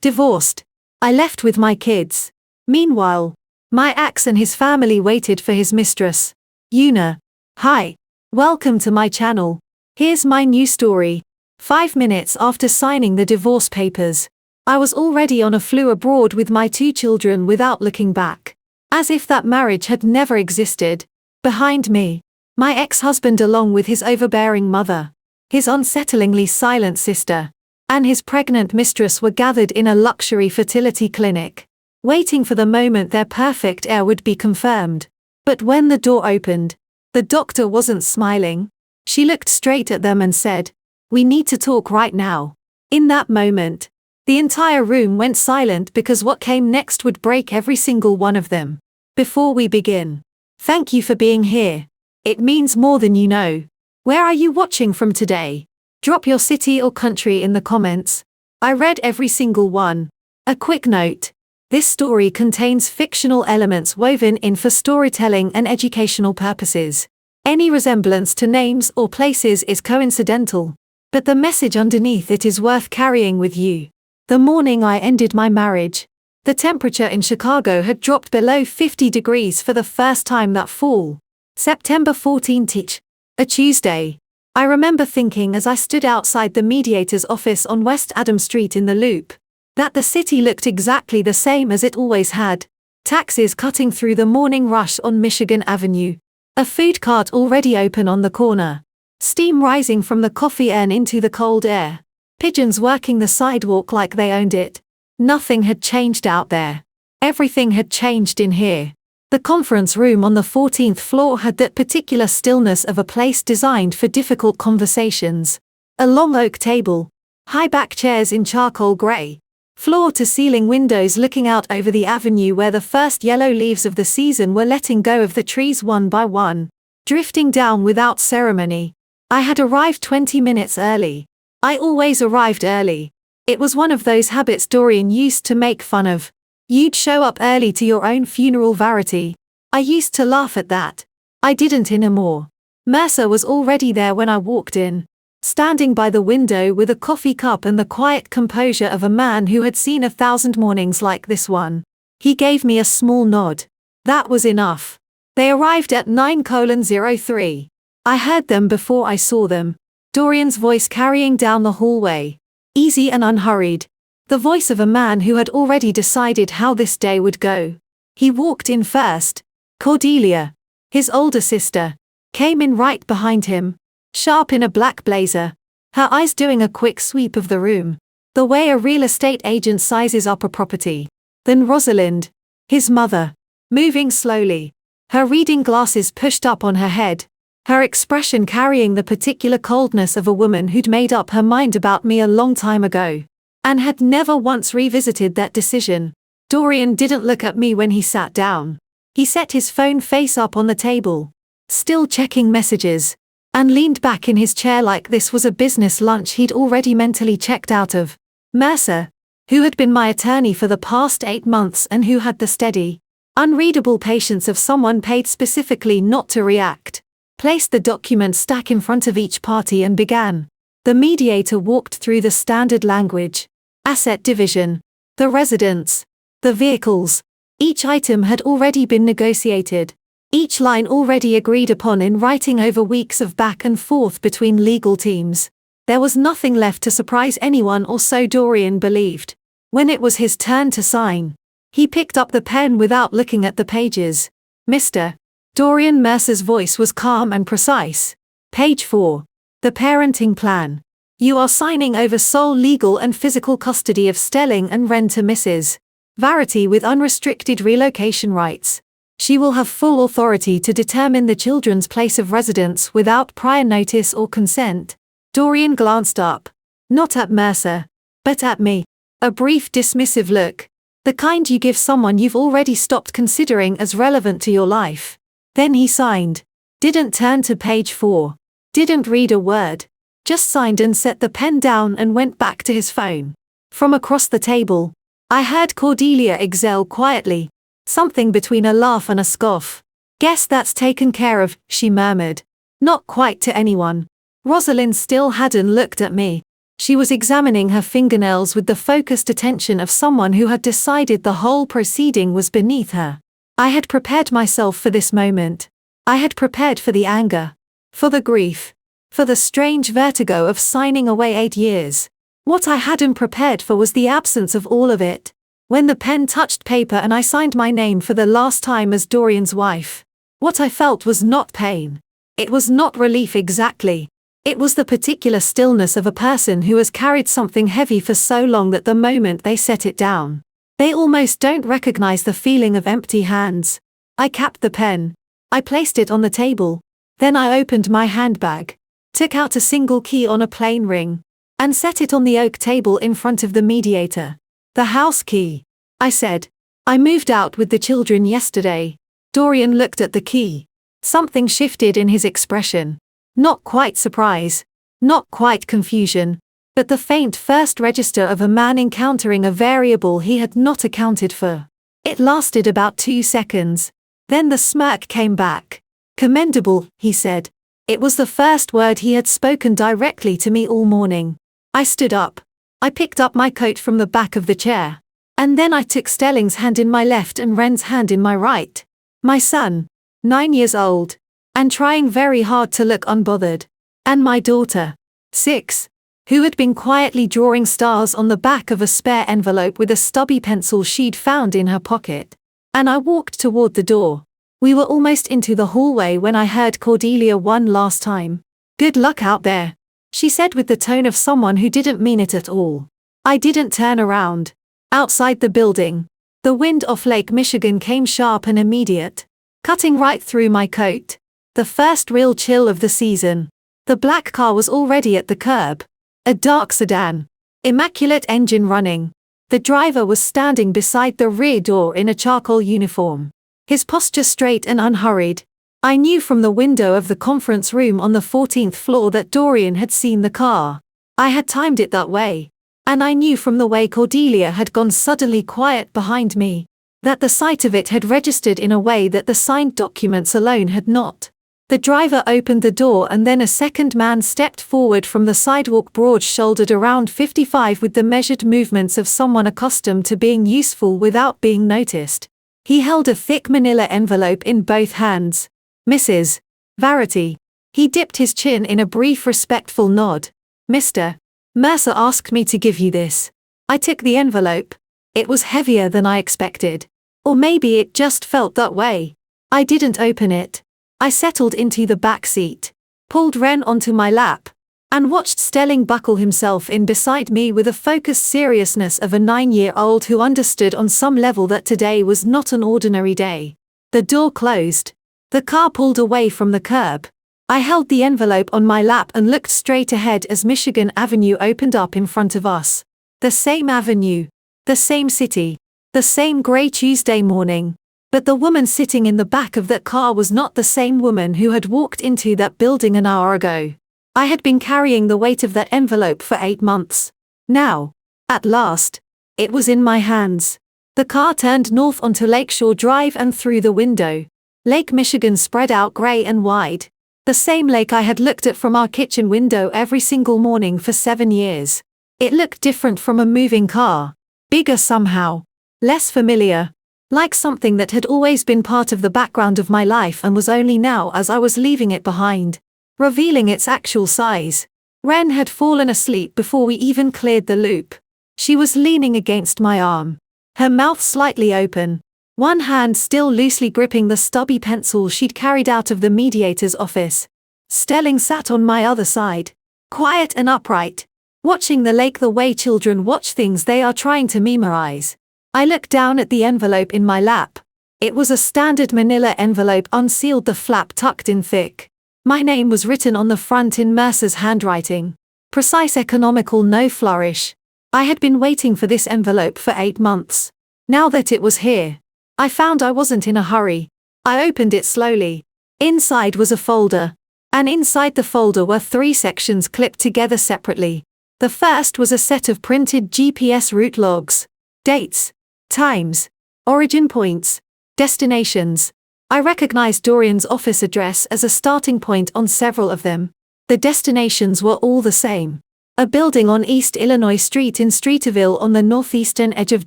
Divorced. I left with my kids. Meanwhile, my ex and his family waited for his mistress. Una. Hi. Welcome to my channel. Here's my new story. 5 minutes after signing the divorce papers, I was already on a flew abroad with my 2 children without looking back. As if that marriage had never existed. Behind me, my ex-husband along with his overbearing mother, his unsettlingly silent sister, and his pregnant mistress were gathered in a luxury fertility clinic, waiting for the moment their perfect heir would be confirmed. But when the door opened, the doctor wasn't smiling. She looked straight at them and said, "We need to talk right now." In that moment, the entire room went silent because what came next would break every single one of them. Before we begin, thank you for being here. It means more than you know. Where are you watching from today? Drop your city or country in the comments. I read every single one. A quick note. This story contains fictional elements woven in for storytelling and educational purposes. Any resemblance to names or places is coincidental, but the message underneath it is worth carrying with you. The morning I ended my marriage, the temperature in Chicago had dropped below 50 degrees for the first time that fall. September 14th, a Tuesday. I remember thinking as I stood outside the mediator's office on West Adams Street in the Loop, that the city looked exactly the same as it always had. Taxis cutting through the morning rush on Michigan Avenue. A food cart already open on the corner. Steam rising from the coffee urn into the cold air. Pigeons working the sidewalk like they owned it. Nothing had changed out there. Everything had changed in here. The conference room on the 14th floor had that particular stillness of a place designed for difficult conversations. A long oak table. High back chairs in charcoal grey. Floor-to-ceiling windows looking out over the avenue where the first yellow leaves of the season were letting go of the trees one by one, drifting down without ceremony. I had arrived 20 minutes early. I always arrived early. It was one of those habits Dorian used to make fun of. You'd show up early to your own funeral, Verity. I used to laugh at that. I didn't anymore. Mercer was already there when I walked in, standing by the window with a coffee cup and the quiet composure of a man who had seen 1,000 mornings like this one. He gave me a small nod. That was enough. They arrived at 9:03. I heard them before I saw them. Dorian's voice carrying down the hallway. Easy and unhurried. The voice of a man who had already decided how this day would go. He walked in first. Cordelia, his older sister, came in right behind him, sharp in a black blazer, her eyes doing a quick sweep of the room, the way a real estate agent sizes up a property. Then Rosalind, his mother, moving slowly, her reading glasses pushed up on her head, her expression carrying the particular coldness of a woman who'd made up her mind about me a long time ago, and had never once revisited that decision. Dorian didn't look at me when he sat down. He set his phone face up on the table, still checking messages, and leaned back in his chair like this was a business lunch he'd already mentally checked out of. Mercer, who had been my attorney for the past 8 months and who had the steady, unreadable patience of someone paid specifically not to react, placed the document stack in front of each party and began. The mediator walked through the standard language. Asset division. The residence. The vehicles. Each item had already been negotiated. Each line already agreed upon in writing over weeks of back and forth between legal teams. There was nothing left to surprise anyone, or so Dorian believed. When it was his turn to sign, he picked up the pen without looking at the pages. Mr. Dorian Mercer's voice was calm and precise. Page 4. The parenting plan. You are signing over sole legal and physical custody of Stelling and Wren to Mrs. Verity with unrestricted relocation rights. She will have full authority to determine the children's place of residence without prior notice or consent. Dorian glanced up. Not at Mercer, but at me. A brief dismissive look. The kind you give someone you've already stopped considering as relevant to your life. Then he signed. Didn't turn to page 4. Didn't read a word. Just signed and set the pen down and went back to his phone. From across the table, I heard Cordelia exhale quietly, something between a laugh and a scoff. Guess that's taken care of, she murmured. Not quite to anyone. Rosalind still hadn't looked at me. She was examining her fingernails with the focused attention of someone who had decided the whole proceeding was beneath her. I had prepared myself for this moment. I had prepared for the anger, for the grief, for the strange vertigo of signing away 8 years. What I hadn't prepared for was the absence of all of it. When the pen touched paper and I signed my name for the last time as Dorian's wife, what I felt was not pain. It was not relief exactly. It was the particular stillness of a person who has carried something heavy for so long that the moment they set it down, they almost don't recognize the feeling of empty hands. I capped the pen. I placed it on the table. Then I opened my handbag, took out a single key on a plain ring, and set it on the oak table in front of the mediator. The house key, I said. I moved out with the children yesterday. Dorian looked at the key. Something shifted in his expression. Not quite surprise, not quite confusion, but the faint first register of a man encountering a variable he had not accounted for. It lasted about 2 seconds. Then the smirk came back. Commendable, he said. It was the first word he had spoken directly to me all morning. I stood up. I picked up my coat from the back of the chair. And then I took Stelling's hand in my left and Ren's hand in my right. My son, 9 years old, and trying very hard to look unbothered, and my daughter, 6, who had been quietly drawing stars on the back of a spare envelope with a stubby pencil she'd found in her pocket. And I walked toward the door. We were almost into the hallway when I heard Cordelia one last time. "Good luck out there," she said with the tone of someone who didn't mean it at all. I didn't turn around. Outside the building, the wind off Lake Michigan came sharp and immediate, cutting right through my coat. The first real chill of the season. The black car was already at the curb. A dark sedan. Immaculate engine running. The driver was standing beside the rear door in a charcoal uniform. His posture straight and unhurried. I knew from the window of the conference room on the 14th floor that Dorian had seen the car. I had timed it that way. And I knew from the way Cordelia had gone suddenly quiet behind me, that the sight of it had registered in a way that the signed documents alone had not. The driver opened the door and then a second man stepped forward from the sidewalk, broad-shouldered, around 55, with the measured movements of someone accustomed to being useful without being noticed. He held a thick manila envelope in both hands. "Mrs. Verity." He dipped his chin in a brief respectful nod. "Mr. Mercer asked me to give you this." I took the envelope. It was heavier than I expected. Or maybe it just felt that way. I didn't open it. I settled into the back seat, pulled Ren onto my lap, and watched Stelling buckle himself in beside me with the focused seriousness of a 9-year-old who understood on some level that today was not an ordinary day. The door closed. The car pulled away from the curb. I held the envelope on my lap and looked straight ahead as Michigan Avenue opened up in front of us. The same avenue, the same city, the same gray Tuesday morning. But the woman sitting in the back of that car was not the same woman who had walked into that building an hour ago. I had been carrying the weight of that envelope for 8 months. Now, at last, it was in my hands. The car turned north onto Lakeshore Drive and through the window. Lake Michigan spread out gray and wide. The same lake I had looked at from our kitchen window every single morning for 7 years. It looked different from a moving car. Bigger somehow. Less familiar. Like something that had always been part of the background of my life and was only now, as I was leaving it behind, revealing its actual size. Ren had fallen asleep before we even cleared the loop. She was leaning against my arm, her mouth slightly open, one hand still loosely gripping the stubby pencil she'd carried out of the mediator's office. Stelling sat on my other side, quiet and upright, watching the lake the way children watch things they are trying to memorize. I looked down at the envelope in my lap. It was a standard manila envelope, unsealed, the flap tucked in thick. My name was written on the front in Mercer's handwriting. Precise, economical, no flourish. I had been waiting for this envelope for 8 months. Now that it was here, I found I wasn't in a hurry. I opened it slowly. Inside was a folder. And inside the folder were 3 sections clipped together separately. The first was a set of printed GPS route logs. Dates, times, origin points, destinations. I recognized Dorian's office address as a starting point on several of them. The destinations were all the same. A building on East Illinois Street in Streeterville on the northeastern edge of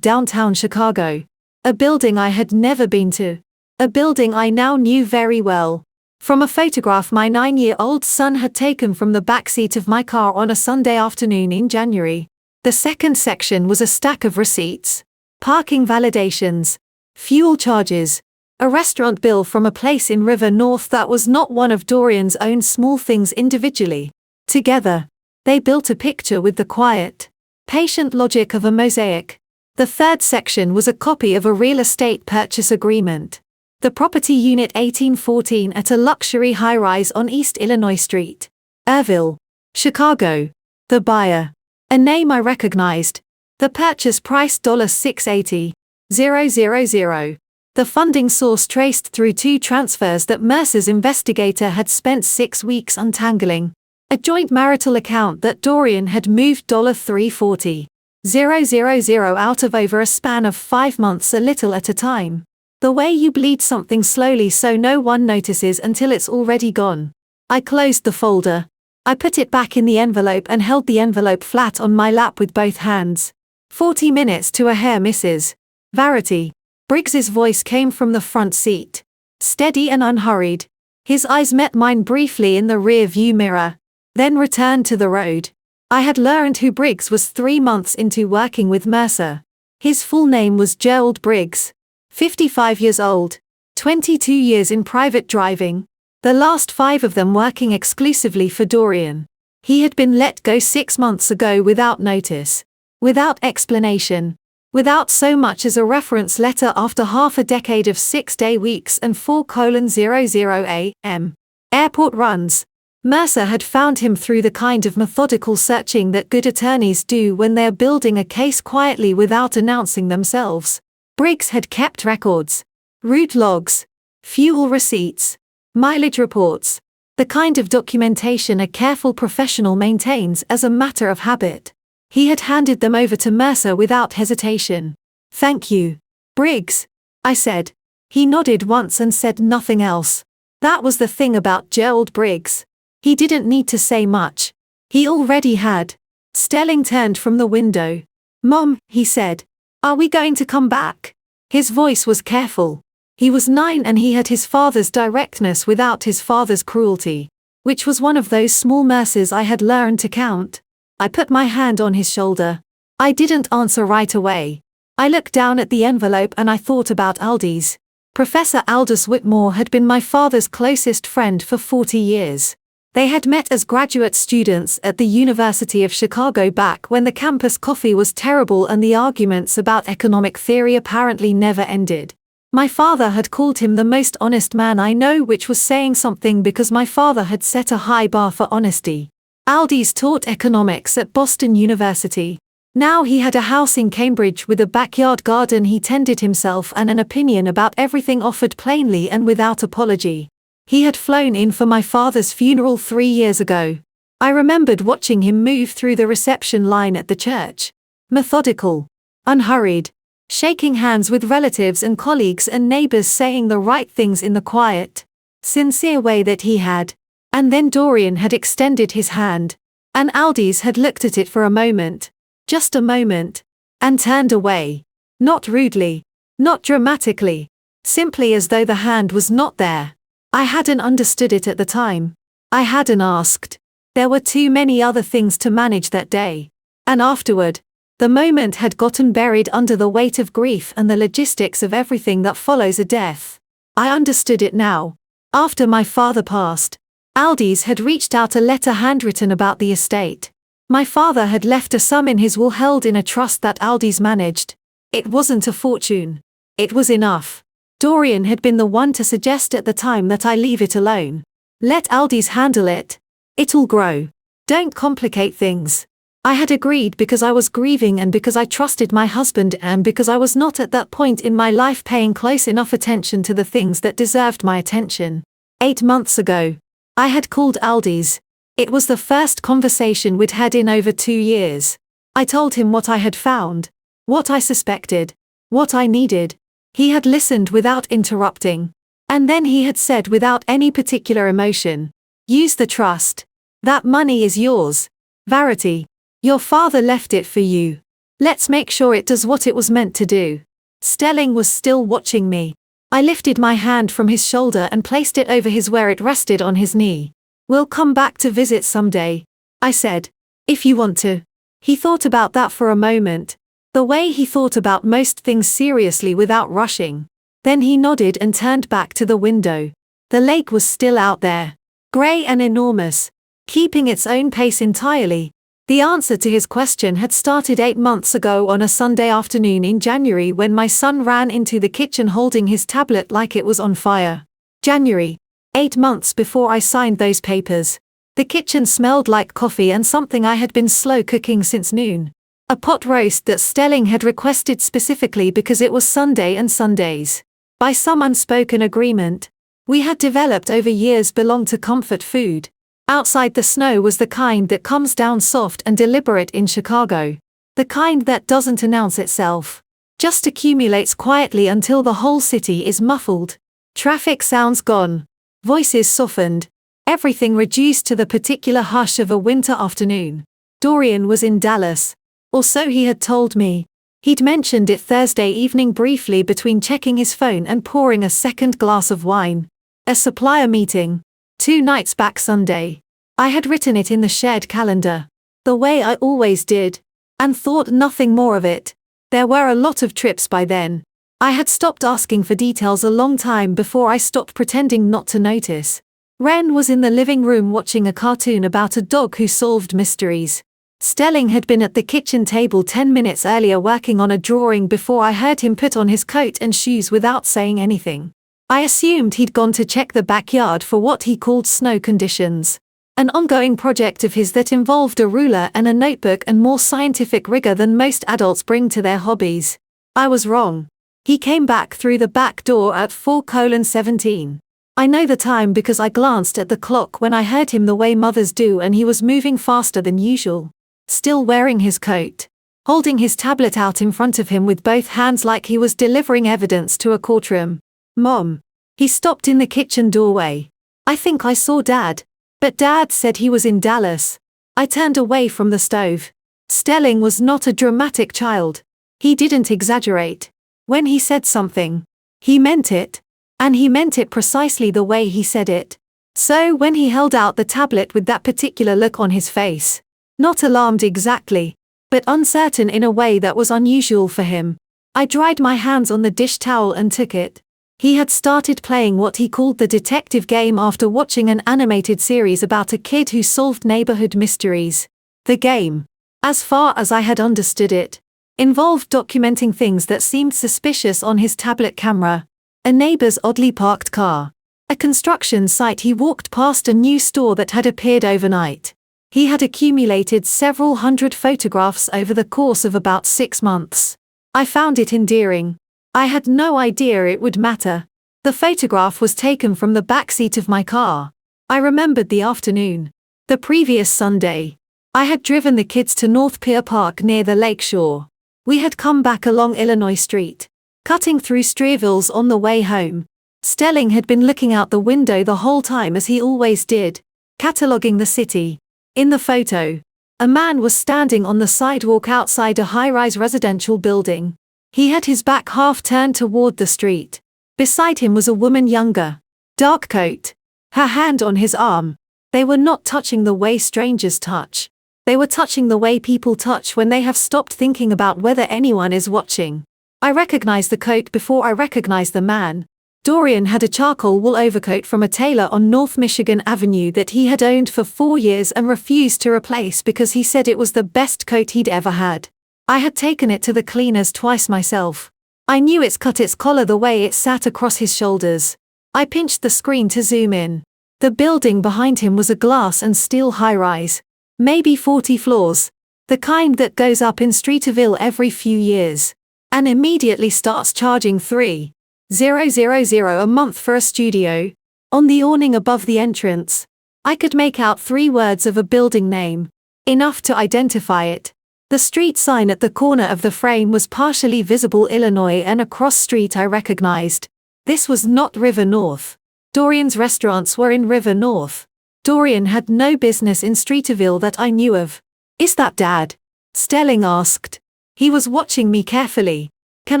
downtown Chicago. A building I had never been to. A building I now knew very well. From a photograph my 9-year-old son had taken from the backseat of my car on a Sunday afternoon in January. The second section was a stack of receipts. Parking validations. Fuel charges. A restaurant bill from a place in River North that was not one of Dorian's own small things individually. Together, they built a picture with the quiet, patient logic of a mosaic. The third section was a copy of a real estate purchase agreement. The property unit 1814 at a luxury high-rise on East Illinois Street. Irville, Chicago. The buyer. A name I recognized. The purchase price $680,000. The funding source traced through 2 transfers that Mercer's investigator had spent 6 weeks untangling. A joint marital account that Dorian had moved $340,000 out of over a span of 5 months, a little at a time. The way you bleed something slowly so no one notices until it's already gone. I closed the folder. I put it back in the envelope and held the envelope flat on my lap with both hands. 40 minutes to a hair, Mrs. Verity. Briggs's voice came from the front seat. Steady and unhurried. His eyes met mine briefly in the rear view mirror, then returned to the road. I had learned who Briggs was 3 months into working with Mercer. His full name was Gerald Briggs. 55 years old. 22 years in private driving. The last 5 of them working exclusively for Dorian. He had been let go 6 months ago without notice. Without explanation. Without so much as a reference letter after half a decade of 6-day weeks and 4:00 a.m. airport runs. Mercer had found him through the kind of methodical searching that good attorneys do when they're building a case quietly without announcing themselves. Briggs had kept records. Route logs. Fuel receipts. Mileage reports. The kind of documentation a careful professional maintains as a matter of habit. He had handed them over to Mercer without hesitation. "Thank you, Briggs," I said. He nodded once and said nothing else. That was the thing about Gerald Briggs. He didn't need to say much. He already had. Stelling turned from the window. "Mom," he said, "are we going to come back?" His voice was careful. He was 9 and he had his father's directness without his father's cruelty, which was one of those small mercies I had learned to count. I put my hand on his shoulder. I didn't answer right away. I looked down at the envelope and I thought about Aldis. Professor Aldous Whitmore had been my father's closest friend for 40 years. They had met as graduate students at the University of Chicago back when the campus coffee was terrible and the arguments about economic theory apparently never ended. My father had called him the most honest man I know, which was saying something because my father had set a high bar for honesty. Aldis taught economics at Boston University. Now he had a house in Cambridge with a backyard garden he tended himself and an opinion about everything offered plainly and without apology. He had flown in for my father's funeral 3 years ago. I remembered watching him move through the reception line at the church. Methodical. Unhurried. Shaking hands with relatives and colleagues and neighbors, saying the right things in the quiet, sincere way that he had. And then Dorian had extended his hand. And Aldis had looked at it for a moment. Just a moment. And turned away. Not rudely. Not dramatically. Simply as though the hand was not there. I hadn't understood it at the time. I hadn't asked. There were too many other things to manage that day. And afterward, the moment had gotten buried under the weight of grief and the logistics of everything that follows a death. I understood it now. After my father passed, Aldis had reached out a letter handwritten about the estate. My father had left a sum in his will held in a trust that Aldis managed. It wasn't a fortune. It was enough. Dorian had been the one to suggest at the time that I leave it alone. Let Aldis handle it. It'll grow. Don't complicate things. I had agreed because I was grieving and because I trusted my husband and because I was not at that point in my life paying close enough attention to the things that deserved my attention. 8 months ago, I had called Aldis. It was the first conversation we'd had in over 2 years. I told him what I had found, what I suspected, what I needed. He had listened without interrupting. And then he had said without any particular emotion, "Use the trust. That money is yours, Verity." Your father left it for you. Let's make sure it does what it was meant to do. Stelling was still watching me. I lifted my hand from his shoulder and placed it over his where it rested on his knee. We'll come back to visit someday, I said. If you want to. He thought about that for a moment. The way he thought about most things seriously without rushing. Then he nodded and turned back to the window. The lake was still out there. Grey and enormous. Keeping its own pace entirely. The answer to his question had started 8 months ago on a Sunday afternoon in January when my son ran into the kitchen holding his tablet like it was on fire. January. 8 months before I signed those papers. The kitchen smelled like coffee and something I had been slow cooking since noon. A pot roast that Stelling had requested specifically because it was Sunday and Sundays. By some unspoken agreement we had developed over years belonged to comfort food. Outside the snow was the kind that comes down soft and deliberate in Chicago. The kind that doesn't announce itself. Just accumulates quietly until the whole city is muffled. Traffic sounds gone. Voices softened. Everything reduced to the particular hush of a winter afternoon. Dorian was in Dallas. Or so he had told me. He'd mentioned it Thursday evening briefly between checking his phone and pouring a second glass of wine. A supplier meeting. 2 nights back Sunday. I had written it in the shared calendar. The way I always did. And thought nothing more of it. There were a lot of trips by then. I had stopped asking for details a long time before I stopped pretending not to notice. Ren was in the living room watching a cartoon about a dog who solved mysteries. Stelling had been at the kitchen table 10 minutes earlier working on a drawing before I heard him put on his coat and shoes without saying anything. I assumed he'd gone to check the backyard for what he called snow conditions. An ongoing project of his that involved a ruler and a notebook and more scientific rigor than most adults bring to their hobbies. I was wrong. He came back through the back door at 4:17. I know the time because I glanced at the clock when I heard him the way mothers do and he was moving faster than usual. Still wearing his coat. Holding his tablet out in front of him with both hands like he was delivering evidence to a courtroom. Mom. He stopped in the kitchen doorway. I think I saw Dad. But Dad said he was in Dallas. I turned away from the stove. Stelling was not a dramatic child. He didn't exaggerate. When he said something, he meant it. And he meant it precisely the way he said it. So when he held out the tablet with that particular look on his face, not alarmed exactly, but uncertain in a way that was unusual for him, I dried my hands on the dish towel and took it. He had started playing what he called the detective game after watching an animated series about a kid who solved neighborhood mysteries. The game, as far as I had understood it, involved documenting things that seemed suspicious on his tablet camera. A neighbor's oddly parked car. A construction site he walked past, a new store that had appeared overnight. He had accumulated several hundred photographs over the course of about 6 months. I found it endearing. I had no idea it would matter. The photograph was taken from the backseat of my car. I remembered the afternoon. The previous Sunday. I had driven the kids to North Pier Park near the lake shore. We had come back along Illinois Street, cutting through Streevilles on the way home. Stelling had been looking out the window the whole time as he always did, cataloguing the city. In the photo, a man was standing on the sidewalk outside a high-rise residential building. He had his back half turned toward the street. Beside him was a woman younger. Dark coat. Her hand on his arm. They were not touching the way strangers touch. They were touching the way people touch when they have stopped thinking about whether anyone is watching. I recognized the coat before I recognized the man. Dorian had a charcoal wool overcoat from a tailor on North Michigan Avenue that he had owned for 4 years and refused to replace because he said it was the best coat he'd ever had. I had taken it to the cleaners twice myself. I knew its collar the way it sat across his shoulders. I pinched the screen to zoom in. The building behind him was a glass and steel high-rise. Maybe 40 floors. The kind that goes up in Streeterville every few years. And immediately starts charging $3,000 a month for a studio. On the awning above the entrance, I could make out 3 words of a building name. Enough to identify it. The street sign at the corner of the frame was partially visible Illinois and across street I recognized. This was not River North. Dorian's restaurants were in River North. Dorian had no business in Streeterville that I knew of. Is that Dad? Stelling asked. He was watching me carefully. Can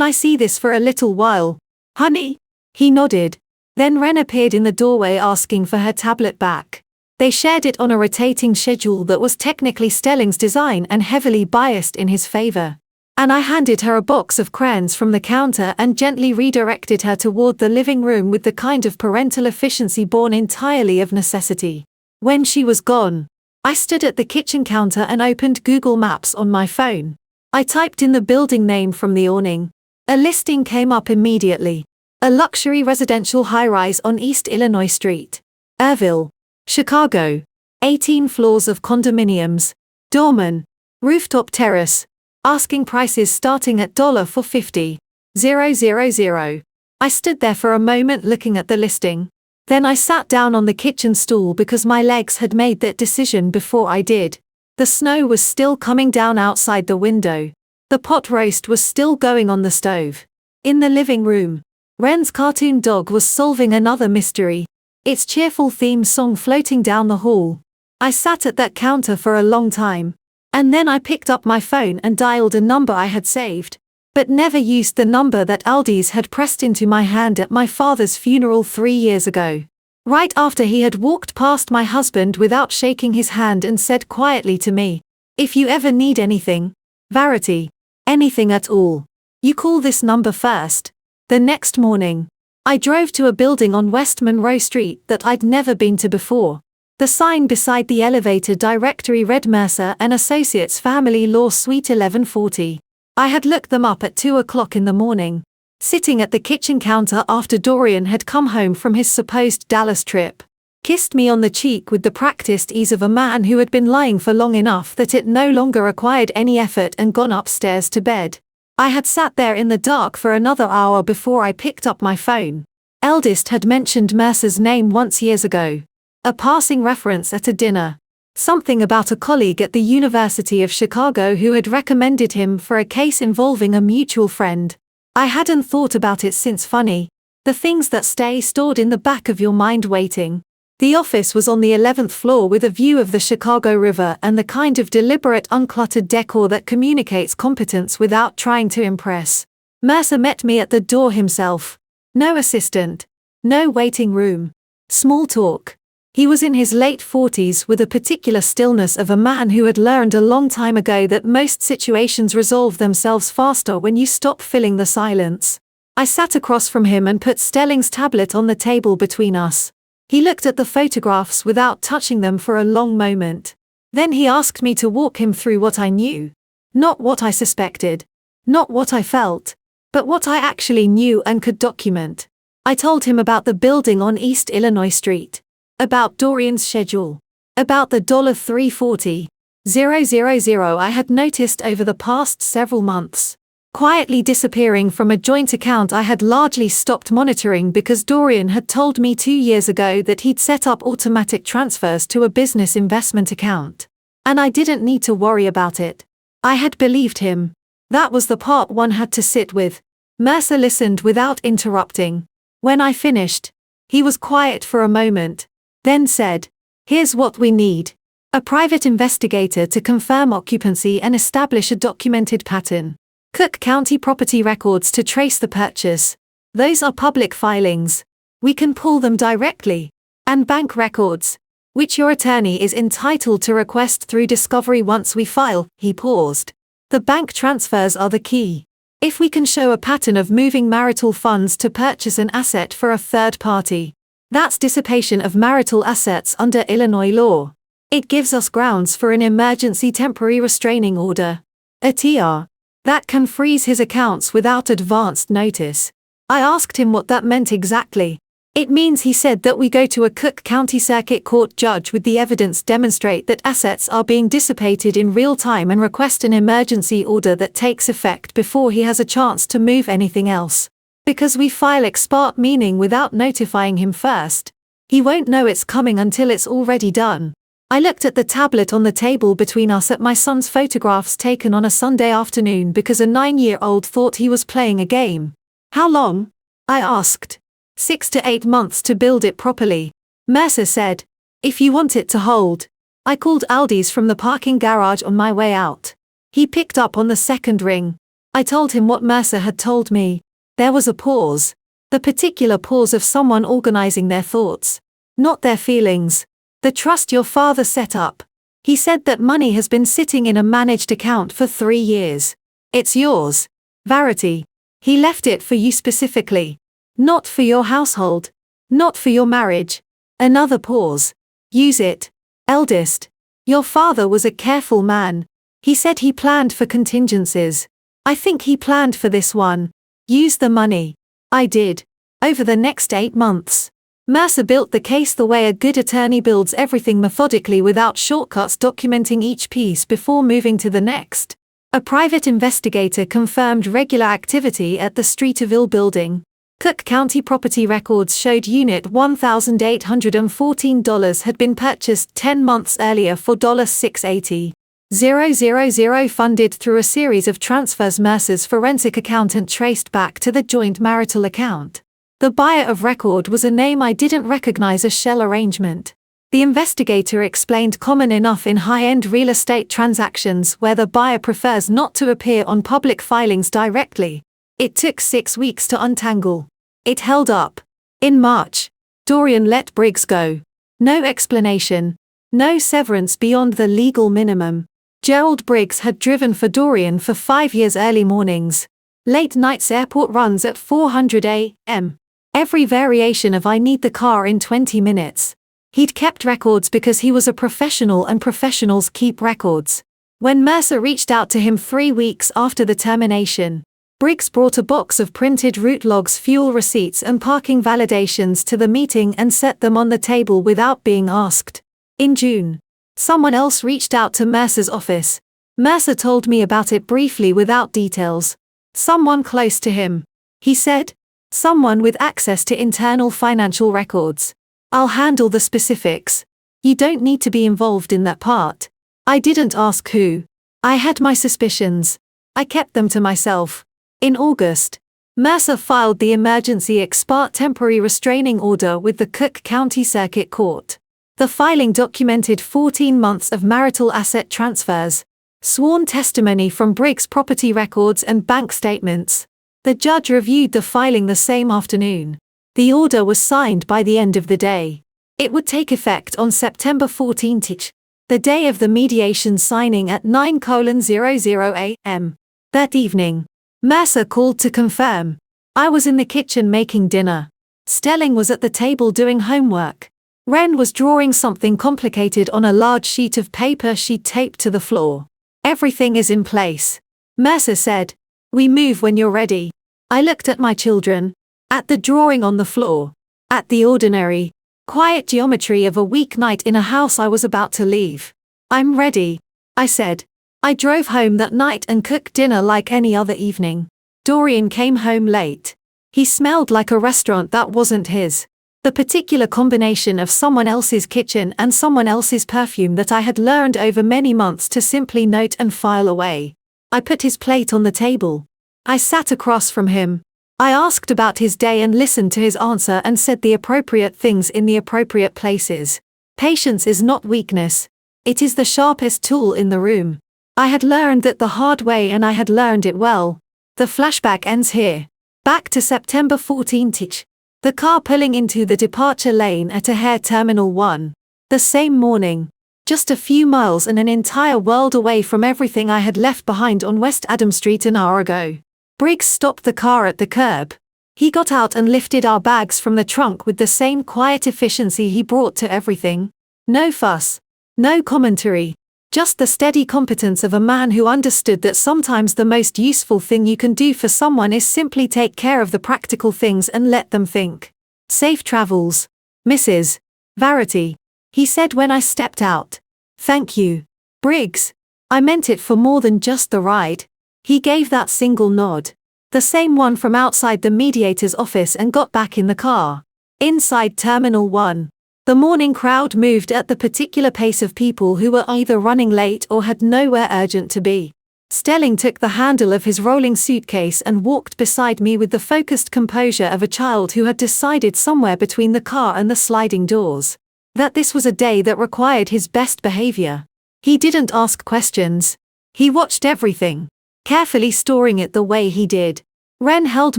I see this for a little while? Honey? He nodded. Then Ren appeared in the doorway asking for her tablet back. They shared it on a rotating schedule that was technically Stelling's design and heavily biased in his favor. And I handed her a box of crayons from the counter and gently redirected her toward the living room with the kind of parental efficiency born entirely of necessity. When she was gone, I stood at the kitchen counter and opened Google Maps on my phone. I typed in the building name from the awning. A listing came up immediately. A luxury residential high-rise on East Illinois Street, Irville, Chicago. 18 floors of condominiums. Doorman. Rooftop terrace. Asking prices starting at $450,000. I stood there for a moment looking at the listing. Then I sat down on the kitchen stool because my legs had made that decision before I did. The snow was still coming down outside the window. The pot roast was still going on the stove. In the living room, Ren's cartoon dog was solving another mystery, its cheerful theme song floating down the hall. I sat at that counter for a long time. And then I picked up my phone and dialed a number I had saved, but never used the number that Aldis had pressed into my hand at my father's funeral 3 years ago. Right after he had walked past my husband without shaking his hand and said quietly to me, "If you ever need anything, Verity, anything at all, you call this number first." The next morning, I drove to a building on West Monroe Street that I'd never been to before. The sign beside the elevator directory read Mercer and Associates Family Law Suite 1140. I had looked them up at 2 o'clock in the morning, sitting at the kitchen counter after Dorian had come home from his supposed Dallas trip, kissed me on the cheek with the practiced ease of a man who had been lying for long enough that it no longer required any effort and gone upstairs to bed. I had sat there in the dark for another hour before I picked up my phone. Eldest had mentioned Mercer's name once years ago. A passing reference at a dinner. Something about a colleague at the University of Chicago who had recommended him for a case involving a mutual friend. I hadn't thought about it since. Funny. The things that stay stored in the back of your mind waiting. The office was on the 11th floor with a view of the Chicago River and the kind of deliberate uncluttered decor that communicates competence without trying to impress. Mercer met me at the door himself. No assistant. No waiting room. Small talk. He was in his late 40s with a particular stillness of a man who had learned a long time ago that most situations resolve themselves faster when you stop filling the silence. I sat across from him and put Stelling's tablet on the table between us. He looked at the photographs without touching them for a long moment. Then he asked me to walk him through what I knew. Not what I suspected. Not what I felt. But what I actually knew and could document. I told him about the building on East Illinois Street. About Dorian's schedule. About the $340,000 I had noticed over the past several months. Quietly disappearing from a joint account I had largely stopped monitoring because Dorian had told me 2 years ago that he'd set up automatic transfers to a business investment account. And I didn't need to worry about it. I had believed him. That was the part one had to sit with. Mercer listened without interrupting. When I finished, he was quiet for a moment. Then said, "Here's what we need. A private investigator to confirm occupancy and establish a documented pattern. Cook County property records to trace the purchase. Those are public filings. We can pull them directly. And bank records, which your attorney is entitled to request through discovery once we file." He paused. "The bank transfers are the key. If we can show a pattern of moving marital funds to purchase an asset for a third party, that's dissipation of marital assets under Illinois law. It gives us grounds for an emergency temporary restraining order. A TR. That can freeze his accounts without advanced notice." I asked him what that meant exactly. "It means," he said, "that we go to a Cook County Circuit Court judge with the evidence demonstrate that assets are being dissipated in real time and request an emergency order that takes effect before he has a chance to move anything else. Because we file ex parte, meaning without notifying him first. He won't know it's coming until it's already done." I looked at the tablet on the table between us at my son's photographs taken on a Sunday afternoon because a 9-year-old thought he was playing a game. "How long?" I asked. 6 to 8 months to build it properly. Mercer said, "If you want it to hold." I called Aldi's from the parking garage on my way out. He picked up on the second ring. I told him what Mercer had told me. There was a pause. The particular pause of someone organizing their thoughts, not their feelings. The trust your father set up. He said that money has been sitting in a managed account for 3 years. It's yours. Verity. He left it for you specifically. Not for your household. Not for your marriage. Another pause. Use it. Eldest. Your father was a careful man. He said he planned for contingencies. I think he planned for this one. Use the money. I did. Over the next 8 months. Mercer built the case the way a good attorney builds everything methodically without shortcuts, documenting each piece before moving to the next. A private investigator confirmed regular activity at the Streeterville building. Cook County property records showed Unit $1,814 had been purchased 10 months earlier for $680,000 funded through a series of transfers. Mercer's forensic accountant traced back to the joint marital account. The buyer of record was a name I didn't recognize, a shell arrangement. The investigator explained, common enough in high-end real estate transactions where the buyer prefers not to appear on public filings directly. It took 6 weeks to untangle. It held up. In March, Dorian let Briggs go. No explanation. No severance beyond the legal minimum. Gerald Briggs had driven for Dorian for 5 years, early mornings. Late nights, airport runs at 400 a.m. Every variation of I need the car in 20 minutes. He'd kept records because he was a professional and professionals keep records. When Mercer reached out to him 3 weeks after the termination, Briggs brought a box of printed route logs, fuel receipts and parking validations to the meeting and set them on the table without being asked. In June, someone else reached out to Mercer's office. Mercer told me about it briefly without details. Someone close to him. He said, someone with access to internal financial records. I'll handle the specifics. You don't need to be involved in that part. I didn't ask who. I had my suspicions. I kept them to myself. In August, Mercer filed the emergency ex parte temporary restraining order with the Cook County Circuit Court. The filing documented 14 months of marital asset transfers, sworn testimony from Briggs' property records and bank statements. The judge reviewed the filing the same afternoon. The order was signed by the end of the day. It would take effect on September 14th, the day of the mediation signing at 9:00 a.m. That evening, Mercer called to confirm. I was in the kitchen making dinner. Stelling was at the table doing homework. Ren was drawing something complicated on a large sheet of paper she'd taped to the floor. Everything is in place. Mercer said, we move when you're ready. I looked at my children, at the drawing on the floor, at the ordinary, quiet geometry of a weeknight in a house I was about to leave. I'm ready, I said. I drove home that night and cooked dinner like any other evening. Dorian came home late. He smelled like a restaurant that wasn't his. The particular combination of someone else's kitchen and someone else's perfume that I had learned over many months to simply note and file away. I put his plate on the table. I sat across from him. I asked about his day and listened to his answer and said the appropriate things in the appropriate places. Patience is not weakness. It is the sharpest tool in the room. I had learned that the hard way and I had learned it well. The flashback ends here. Back to September 14th. The car pulling into the departure lane at O'Hare Terminal 1. The same morning. Just a few miles and an entire world away from everything I had left behind on West Adam Street an hour ago. Briggs stopped the car at the curb. He got out and lifted our bags from the trunk with the same quiet efficiency he brought to everything. No fuss. No commentary. Just the steady competence of a man who understood that sometimes the most useful thing you can do for someone is simply take care of the practical things and let them think. Safe travels, Mrs. Verity, he said when I stepped out. Thank you, Briggs. I meant it for more than just the ride. He gave that single nod. The same one from outside the mediator's office and got back in the car. Inside Terminal 1. The morning crowd moved at the particular pace of people who were either running late or had nowhere urgent to be. Stelling took the handle of his rolling suitcase and walked beside me with the focused composure of a child who had decided somewhere between the car and the sliding doors. That this was a day that required his best behavior. He didn't ask questions. He watched everything, carefully storing it the way he did. Ren held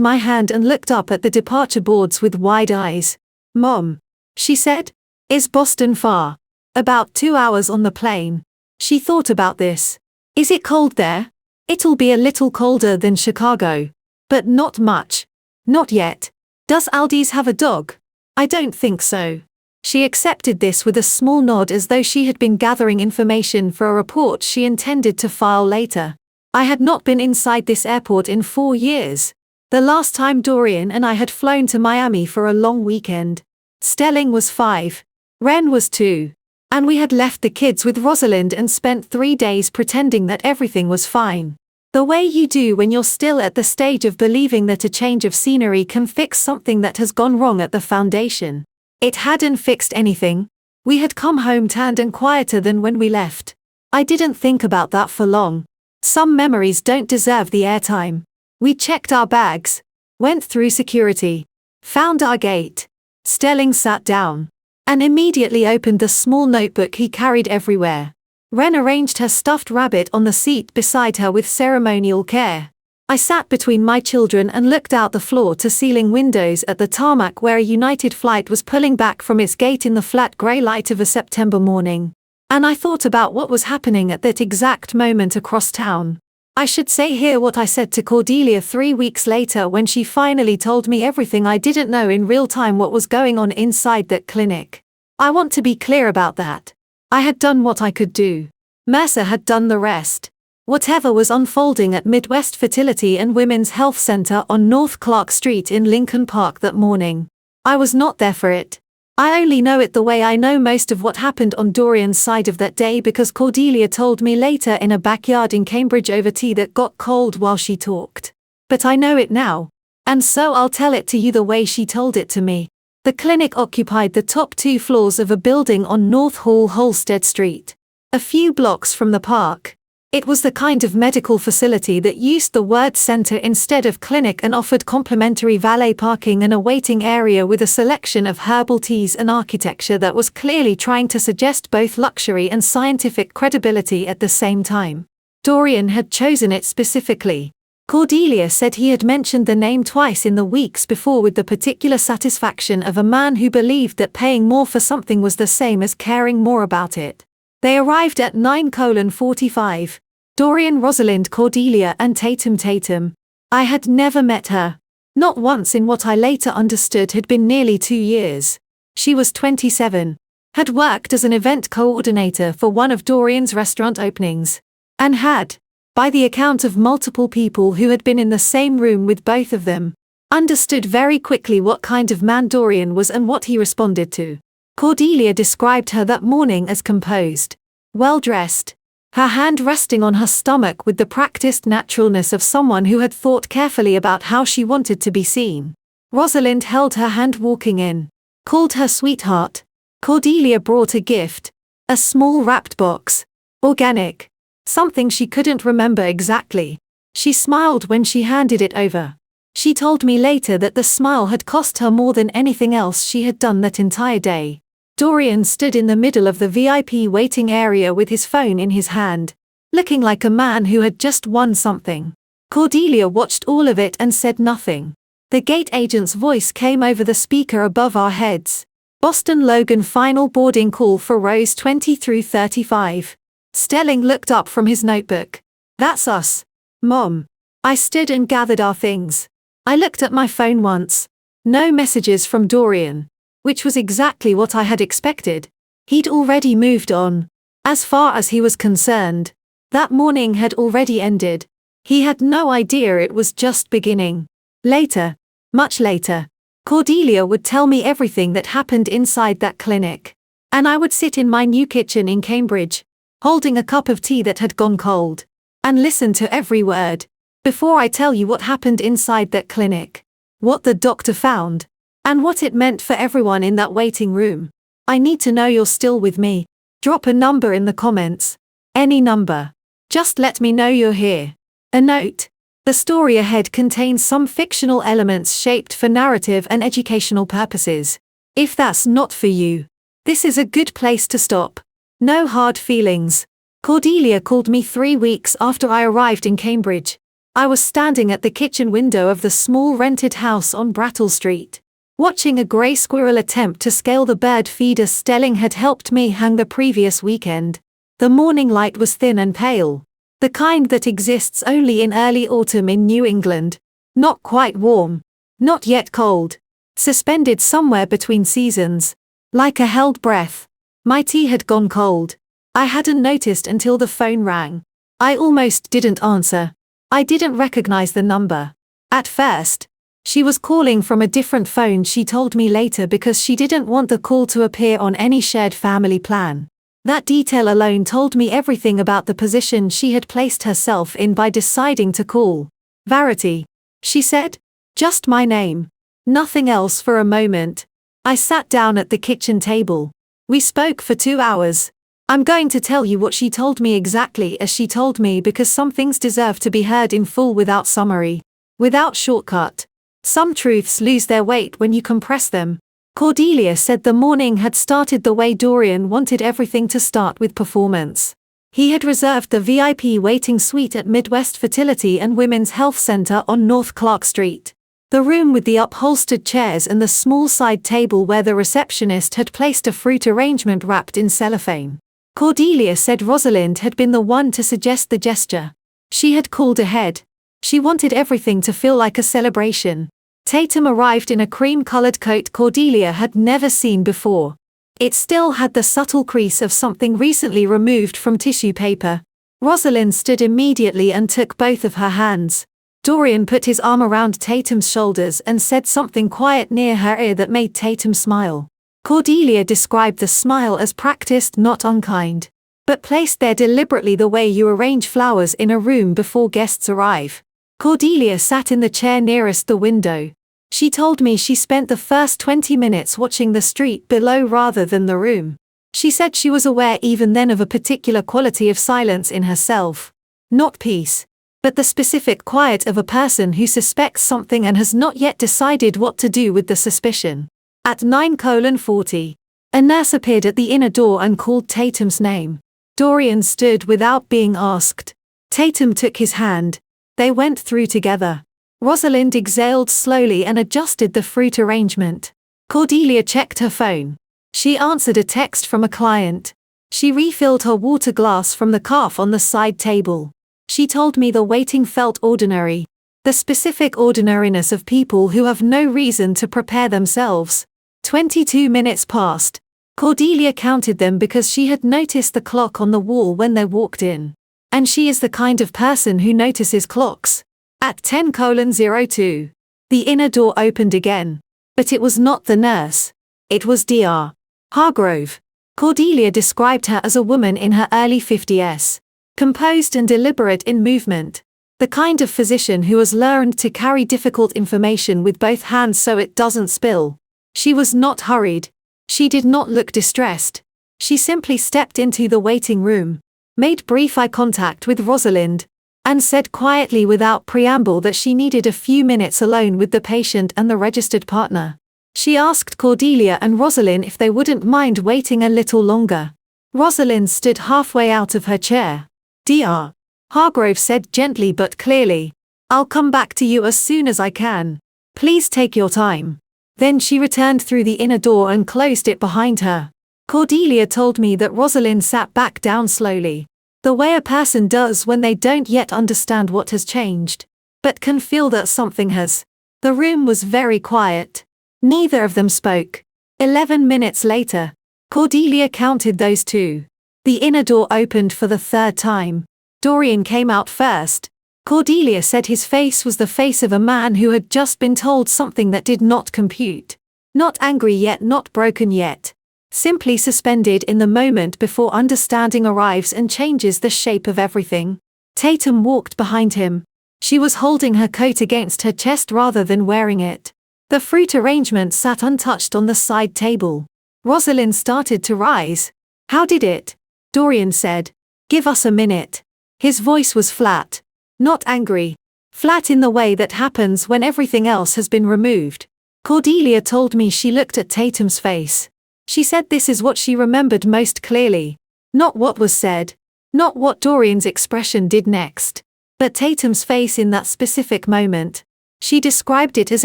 my hand and looked up at the departure boards with wide eyes. "Mom," she said, "is Boston far?" "About 2 hours on the plane." She thought about this. "Is it cold there?" "It'll be a little colder than Chicago. But not much." "Not yet." "Does Aldi's have a dog?" "I don't think so." She accepted this with a small nod as though she had been gathering information for a report she intended to file later. I had not been inside this airport in 4 years. The last time Dorian and I had flown to Miami for a long weekend. Stelling was 5. Ren was 2. And we had left the kids with Rosalind and spent 3 days pretending that everything was fine. The way you do when you're still at the stage of believing that a change of scenery can fix something that has gone wrong at the foundation. It hadn't fixed anything. We had come home tanned and quieter than when we left. I didn't think about that for long. Some memories don't deserve the airtime. We checked our bags, went through security, found our gate. Stelling sat down, and immediately opened the small notebook he carried everywhere. Ren arranged her stuffed rabbit on the seat beside her with ceremonial care. I sat between my children and looked out the floor-to-ceiling windows at the tarmac where a United flight was pulling back from its gate in the flat grey light of a September morning. And I thought about what was happening at that exact moment across town. I should say here what I said to Cordelia 3 weeks later when she finally told me everything I didn't know in real time, what was going on inside that clinic. I want to be clear about that. I had done what I could do. Mercer had done the rest. Whatever was unfolding at Midwest Fertility and Women's Health Center on North Clark Street in Lincoln Park that morning, I was not there for it. I only know it the way I know most of what happened on Dorian's side of that day because Cordelia told me later in a backyard in Cambridge over tea that got cold while she talked. But I know it now. And so I'll tell it to you the way she told it to me. The clinic occupied the top 2 floors of a building on North Hall Holstead Street, a few blocks from the park. It was the kind of medical facility that used the word center instead of clinic and offered complimentary valet parking and a waiting area with a selection of herbal teas and architecture that was clearly trying to suggest both luxury and scientific credibility at the same time. Dorian had chosen it specifically. Cordelia said he had mentioned the name twice in the weeks before with the particular satisfaction of a man who believed that paying more for something was the same as caring more about it. They arrived at 9:45. Dorian, Rosalind, Cordelia and Tatum. I had never met her. Not once in what I later understood had been nearly 2 years. She was 27, had worked as an event coordinator for one of Dorian's restaurant openings, and had, by the account of multiple people who had been in the same room with both of them, understood very quickly what kind of man Dorian was and what he responded to. Cordelia described her that morning as composed, well-dressed, her hand resting on her stomach with the practiced naturalness of someone who had thought carefully about how she wanted to be seen. Rosalind held her hand walking in, called her sweetheart. Cordelia brought a gift, a small wrapped box, organic, something she couldn't remember exactly. She smiled when she handed it over. She told me later that the smile had cost her more than anything else she had done that entire day. Dorian stood in the middle of the VIP waiting area with his phone in his hand, looking like a man who had just won something. Cordelia watched all of it and said nothing. The gate agent's voice came over the speaker above our heads. Boston Logan final boarding call for rows 20 through 35. Stelling looked up from his notebook. That's us, Mom. I stood and gathered our things. I looked at my phone once. No messages from Dorian. Which was exactly what I had expected. He'd already moved on. As far as he was concerned, that morning had already ended. He had no idea it was just beginning. Later, much later, Cordelia would tell me everything that happened inside that clinic. And I would sit in my new kitchen in Cambridge, holding a cup of tea that had gone cold, and listen to every word. Before I tell you what happened inside that clinic, what the doctor found, and what it meant for everyone in that waiting room, I need to know you're still with me. Drop a number in the comments. Any number. Just let me know you're here. A note. The story ahead contains some fictional elements shaped for narrative and educational purposes. If that's not for you, This is a good place to stop. No hard feelings. Cordelia called me 3 weeks after I arrived in Cambridge. I was standing at the kitchen window of the small rented house on Brattle Street, watching a grey squirrel attempt to scale the bird feeder Stelling had helped me hang the previous weekend. The morning light was thin and pale, the kind that exists only in early autumn in New England. Not quite warm, not yet cold, suspended somewhere between seasons, like a held breath. My tea had gone cold. I hadn't noticed until the phone rang. I almost didn't answer. I didn't recognize the number. At first, she was calling from a different phone, she told me later, because she didn't want the call to appear on any shared family plan. That detail alone told me everything about the position she had placed herself in by deciding to call. Verity, she said. Just my name. Nothing else for a moment. I sat down at the kitchen table. We spoke for 2 hours. I'm going to tell you what she told me exactly as she told me, because some things deserve to be heard in full without summary, without shortcut. Some truths lose their weight when you compress them. Cordelia said the morning had started the way Dorian wanted everything to start, with performance. He had reserved the VIP waiting suite at Midwest Fertility and Women's Health Center on North Clark Street. The room with the upholstered chairs and the small side table where the receptionist had placed a fruit arrangement wrapped in cellophane. Cordelia said Rosalind had been the one to suggest the gesture. She had called ahead. She wanted everything to feel like a celebration. Tatum arrived in a cream-colored coat Cordelia had never seen before. It still had the subtle crease of something recently removed from tissue paper. Rosalind stood immediately and took both of her hands. Dorian put his arm around Tatum's shoulders and said something quiet near her ear that made Tatum smile. Cordelia described the smile as practiced, not unkind, but placed there deliberately, the way you arrange flowers in a room before guests arrive. Cordelia sat in the chair nearest the window. She told me she spent the first 20 minutes watching the street below rather than the room. She said she was aware even then of a particular quality of silence in herself. Not peace, but the specific quiet of a person who suspects something and has not yet decided what to do with the suspicion. At 9:40, a nurse appeared at the inner door and called Tatum's name. Dorian stood without being asked. Tatum took his hand. They went through together. Rosalind exhaled slowly and adjusted the fruit arrangement. Cordelia checked her phone. She answered a text from a client. She refilled her water glass from the carafe on the side table. She told me the waiting felt ordinary. The specific ordinariness of people who have no reason to prepare themselves. 22 minutes passed. Cordelia counted them because she had noticed the clock on the wall when they walked in. And she is the kind of person who notices clocks. At 10:02, the inner door opened again. But it was not the nurse. It was Dr. Hargrove. Cordelia described her as a woman in her early 50s, composed and deliberate in movement. The kind of physician who has learned to carry difficult information with both hands so it doesn't spill. She was not hurried. She did not look distressed. She simply stepped into the waiting room, made brief eye contact with Rosalind, and said quietly without preamble that she needed a few minutes alone with the patient and the registered partner. She asked Cordelia and Rosalind if they wouldn't mind waiting a little longer. Rosalind stood halfway out of her chair. Dr. Hargrove said gently but clearly, "I'll come back to you as soon as I can. Please take your time." Then she returned through the inner door and closed it behind her. Cordelia told me that Rosalind sat back down slowly, the way a person does when they don't yet understand what has changed, but can feel that something has. The room was very quiet. Neither of them spoke. 11 minutes later, Cordelia counted those two. The inner door opened for the third time. Dorian came out first. Cordelia said his face was the face of a man who had just been told something that did not compute. Not angry yet, not broken yet. Simply suspended in the moment before understanding arrives and changes the shape of everything. Tatum walked behind him. She was holding her coat against her chest rather than wearing it. The fruit arrangement sat untouched on the side table. Rosalind started to rise. "How did it?" Dorian said. "Give us a minute." His voice was flat. Not angry. Flat in the way that happens when everything else has been removed. Cordelia told me she looked at Tatum's face. She said this is what she remembered most clearly. Not what was said. Not what Dorian's expression did next. But Tatum's face in that specific moment. She described it as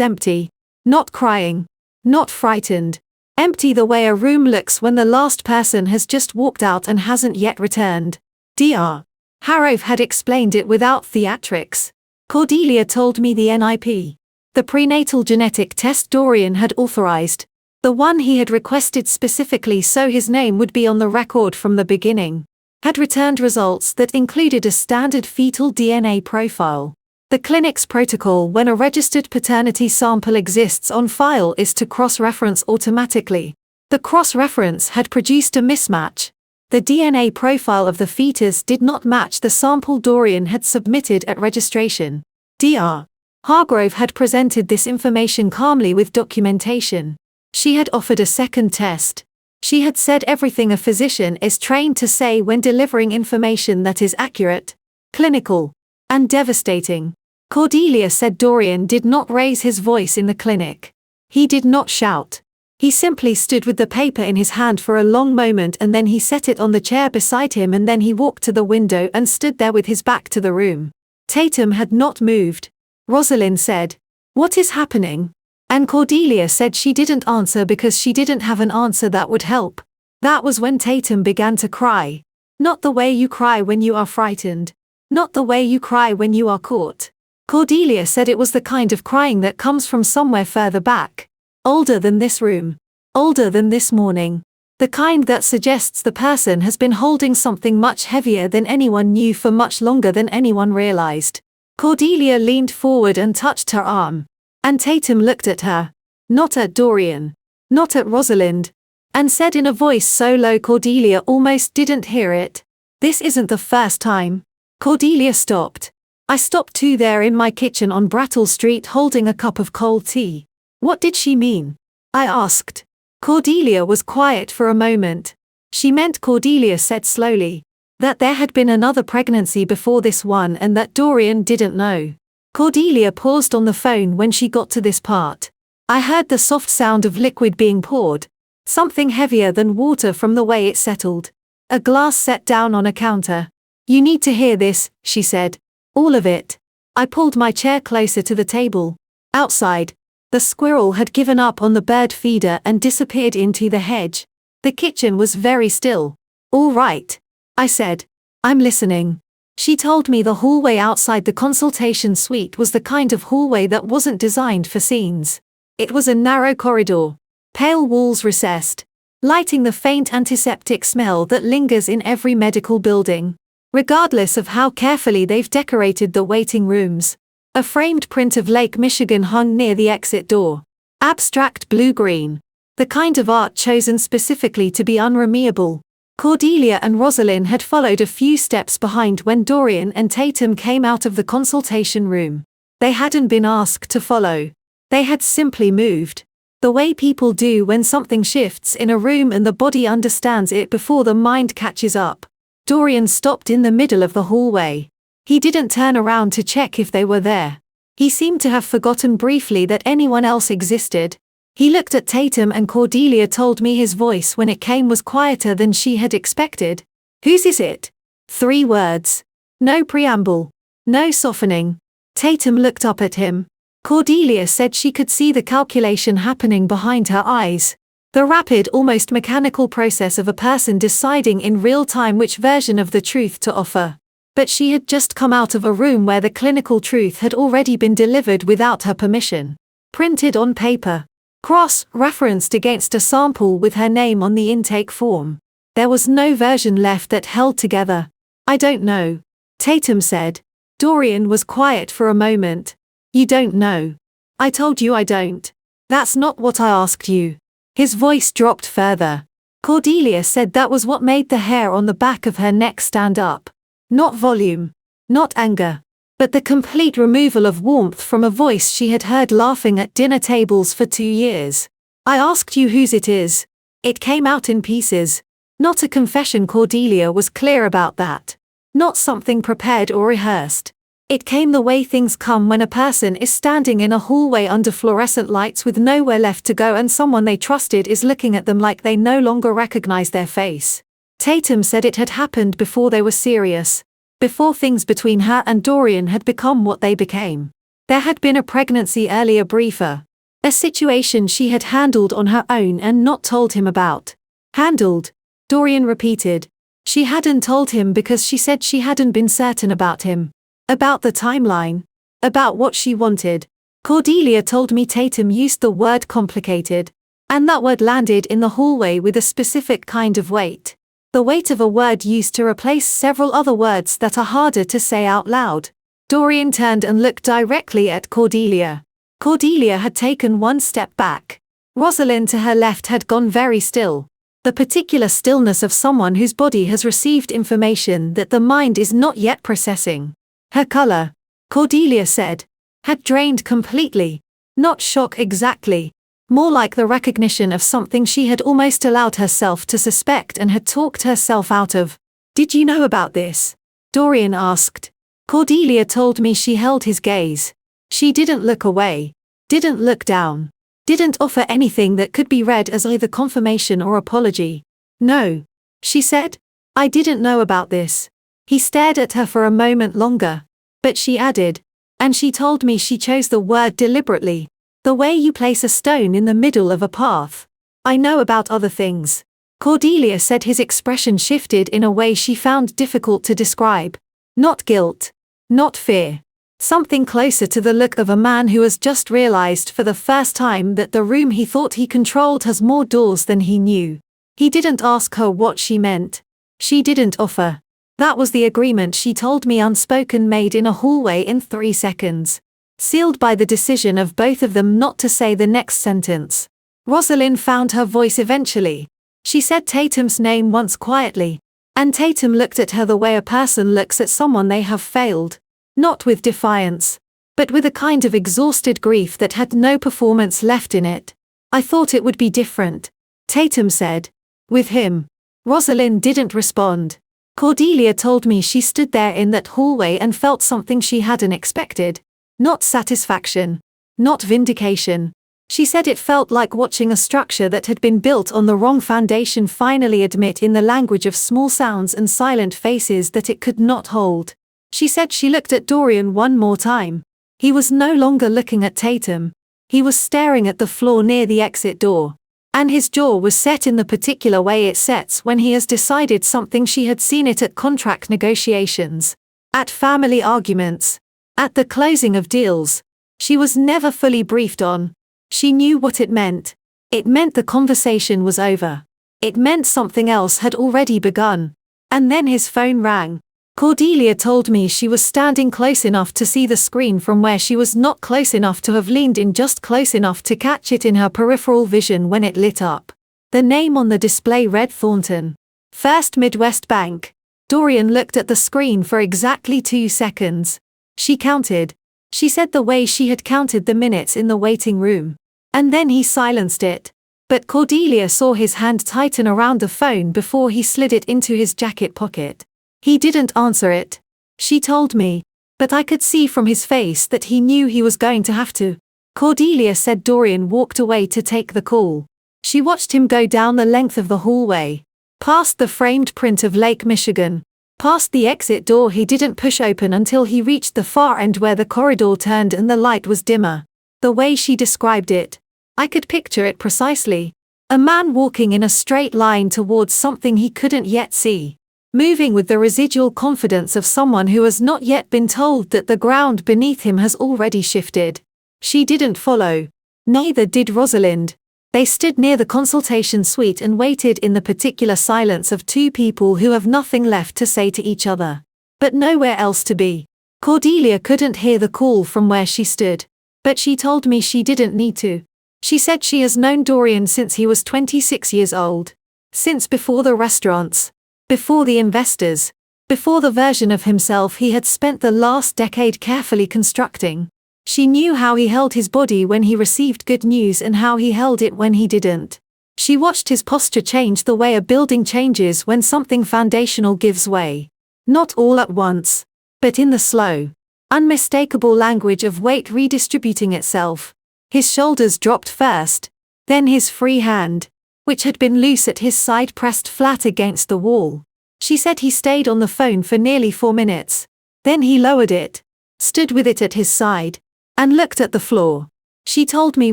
empty. Not crying. Not frightened. Empty the way a room looks when the last person has just walked out and hasn't yet returned. Dr. Harrove had explained it without theatrics. Cordelia told me the NIP. The prenatal genetic test Dorian had authorized. The one he had requested specifically so his name would be on the record from the beginning. Had returned results that included a standard fetal DNA profile. The clinic's protocol when a registered paternity sample exists on file is to cross-reference automatically. The cross-reference had produced a mismatch. The DNA profile of the fetus did not match the sample Dorian had submitted at registration. Dr. Hargrove had presented this information calmly with documentation. She had offered a second test. She had said everything a physician is trained to say when delivering information that is accurate, clinical, and devastating. Cordelia said Dorian did not raise his voice in the clinic. He did not shout. He simply stood with the paper in his hand for a long moment and then he set it on the chair beside him and then he walked to the window and stood there with his back to the room. Tatum had not moved. Rosalind said, "What is happening?" And Cordelia said she didn't answer because she didn't have an answer that would help. That was when Tatum began to cry. Not the way you cry when you are frightened. Not the way you cry when you are caught. Cordelia said it was the kind of crying that comes from somewhere further back. Older than this room. Older than this morning. The kind that suggests the person has been holding something much heavier than anyone knew for much longer than anyone realized. Cordelia leaned forward and touched her arm. And Tatum looked at her. Not at Dorian. Not at Rosalind. And said in a voice so low Cordelia almost didn't hear it. "This isn't the first time." Cordelia stopped. I stopped too there in my kitchen on Brattle Street holding a cup of cold tea. What did she mean? I asked. Cordelia was quiet for a moment. She meant, Cordelia said slowly, that there had been another pregnancy before this one and that Dorian didn't know. Cordelia paused on the phone when she got to this part. I heard the soft sound of liquid being poured. Something heavier than water from the way it settled. A glass set down on a counter. "You need to hear this," she said. "All of it." I pulled my chair closer to the table. Outside, the squirrel had given up on the bird feeder and disappeared into the hedge. The kitchen was very still. "All right," I said. "I'm listening." She told me the hallway outside the consultation suite was the kind of hallway that wasn't designed for scenes. It was a narrow corridor. Pale walls recessed, lighting the faint antiseptic smell that lingers in every medical building. Regardless of how carefully they've decorated the waiting rooms. A framed print of Lake Michigan hung near the exit door. Abstract blue-green. The kind of art chosen specifically to be unremeable. Cordelia and Rosalind had followed a few steps behind when Dorian and Tatum came out of the consultation room. They hadn't been asked to follow. They had simply moved. The way people do when something shifts in a room and the body understands it before the mind catches up. Dorian stopped in the middle of the hallway. He didn't turn around to check if they were there. He seemed to have forgotten briefly that anyone else existed. He looked at Tatum and Cordelia told me his voice when it came was quieter than she had expected. "Whose is it?" 3 words. No preamble. No softening. Tatum looked up at him. Cordelia said she could see the calculation happening behind her eyes. The rapid, almost mechanical process of a person deciding in real time which version of the truth to offer. But she had just come out of a room where the clinical truth had already been delivered without her permission. Printed on paper. Cross-referenced against a sample with her name on the intake form. There was no version left that held together. "I don't know," Tatum said. Dorian was quiet for a moment. "You don't know." "I told you I don't." "That's not what I asked you." His voice dropped further. Cordelia said that was what made the hair on the back of her neck stand up. Not volume. Not anger. But the complete removal of warmth from a voice she had heard laughing at dinner tables for 2 years. "I asked you whose it is." It came out in pieces. Not a confession, Cordelia was clear about that. Not something prepared or rehearsed. It came the way things come when a person is standing in a hallway under fluorescent lights with nowhere left to go and someone they trusted is looking at them like they no longer recognize their face. Tatum said it had happened before they were serious, before things between her and Dorian had become what they became. There had been a pregnancy earlier briefer. A situation she had handled on her own and not told him about. Handled, Dorian repeated. She hadn't told him because she said she hadn't been certain about him. About the timeline. About what she wanted. Cordelia told me Tatum used the word complicated. And that word landed in the hallway with a specific kind of weight. The weight of a word used to replace several other words that are harder to say out loud. Dorian turned and looked directly at Cordelia. Cordelia had taken one step back. Rosalind to her left had gone very still. The particular stillness of someone whose body has received information that the mind is not yet processing. Her color, Cordelia said, had drained completely. Not shock exactly. More like the recognition of something she had almost allowed herself to suspect and had talked herself out of. Did you know about this? Dorian asked. Cordelia told me. She held his gaze. She didn't look away. Didn't look down. Didn't offer anything that could be read as either confirmation or apology. No. She said. I didn't know about this. He stared at her for a moment longer. But she added. And she told me she chose the word deliberately. The way you place a stone in the middle of a path. I know about other things. Cordelia said. His expression shifted in a way she found difficult to describe. Not guilt. Not fear. Something closer to the look of a man who has just realized for the first time that the room he thought he controlled has more doors than he knew. He didn't ask her what she meant. She didn't offer. That was the agreement she told me, unspoken, made in a hallway in 3 seconds. Sealed by the decision of both of them not to say the next sentence. Rosalind found her voice eventually. She said Tatum's name once quietly. And Tatum looked at her the way a person looks at someone they have failed. Not with defiance. But with a kind of exhausted grief that had no performance left in it. I thought it would be different. Tatum said. With him. Rosalind didn't respond. Cordelia told me she stood there in that hallway and felt something she hadn't expected. Not satisfaction. Not vindication. She said it felt like watching a structure that had been built on the wrong foundation finally admit in the language of small sounds and silent faces that it could not hold. She said she looked at Dorian one more time. He was no longer looking at Tatum. He was staring at the floor near the exit door. And his jaw was set in the particular way it sets when he has decided something. She had seen it at contract negotiations. At family arguments. At the closing of deals. She was never fully briefed on. She knew what it meant. It meant the conversation was over. It meant something else had already begun. And then his phone rang. Cordelia told me she was standing close enough to see the screen from where she was not close enough to have leaned in, just close enough to catch it in her peripheral vision when it lit up. The name on the display read Thornton. First Midwest Bank. Dorian looked at the screen for exactly 2 seconds. She counted. She said the way she had counted the minutes in the waiting room. And then he silenced it. But Cordelia saw his hand tighten around the phone before he slid it into his jacket pocket. He didn't answer it. She told me. But I could see from his face that he knew he was going to have to. Cordelia said Dorian walked away to take the call. She watched him go down the length of the hallway. Past the framed print of Lake Michigan. Past the exit door he didn't push open until he reached the far end where the corridor turned and the light was dimmer. The way she described it. I could picture it precisely. A man walking in a straight line towards something he couldn't yet see. Moving with the residual confidence of someone who has not yet been told that the ground beneath him has already shifted. She didn't follow. Neither did Rosalind. They stood near the consultation suite and waited in the particular silence of 2 people who have nothing left to say to each other. But nowhere else to be. Cordelia couldn't hear the call from where she stood. But she told me she didn't need to. She said she has known Dorian since he was 26 years old. Since before the restaurants. Before the investors. Before the version of himself he had spent the last decade carefully constructing. She knew how he held his body when he received good news and how he held it when he didn't. She watched his posture change the way a building changes when something foundational gives way. Not all at once. But in the slow, unmistakable language of weight redistributing itself. His shoulders dropped first, then his free hand, which had been loose at his side, pressed flat against the wall. She said he stayed on the phone for nearly 4 minutes. Then he lowered it, stood with it at his side, and looked at the floor. She told me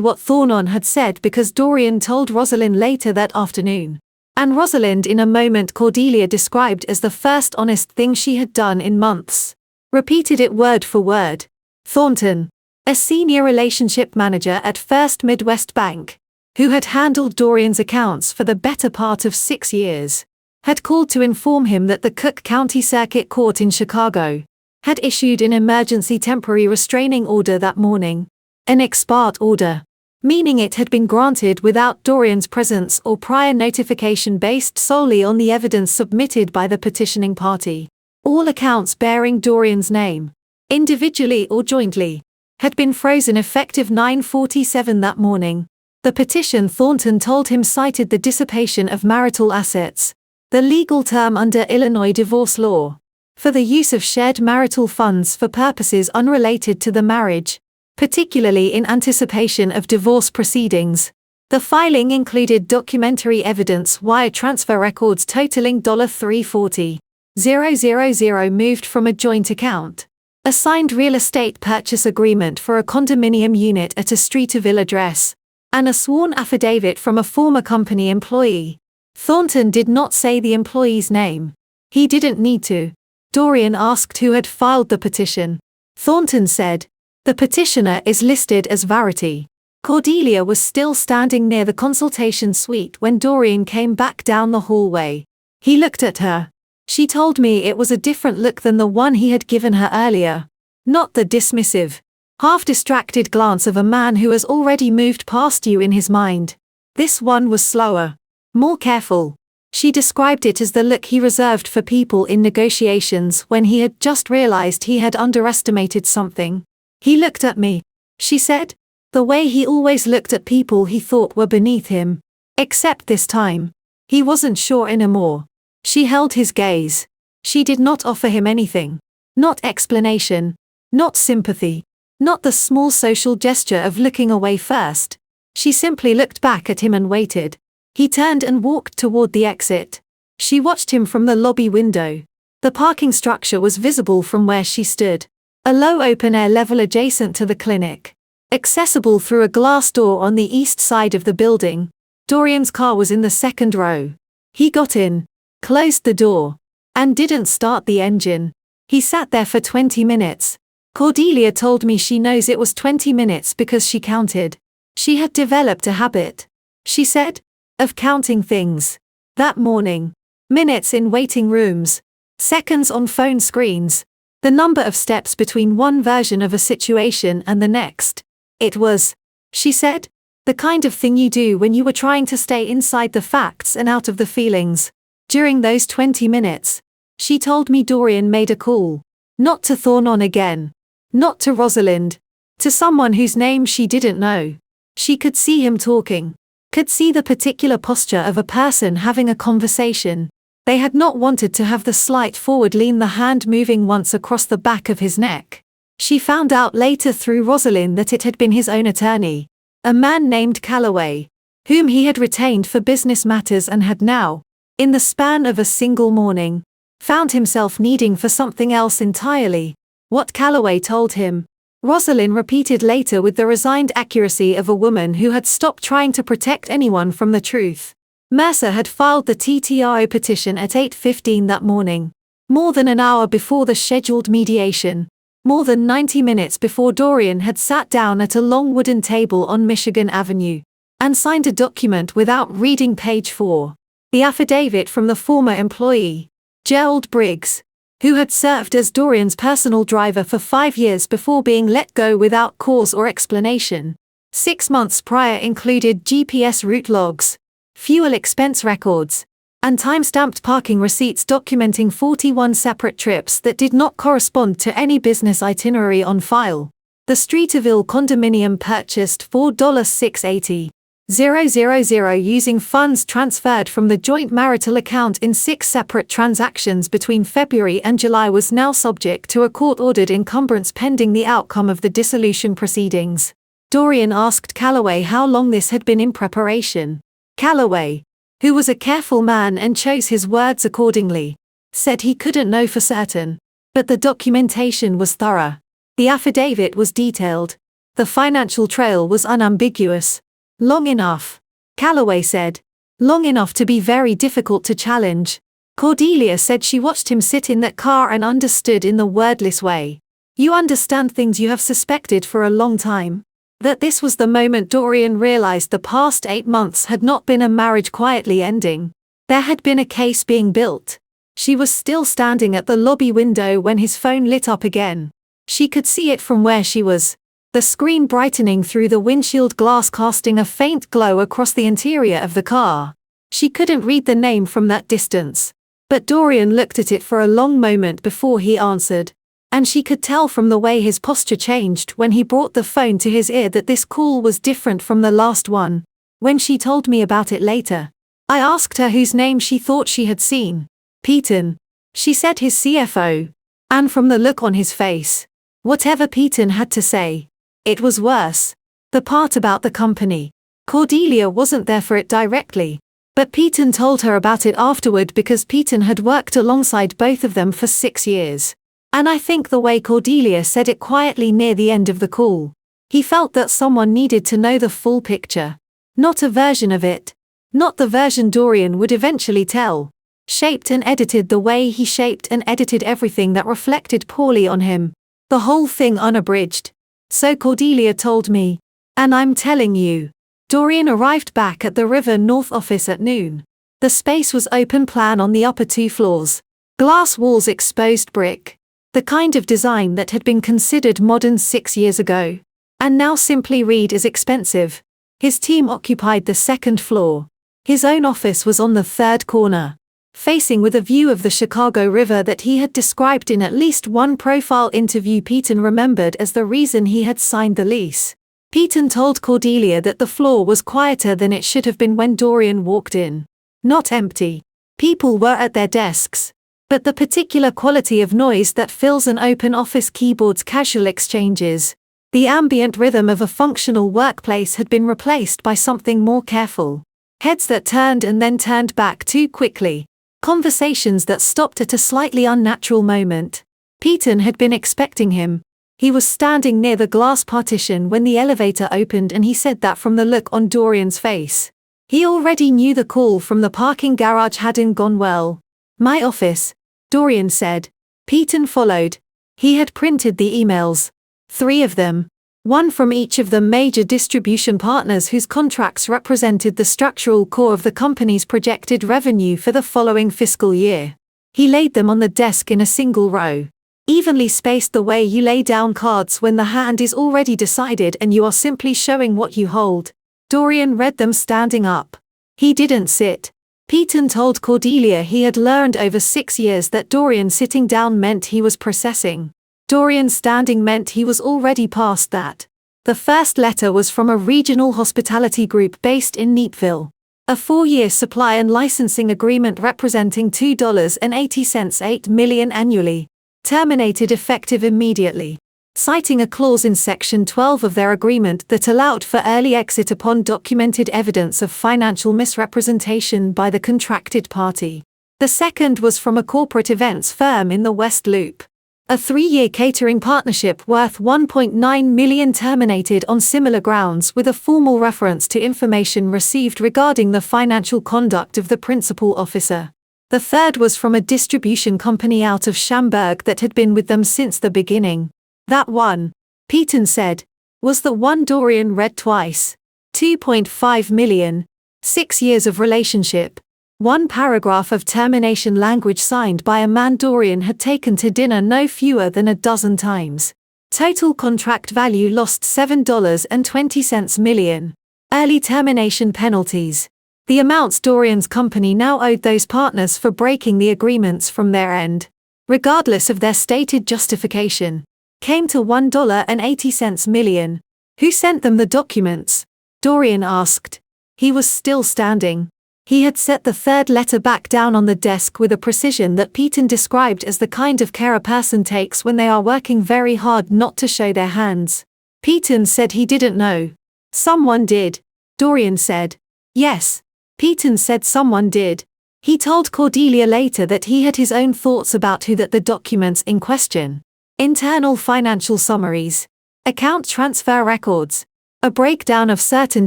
what Thornton had said because Dorian told Rosalind later that afternoon. And Rosalind, in a moment, Cordelia described as the first honest thing she had done in months. Repeated it word for word. Thornton, a senior relationship manager at First Midwest Bank, who had handled Dorian's accounts for the better part of 6 years, had called to inform him that the Cook County Circuit Court in Chicago had issued an emergency temporary restraining order that morning, an ex parte order, meaning it had been granted without Dorian's presence or prior notification, based solely on the evidence submitted by the petitioning party. All accounts bearing Dorian's name, individually or jointly, had been frozen effective 9:47 that morning. The petition, Thornton told him, cited the dissipation of marital assets, the legal term under Illinois divorce law, for the use of shared marital funds for purposes unrelated to the marriage, particularly in anticipation of divorce proceedings. The filing included documentary evidence, wire transfer records totaling $340,000 moved from a joint account, a signed real estate purchase agreement for a condominium unit at a Streeterville address, and a sworn affidavit from a former company employee. Thornton did not say the employee's name. He didn't need to. Dorian asked who had filed the petition. Thornton said, "The petitioner is listed as Verity." Cordelia was still standing near the consultation suite when Dorian came back down the hallway. He looked at her. She told me it was a different look than the one he had given her earlier. Not the dismissive, half-distracted glance of a man who has already moved past you in his mind. This one was slower, more careful. She described it as the look he reserved for people in negotiations when he had just realized he had underestimated something. "He looked at me," she said, "the way he always looked at people he thought were beneath him. Except this time. He wasn't sure anymore." She held his gaze. She did not offer him anything. Not explanation. Not sympathy. Not the small social gesture of looking away first. She simply looked back at him and waited. He turned and walked toward the exit. She watched him from the lobby window. The parking structure was visible from where she stood. A low open-air level adjacent to the clinic, accessible through a glass door on the east side of the building. Dorian's car was in the second row. He got in, closed the door, and didn't start the engine. He sat there for 20 minutes. Cordelia told me she knows it was 20 minutes because she counted. She had developed a habit, she said, of counting things. That morning. Minutes in waiting rooms. Seconds on phone screens. The number of steps between one version of a situation and the next. It was, she said, the kind of thing you do when you were trying to stay inside the facts and out of the feelings. During those 20 minutes, she told me Dorian made a call. Not to Thornton again. Not to Rosalind. To someone whose name she didn't know. She could see him talking. Could see the particular posture of a person having a conversation. They had not wanted to have the slight forward lean, the hand moving once across the back of his neck. She found out later through Rosalind that it had been his own attorney, a man named Calloway, whom he had retained for business matters and had now, in the span of a single morning, found himself needing for something else entirely. What Calloway told him, Rosalind repeated later with the resigned accuracy of a woman who had stopped trying to protect anyone from the truth. Mercer had filed the TTRO petition at 8:15 that morning, more than an hour before the scheduled mediation, more than 90 minutes before Dorian had sat down at a long wooden table on Michigan Avenue, and signed a document without reading page 4. The affidavit from the former employee, Gerald Briggs, who had served as Dorian's personal driver for 5 years before being let go without cause or explanation. 6 months prior included GPS route logs, fuel expense records, and time-stamped parking receipts documenting 41 separate trips that did not correspond to any business itinerary on file. The Streeterville condominium purchased $4,680 000 using funds transferred from the joint marital account in 6 separate transactions between February and July was now subject to a court-ordered encumbrance pending the outcome of the dissolution proceedings. Dorian asked Calloway how long this had been in preparation. Calloway, who was a careful man and chose his words accordingly, said he couldn't know for certain, but the documentation was thorough. The affidavit was detailed. The financial trail was unambiguous. Long enough, Calloway said. Long enough to be very difficult to challenge. Cordelia said she watched him sit in that car and understood in the wordless way. You understand things you have suspected for a long time. That this was the moment Dorian realized the past 8 months had not been a marriage quietly ending. There had been a case being built. She was still standing at the lobby window when his phone lit up again. She could see it from where she was. The screen brightening through the windshield glass casting a faint glow across the interior of the car. She couldn't read the name from that distance. But Dorian looked at it for a long moment before he answered. And she could tell from the way his posture changed when he brought the phone to his ear that this call was different from the last one. When she told me about it later, I asked her whose name she thought she had seen. Peyton. She said his CFO. And from the look on his face, whatever Peyton had to say, it was worse. The part about the company. Cordelia wasn't there for it directly, but Peyton told her about it afterward because Peyton had worked alongside both of them for 6 years. And I think the way Cordelia said it quietly near the end of the call, he felt that someone needed to know the full picture. Not a version of it. Not the version Dorian would eventually tell. Shaped and edited the way he shaped and edited everything that reflected poorly on him. The whole thing unabridged. So Cordelia told me. And I'm telling you. Dorian arrived back at the River North office at noon. The space was open plan on the upper 2 floors. Glass walls, exposed brick. The kind of design that had been considered modern 6 years ago. And now simply read as expensive. His team occupied the 2nd floor. His own office was on the 3rd corner, facing with a view of the Chicago River that he had described in at least one profile interview Peyton remembered as the reason he had signed the lease. Peyton told Cordelia that the floor was quieter than it should have been when Dorian walked in. Not empty. People were at their desks. But the particular quality of noise that fills an open office keyboard's casual exchanges, the ambient rhythm of a functional workplace had been replaced by something more careful. Heads that turned and then turned back too quickly. Conversations that stopped at a slightly unnatural moment. Peyton had been expecting him. He was standing near the glass partition when the elevator opened and he said that from the look on Dorian's face. He already knew the call from the parking garage hadn't gone well. My office, Dorian said. Peyton followed. He had printed the emails. 3 of them. One from each of the major distribution partners whose contracts represented the structural core of the company's projected revenue for the following fiscal year. He laid them on the desk in a single row. Evenly spaced the way you lay down cards when the hand is already decided and you are simply showing what you hold. Dorian read them standing up. He didn't sit. Peyton told Cordelia he had learned over 6 years that Dorian sitting down meant he was processing. Dorian standing meant he was already past that. The first letter was from a regional hospitality group based in Neepville. A 4-year supply and licensing agreement representing $2.80 $8 million annually. Terminated effective immediately. Citing a clause in Section 12 of their agreement that allowed for early exit upon documented evidence of financial misrepresentation by the contracted party. The second was from a corporate events firm in the West Loop. A 3-year catering partnership worth $1.9 million terminated on similar grounds with a formal reference to information received regarding the financial conduct of the principal officer. The third was from a distribution company out of Schaumburg that had been with them since the beginning. That one, Peyton said, was the one Dorian read twice. $2.5 million. 6 years of relationship. 1 paragraph of termination language signed by a man Dorian had taken to dinner no fewer than a dozen times. Total contract value lost $7.20 million. Early termination penalties. The amounts Dorian's company now owed those partners for breaking the agreements from their end, regardless of their stated justification, came to $1.80 million. Who sent them the documents? Dorian asked. He was still standing. He had set the third letter back down on the desk with a precision that Peyton described as the kind of care a person takes when they are working very hard not to show their hands. Peyton said he didn't know. Someone did. Dorian said. Yes. Peyton said someone did. He told Cordelia later that he had his own thoughts about who that the documents in question. Internal financial summaries. Account transfer records. A breakdown of certain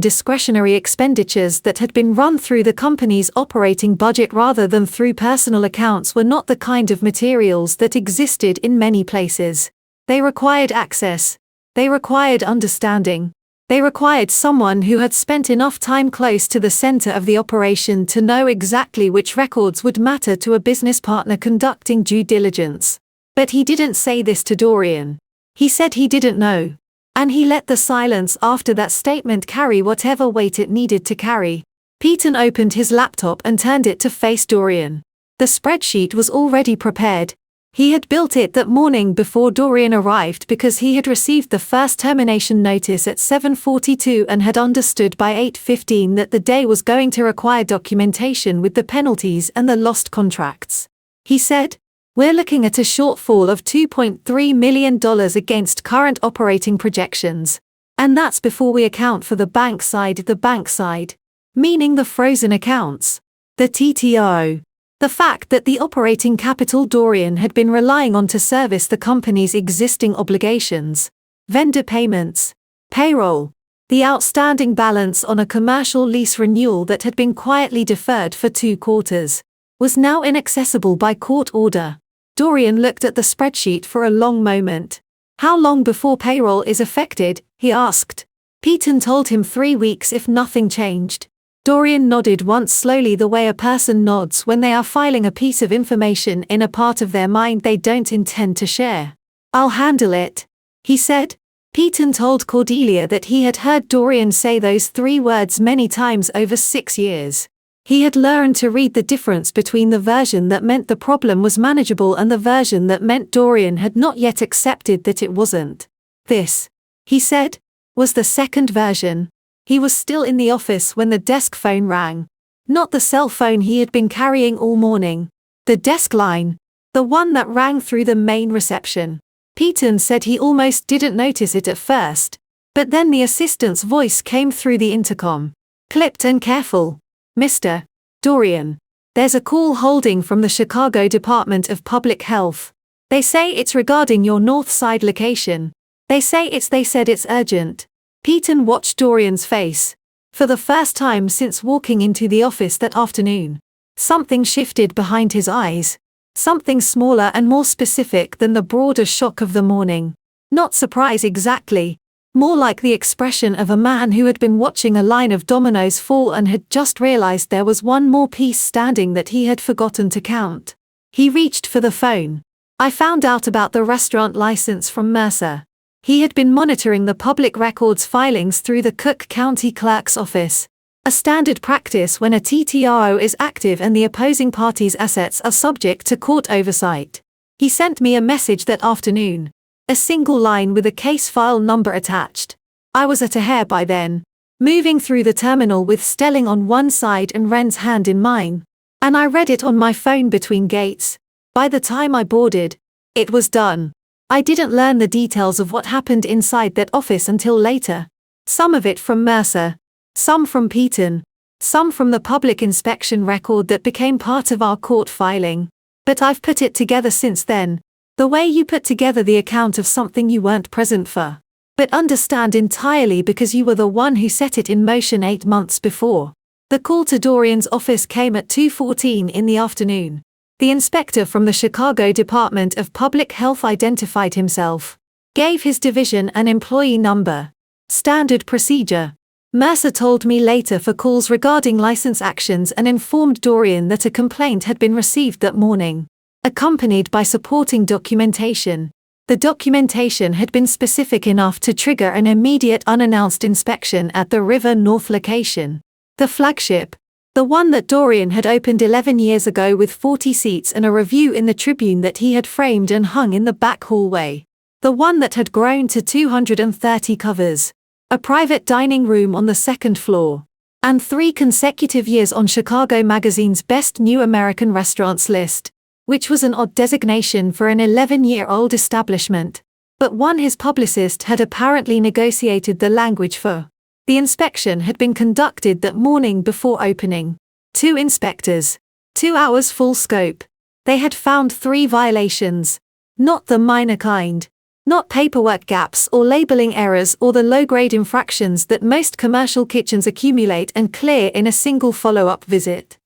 discretionary expenditures that had been run through the company's operating budget rather than through personal accounts were not the kind of materials that existed in many places. They required access. They required understanding. They required someone who had spent enough time close to the center of the operation to know exactly which records would matter to a business partner conducting due diligence. But he didn't say this to Dorian. He said he didn't know. And he let the silence after that statement carry whatever weight it needed to carry. Peyton opened his laptop and turned it to face Dorian. The spreadsheet was already prepared. He had built it that morning before Dorian arrived because he had received the first termination notice at 7:42 and had understood by 8:15 that the day was going to require documentation with the penalties and the lost contracts. He said, "We're looking at a shortfall of $2.3 million against current operating projections. And that's before we account for the bank side, meaning the frozen accounts. The TTO. The fact that the operating capital Dorian had been relying on to service the company's existing obligations, vendor payments, payroll, the outstanding balance on a commercial lease renewal that had been quietly deferred for 2 quarters, was now inaccessible by court order." Dorian looked at the spreadsheet for a long moment. "How long before payroll is affected?" he asked. Peyton told him 3 weeks if nothing changed. Dorian nodded once slowly the way a person nods when they are filing a piece of information in a part of their mind they don't intend to share. "I'll handle it," he said. Peyton told Cordelia that he had heard Dorian say those 3 words many times over 6 years. He had learned to read the difference between the version that meant the problem was manageable and the version that meant Dorian had not yet accepted that it wasn't. This, he said, was the second version. He was still in the office when the desk phone rang. Not the cell phone he had been carrying all morning. The desk line. The one that rang through the main reception. Peyton said he almost didn't notice it at first. But then the assistant's voice came through the intercom. Clipped and careful. "Mr. Dorian. There's a call holding from the Chicago Department of Public Health. They say it's regarding your North Side location. They said it's urgent." Peyton watched Dorian's face. For the first time since walking into the office that afternoon, something shifted behind his eyes. Something smaller and more specific than the broader shock of the morning. Not surprise exactly. More like the expression of a man who had been watching a line of dominoes fall and had just realized there was one more piece standing that he had forgotten to count. He reached for the phone. "I found out about the restaurant license from Mercer." He had been monitoring the public records filings through the Cook County Clerk's office. A standard practice when a TTRO is active and the opposing party's assets are subject to court oversight. He sent me a message that afternoon. A single line with a case file number attached. I was at a hair by then. Moving through the terminal with Stelling on one side and Ren's hand in mine. And I read it on my phone between gates. By the time I boarded, it was done. I didn't learn the details of what happened inside that office until later. Some of it from Mercer. Some from Peyton. Some from the public inspection record that became part of our court filing. But I've put it together since then. The way you put together the account of something you weren't present for. But understand entirely because you were the one who set it in motion 8 months before. The call to Dorian's office came at 2:14 in the afternoon. The inspector from the Chicago Department of Public Health identified himself. Gave his division and employee number. Standard procedure. Mercer told me later for calls regarding license actions and informed Dorian that a complaint had been received that morning. Accompanied by supporting documentation. The documentation had been specific enough to trigger an immediate unannounced inspection at the River North location. The flagship. The one that Dorian had opened 11 years ago with 40 seats and a review in the Tribune that he had framed and hung in the back hallway. The one that had grown to 230 covers. A private dining room on the 2nd floor. and 3 consecutive years on Chicago Magazine's Best New American Restaurants list, which was an odd designation for an 11-year-old establishment, but one his publicist had apparently negotiated the language for. The inspection had been conducted that morning before opening. 2 inspectors. 2 hours full scope. They had found 3 violations. Not the minor kind. Not paperwork gaps or labeling errors or the low-grade infractions that most commercial kitchens accumulate and clear in a single follow-up visit.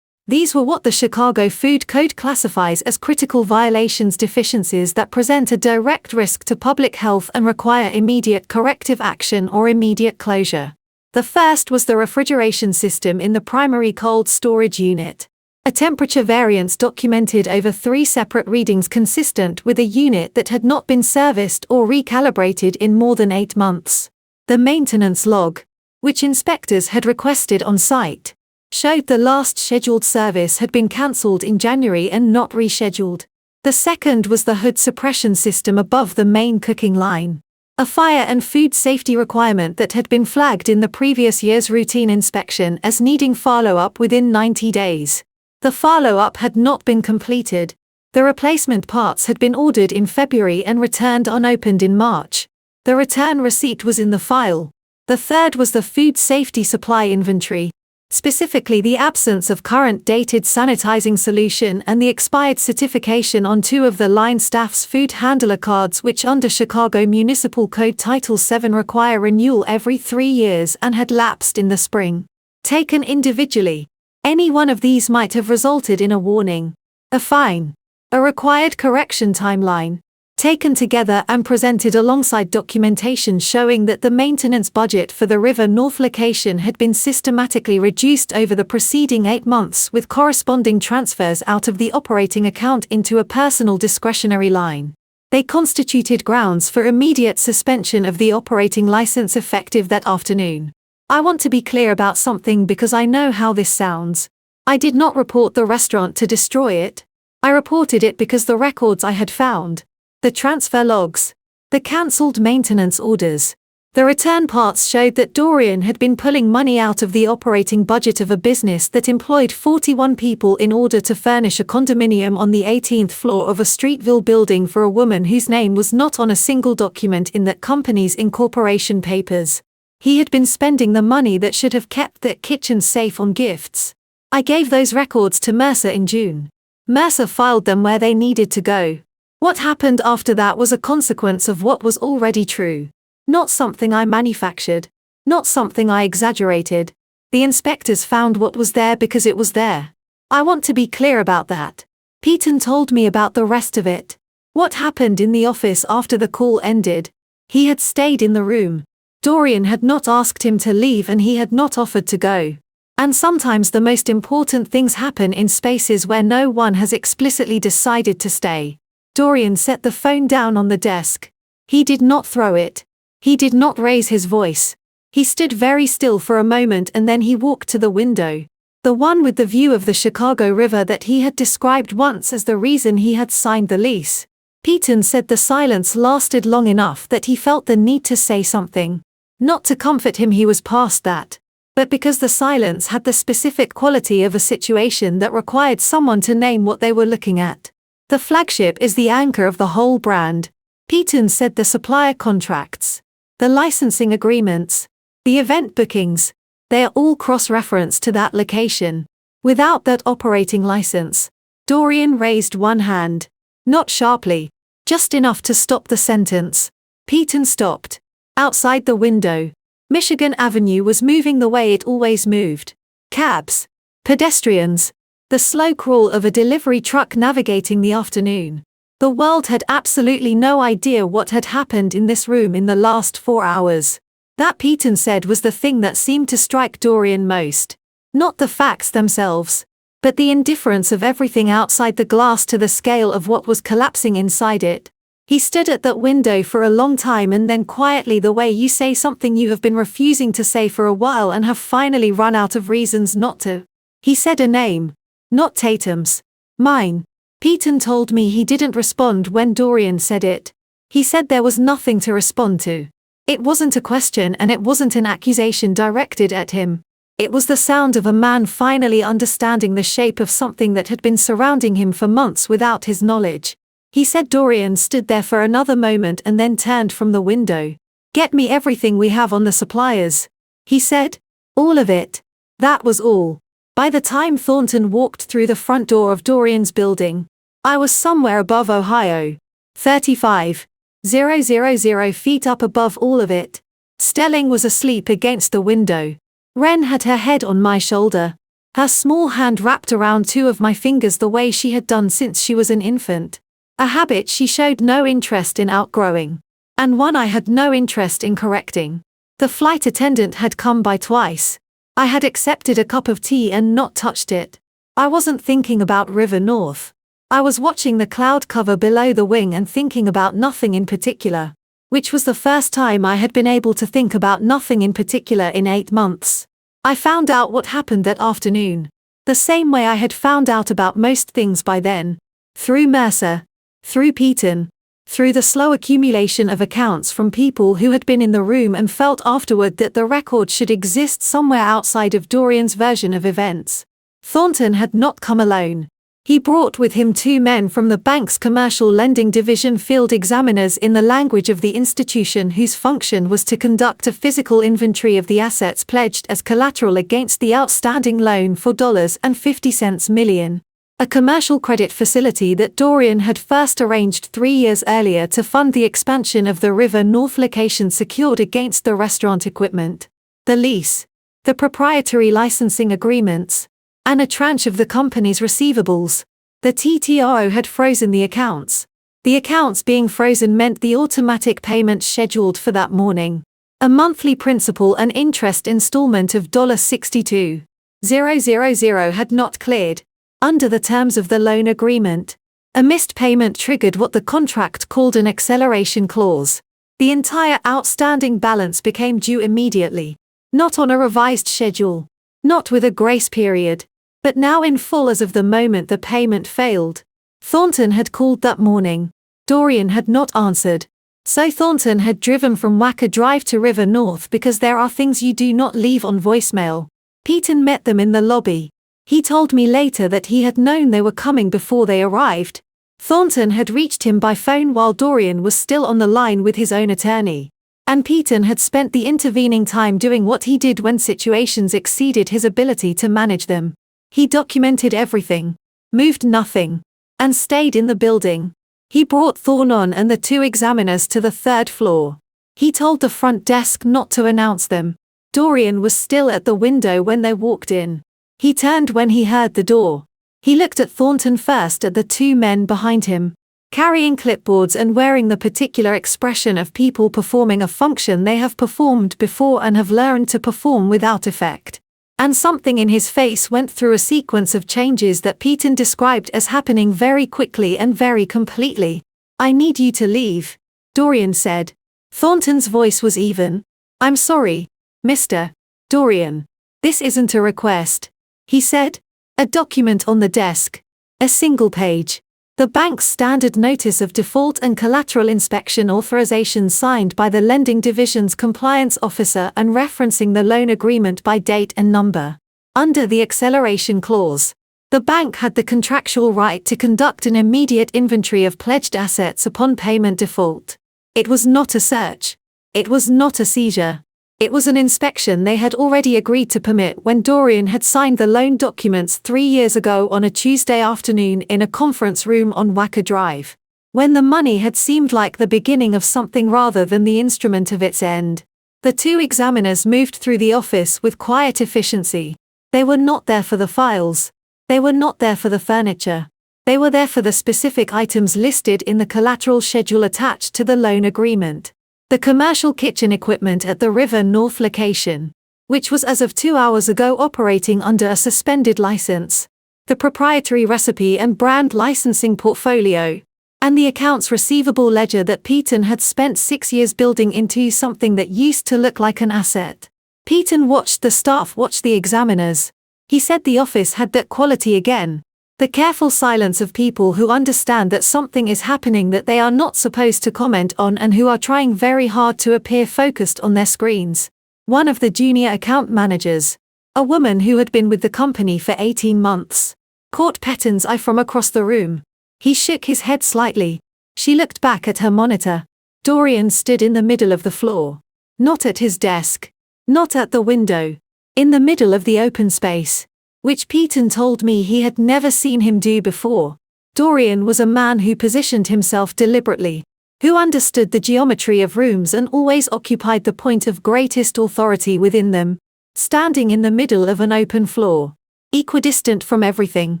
These were what the Chicago Food Code classifies as critical violations, deficiencies that present a direct risk to public health and require immediate corrective action or immediate closure. The first was the refrigeration system in the primary cold storage unit. A temperature variance documented over 3 separate readings consistent with a unit that had not been serviced or recalibrated in more than 8 months. The maintenance log, which inspectors had requested on site, showed the last scheduled service had been cancelled in January and not rescheduled. The second was the hood suppression system above the main cooking line. A fire and food safety requirement that had been flagged in the previous year's routine inspection as needing follow-up within 90 days. The follow-up had not been completed. The replacement parts had been ordered in February and returned unopened in March. The return receipt was in the file. The third was the food safety supply inventory, specifically the absence of current dated sanitizing solution and the expired certification on 2 of the line staff's food handler cards, which under Chicago Municipal Code Title VII require renewal every 3 years and had lapsed in the spring. Taken individually, any one of these might have resulted in a warning, a fine, a required correction timeline. Taken together and presented alongside documentation showing that the maintenance budget for the River North location had been systematically reduced over the preceding 8 months with corresponding transfers out of the operating account into a personal discretionary line. They constituted grounds for immediate suspension of the operating license effective that afternoon. I want to be clear about something because I know how this sounds. I did not report the restaurant to destroy it. I reported it because the records I had found, the transfer logs, the cancelled maintenance orders, the return parts showed that Dorian had been pulling money out of the operating budget of a business that employed 41 people in order to furnish a condominium on the 18th floor of a Streetville building for a woman whose name was not on a single document in that company's incorporation papers. He had been spending the money that should have kept that kitchen safe on gifts. I gave those records to Mercer in June. Mercer filed them where they needed to go. What happened after that was a consequence of what was already true. Not something I manufactured. Not something I exaggerated. The inspectors found what was there because it was there. I want to be clear about that. Peyton told me about the rest of it. What happened in the office after the call ended. He had stayed in the room. Dorian had not asked him to leave and he had not offered to go. And sometimes the most important things happen in spaces where no one has explicitly decided to stay. Dorian set the phone down on the desk. He did not throw it. He did not raise his voice. He stood very still for a moment and then he walked to the window. The one with the view of the Chicago River that he had described once as the reason he had signed the lease. Peyton said the silence lasted long enough that he felt the need to say something. Not to comfort him, he was past that. But because the silence had the specific quality of a situation that required someone to name what they were looking at. The flagship is the anchor of the whole brand. Peyton said the supplier contracts, the licensing agreements, the event bookings, they are all cross-referenced to that location. Without that operating license, Dorian raised one hand. Not sharply, just enough to stop the sentence. Peyton stopped. Outside the window, Michigan Avenue was moving the way it always moved. Cabs, pedestrians, the slow crawl of a delivery truck navigating the afternoon. The world had absolutely no idea what had happened in this room in the last 4 hours. That, Peyton said, was the thing that seemed to strike Dorian most. Not the facts themselves, but the indifference of everything outside the glass to the scale of what was collapsing inside it. He stood at that window for a long time and then quietly, the way you say something you have been refusing to say for a while and have finally run out of reasons not to. He said a name. Not Tatum's. Mine. Peyton told me he didn't respond when Dorian said it. He said there was nothing to respond to. It wasn't a question and it wasn't an accusation directed at him. It was the sound of a man finally understanding the shape of something that had been surrounding him for months without his knowledge. He said. Dorian stood there for another moment and then turned from the window. "Get me everything we have on the suppliers," he said. "All of it." That was all. By the time Thornton walked through the front door of Dorian's building, I was somewhere above Ohio. 35,000 feet up above all of it. Stelling was asleep against the window. Wren had her head on my shoulder, her small hand wrapped around two of my fingers the way she had done since she was an infant. A habit she showed no interest in outgrowing, and one I had no interest in correcting. The flight attendant had come by twice. I had accepted a cup of tea and not touched it. I wasn't thinking about River North. I was watching the cloud cover below the wing and thinking about nothing in particular, which was the first time I had been able to think about nothing in particular in 8 months. I found out what happened that afternoon, the same way I had found out about most things by then, through Mercer, through Peyton, through the slow accumulation of accounts from people who had been in the room and felt afterward that the record should exist somewhere outside of Dorian's version of events. Thornton had not come alone. He brought with him 2 men from the bank's commercial lending division, field examiners in the language of the institution, whose function was to conduct a physical inventory of the assets pledged as collateral against the outstanding loan for $50 million. A commercial credit facility that Dorian had first arranged 3 years earlier to fund the expansion of the River North location, secured against the restaurant equipment, the lease, the proprietary licensing agreements, and a tranche of the company's receivables. The TTRO had frozen the accounts. The accounts being frozen meant the automatic payment scheduled for that morning, a monthly principal and interest installment of $62,000 had not cleared. Under the terms of the loan agreement, a missed payment triggered what the contract called an acceleration clause. The entire outstanding balance became due immediately, not on a revised schedule, not with a grace period, but now in full as of the moment the payment failed. Thornton had called that morning. Dorian had not answered. So Thornton had driven from Wacker Drive to River North, because there are things you do not leave on voicemail. Peyton met them in the lobby. He told me later that he had known they were coming before they arrived. Thornton had reached him by phone while Dorian was still on the line with his own attorney. And Peyton had spent the intervening time doing what he did when situations exceeded his ability to manage them. He documented everything, moved nothing, and stayed in the building. He brought Thornton and the 2 examiners to the 3rd floor. He told the front desk not to announce them. Dorian was still at the window when they walked in. He turned when he heard the door. He looked at Thornton first, at the 2 men behind him, carrying clipboards and wearing the particular expression of people performing a function they have performed before and have learned to perform without effect. And something in his face went through a sequence of changes that Peyton described as happening very quickly and very completely. "I need you to leave," Dorian said. Thornton's voice was even. "I'm sorry, Mr. Dorian. This isn't a request," he said. "A document on the desk. A single page. The bank's standard notice of default and collateral inspection authorization signed by the lending division's compliance officer and referencing the loan agreement by date and number. Under the acceleration clause, the bank had the contractual right to conduct an immediate inventory of pledged assets upon payment default. It was not a search. It was not a seizure. It was an inspection they had already agreed to permit when Dorian had signed the loan documents 3 years ago on a Tuesday afternoon in a conference room on Wacker Drive, when the money had seemed like the beginning of something rather than the instrument of its end. The 2 examiners moved through the office with quiet efficiency. They were not there for the files. They were not there for the furniture. They were there for the specific items listed in the collateral schedule attached to the loan agreement. The commercial kitchen equipment at the River North location, which was as of 2 hours ago operating under a suspended license, the proprietary recipe and brand licensing portfolio, and the accounts receivable ledger that Peyton had spent 6 years building into something that used to look like an asset. Peyton watched the staff watch the examiners. He said the office had that quality again. The careful silence of people who understand that something is happening that they are not supposed to comment on and who are trying very hard to appear focused on their screens. One of the junior account managers, A woman who had been with the company for 18 months. Caught Petton's eye from across the room. He shook his head slightly. She looked back at her monitor. Dorian stood in the middle of the floor. Not at his desk. Not at the window. In the middle of the open space. Which Petton told me he had never seen him do before. Dorian was a man who positioned himself deliberately. Who understood the geometry of rooms and always occupied the point of greatest authority within them. Standing in the middle of an open floor. Equidistant from everything.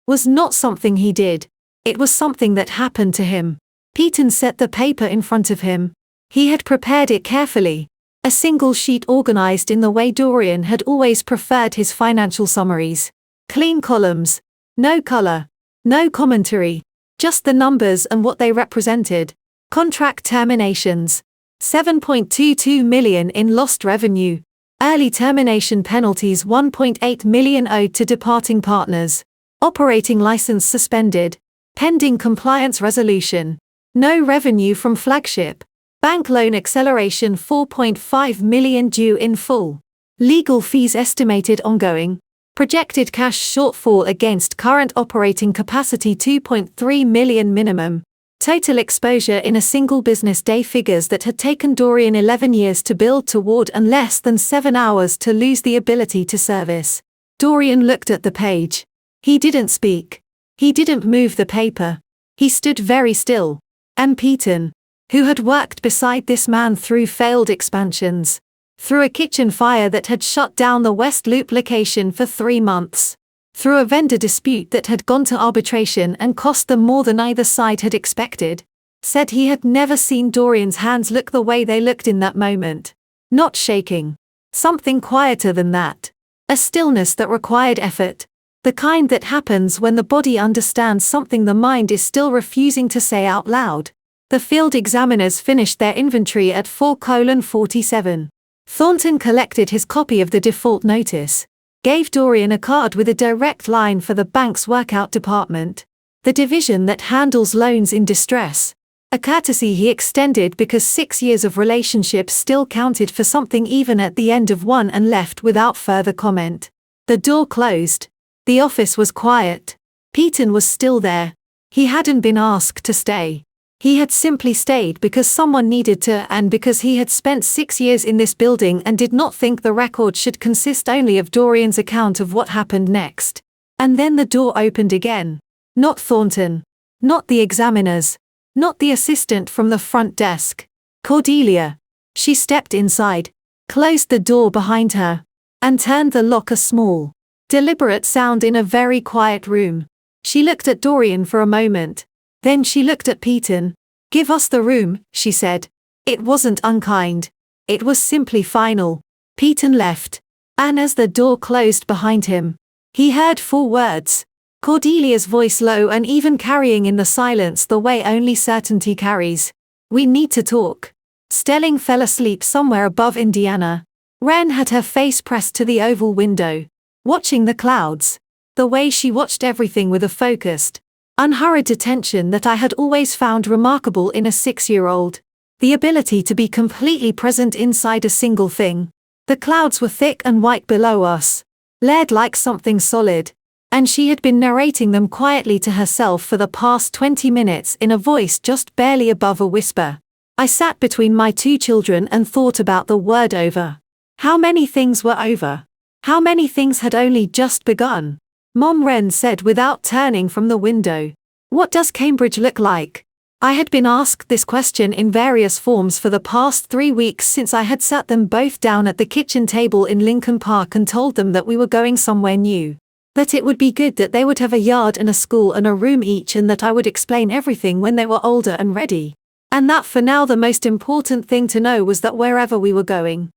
Was not something he did. It was something that happened to him. Petton set the paper in front of him. He had prepared it carefully. A single sheet organized in the way Dorian had always preferred his financial summaries. Clean columns. No color. No commentary. Just the numbers and what they represented. Contract terminations. 7.22 million in lost revenue. Early termination penalties 1.8 million owed to departing partners. Operating license suspended. Pending compliance resolution. No revenue from flagship. Bank loan acceleration 4.5 million due in full. Legal fees estimated ongoing. Projected cash shortfall against current operating capacity 2.3 million minimum. Total exposure in a single business day figures that had taken Dorian 11 years to build toward and less than 7 hours to lose the ability to service. Dorian looked at the page. He didn't speak. He didn't move the paper. He stood very still. And Petton, who had worked beside this man through failed expansions, through a kitchen fire that had shut down the West Loop location for 3 months, through a vendor dispute that had gone to arbitration and cost them more than either side had expected, said he had never seen Dorian's hands look the way they looked in that moment. Not shaking. Something quieter than that. A stillness that required effort. The kind that happens when the body understands something the mind is still refusing to say out loud. The field examiners finished their inventory at 4:47. Thornton collected his copy of the default notice. Gave Dorian a card with a direct line for the bank's workout department. The division that handles loans in distress. A courtesy he extended because 6 years of relationship still counted for something even at the end of one, and left without further comment. The door closed. The office was quiet. Petton was still there. He hadn't been asked to stay. He had simply stayed because someone needed to, and because he had spent 6 years in this building and did not think the record should consist only of Dorian's account of what happened next. And then the door opened again. Not Thornton. Not the examiners. Not the assistant from the front desk. Cordelia. She stepped inside, closed the door behind her, and turned the lock. A small, deliberate sound in a very quiet room. She looked at Dorian for a moment. Then she looked at Petton. "Give us the room," she said. It wasn't unkind. It was simply final. Petton left. And as the door closed behind him, he heard 4 words. Cordelia's voice low and even, carrying in the silence the way only certainty carries. "We need to talk." Stelling fell asleep somewhere above Indiana. Wren had her face pressed to the oval window, watching the clouds. The way she watched everything with a focused, unhurried attention that I had always found remarkable in a 6-year-old. The ability to be completely present inside a single thing. The clouds were thick and white below us, layered like something solid, and she had been narrating them quietly to herself for the past 20 minutes in a voice just barely above a whisper. I sat between my 2 children and thought about the word over. How many things were over? How many things had only just begun? Mom, Wren said without turning from the window. "What does Cambridge look like?" I had been asked this question in various forms for the past 3 weeks since I had sat them both down at the kitchen table in Lincoln Park and told them that we were going somewhere new. That it would be good that they would have a yard and a school and a room each, and that I would explain everything when they were older and ready. And that for now the most important thing to know was that wherever we were going